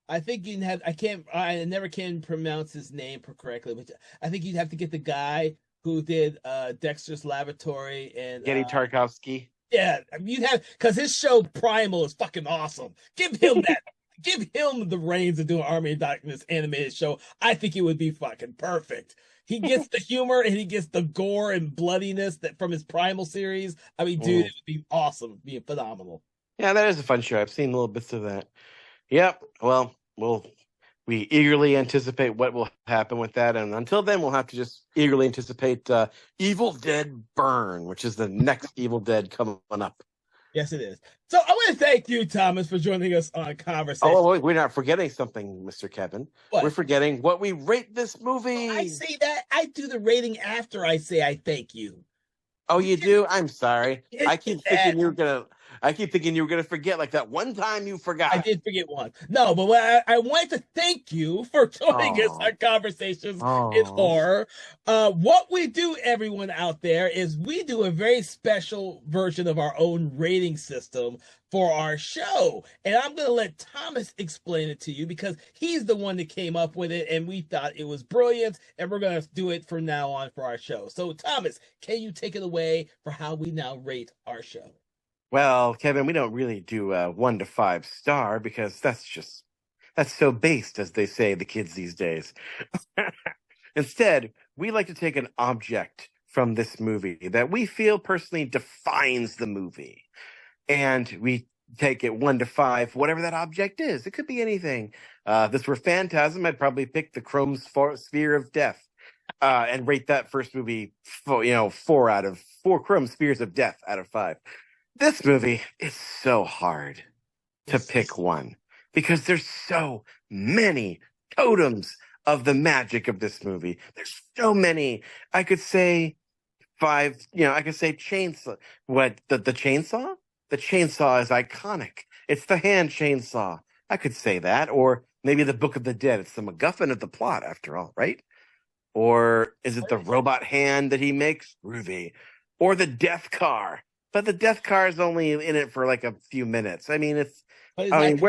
I think you'd have, I never can pronounce his name correctly, but I think you'd have to get the guy who did Dexter's Laboratory and Genndy Tartakovsky. Yeah, you'd have, because his show Primal is fucking awesome. Give him that. Give him the reins to do an Army of Darkness animated show. I think it would be fucking perfect. He gets the humor and he gets the gore and bloodiness that from his Primal series. I mean, dude, it would be awesome. It'd be phenomenal. Yeah, that is a fun show. I've seen little bits of that. Yep. Well, we eagerly anticipate what will happen with that. And until then, we'll have to just eagerly anticipate Evil Dead Burn, which is the next Evil Dead coming up. Yes, it is. So I want to thank you, Thomas, for joining us on Conversation. Oh, we're not forgetting something, Mr. Kevin. What? We're forgetting what we rate this movie. I say that. I do the rating after I say I thank you. Oh, you do? I'm sorry. I keep thinking you were gonna forget, like that one time you forgot. I did forget one. No, but I wanted to thank you for joining us on Conversations in Horror. What we do, everyone out there, is we do a very special version of our own rating system for our show. And I'm going to let Thomas explain it to you because he's the one that came up with it and we thought it was brilliant, and we're going to do it from now on for our show. So Thomas, can you take it away for how we now rate our show? Well, Kevin, we don't really do a 1 to 5 star because that's so based, as they say, the kids these days. Instead, we like to take an object from this movie that we feel personally defines the movie. And we take it 1 to 5, whatever that object is. It could be anything. If this were Phantasm, I'd probably pick the Chrome Sphere of Death and rate that first movie, 4 Chrome Spheres of Death out of 5. This movie is so hard to pick one because there's so many totems of the magic of this movie. There's so many. I could say 5, I could say chainsaw. What, the chainsaw? The chainsaw is iconic. It's the hand chainsaw. I could say that. Or maybe the Book of the Dead. It's the MacGuffin of the plot, after all, right? Or is it the robot hand that he makes? Ruby. Or the death car. But the death car is only in it for like a few minutes. I mean, it's iconic.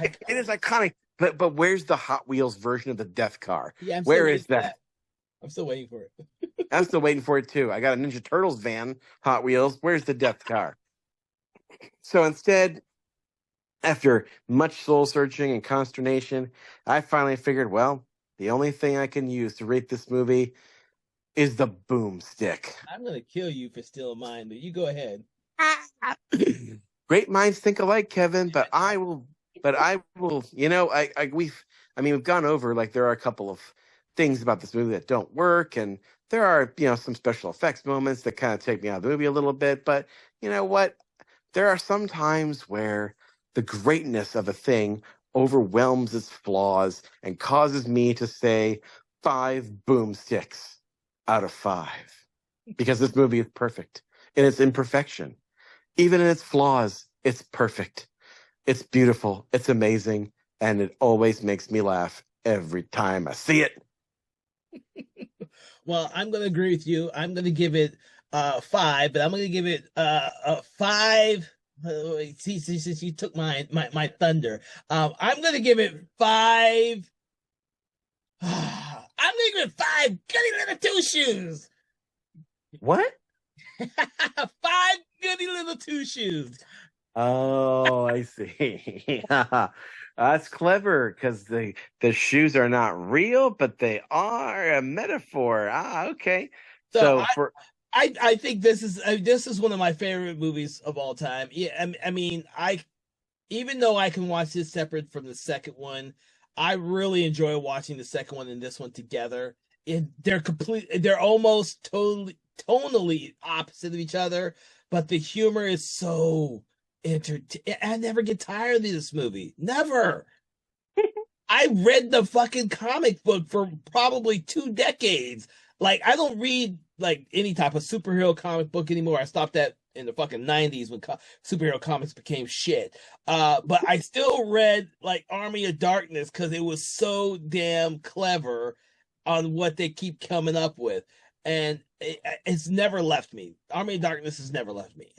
It is iconic. But where's the Hot Wheels version of the death car? Yeah, where is that? I'm still waiting for it. I'm still waiting for it too. I got a Ninja Turtles van, Hot Wheels. Where's the Death car? So instead, after much soul searching and consternation, I finally figured, well, the only thing I can use to rate this movie is the boomstick. I'm gonna kill you for stealing mine, but you go ahead. Great minds think alike, Kevin, but I will. You know, we've gone over, like, there are a couple of things about this movie that don't work, and there are, some special effects moments that kind of take me out of the movie a little bit. But you know what? There are some times where the greatness of a thing overwhelms its flaws and causes me to say 5 boomsticks out of 5. Because this movie is perfect in its imperfection. Even in its flaws, it's perfect. It's beautiful. It's amazing. And it always makes me laugh every time I see it. Well, I'm going to agree with you. I'm going to give it 5, but I'm going to give it a 5. See, since you took my thunder, I'm going to give it 5. I'm going to give it 5 goody little two shoes. What? 5 goody little two shoes. Oh, I see. That's clever, because the shoes are not real, but they are a metaphor. Okay. So I think this is one of my favorite movies of all time. Yeah, I mean, even though I can watch this separate from the second one, I really enjoy watching the second one and this one together. They're almost tonally opposite of each other, but the humor is so I never get tired of this movie. Never. I read the fucking comic book for probably 2 decades. Like, I don't read like any type of superhero comic book anymore. I stopped that in the fucking 90s when superhero comics became shit. But I still read like Army of Darkness because it was so damn clever on what they keep coming up with. And it's never left me. Army of Darkness has never left me.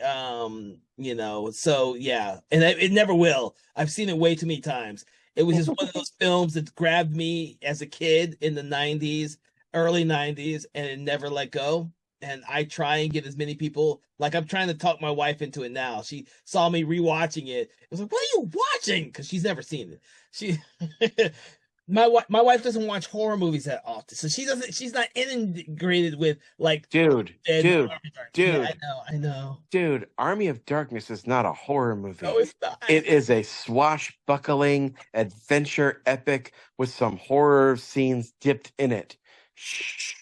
So yeah, and it never will. I've seen it way too many times. It was just one of those films that grabbed me as a kid in the 90s, early 90s, and it never let go. And I try and get as many people, like, I'm trying to talk my wife into it now. She saw me rewatching it. It was like, what are you watching? Because she's never seen it. She my wife doesn't watch horror movies that often, so she's not integrated with, like, dude. Yeah, I know. Dude, Army of Darkness is not a horror movie. No, it's not. It is a swashbuckling adventure epic with some horror scenes dipped in it. Shh!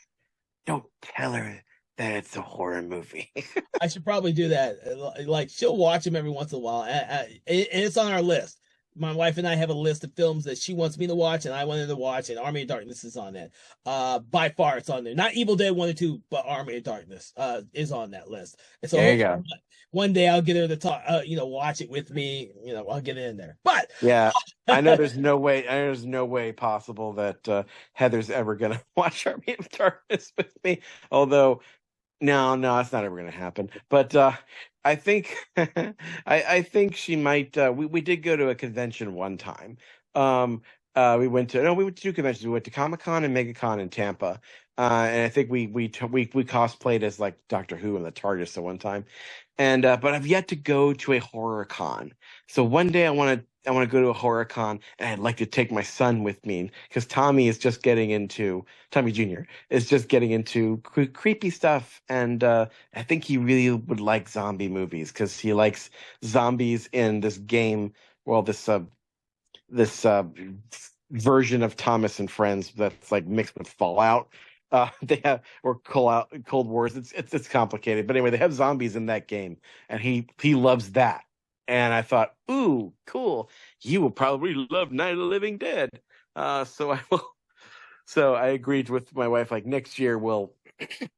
Don't tell her that it's a horror movie. I should probably do that. Like, she'll watch them every once in a while, and it's on our list. My wife and I have a list of films that she wants me to watch and I wanted to watch, and Army of Darkness is on that. By far, it's on there. Not Evil Dead 1 and 2, but Army of Darkness is on that list. And so there you go. One day I'll get her to talk, watch it with me. I'll get it in there. But yeah, I know there's no way possible that Heather's ever gonna watch Army of Darkness with me. Although, no, it's not ever gonna happen. But I think I think she might. We did go to a convention one time. We went to 2 conventions. We went to Comic-Con and MegaCon in Tampa, and I think we cosplayed as, like, Doctor Who and the TARDIS at one time. And but I've yet to go to a horror con. So one day I want to go to a horror con, and I'd like to take my son with me, because Tommy Jr. is just getting into creepy stuff, and I think he really would like zombie movies, because he likes zombies in this game. Well, this version of Thomas and Friends that's, like, mixed with Fallout. They have, or Cold Wars. It's complicated, but anyway, they have zombies in that game, and he loves that. And I thought, ooh, cool. You will probably love Night of the Living Dead. So I will. So I agreed with my wife, like, next year we'll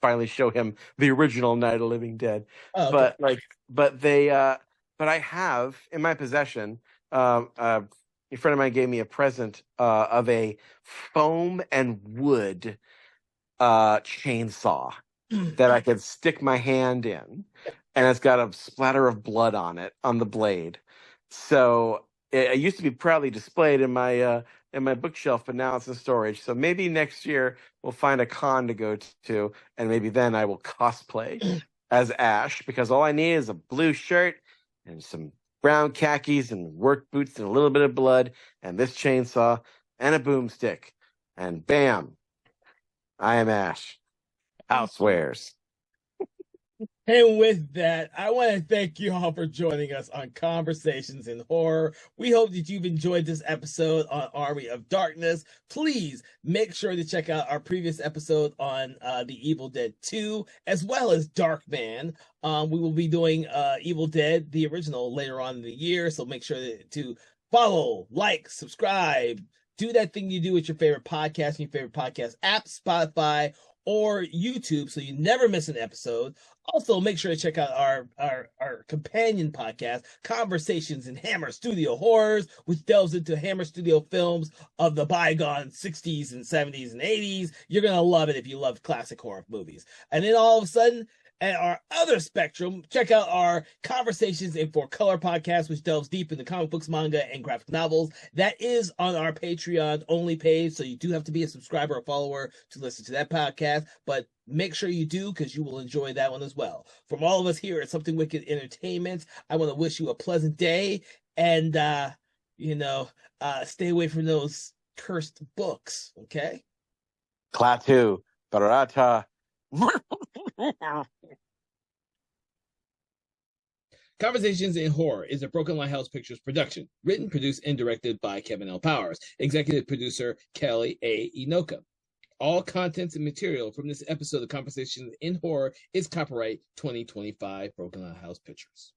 finally show him the original Night of the Living Dead. Oh, okay. But I have in my possession. A friend of mine gave me a present of a foam and wood chainsaw that I could stick my hand in, and it's got a splatter of blood on it, on the blade. So it used to be proudly displayed in my in my bookshelf, but now it's in storage. So maybe next year we'll find a con to go to, and maybe then I will cosplay as Ash, because all I need is a blue shirt and some brown khakis and work boots and a little bit of blood and this chainsaw and a boomstick. And bam, I am Ash. Housewares. And with that, I want to thank you all for joining us on Conversations in Horror. We hope that you've enjoyed this episode on Army of Darkness. Please make sure to check out our previous episode on The Evil Dead 2, as well as Darkman. We will be doing Evil Dead, the original, later on in the year. So make sure to follow, like, subscribe, do that thing you do with your favorite podcast, your favorite podcast app, Spotify, or YouTube, so you never miss an episode. Also, make sure to check out our companion podcast, Conversations in Hammer Studio Horrors, which delves into Hammer Studio films of the bygone 60s and 70s and 80s. You're going to love it if you love classic horror movies. And then all of a sudden, at our other spectrum, check out our Conversations in 4Color podcast, which delves deep into comic books, manga, and graphic novels. That is on our Patreon only page, so you do have to be a subscriber or follower to listen to that podcast, but make sure you do, because you will enjoy that one as well. From all of us here at Something Wicked Entertainment, I want to wish you a pleasant day, and stay away from those cursed books, okay? Klaatu, Barata. Conversations in Horror is a Broken Lighthouse Pictures production, written, produced, and directed by Kevin L. Powers, executive producer Kelly A. Inoka. All contents and material from this episode of Conversations in Horror is copyright 2025 Broken Lighthouse Pictures.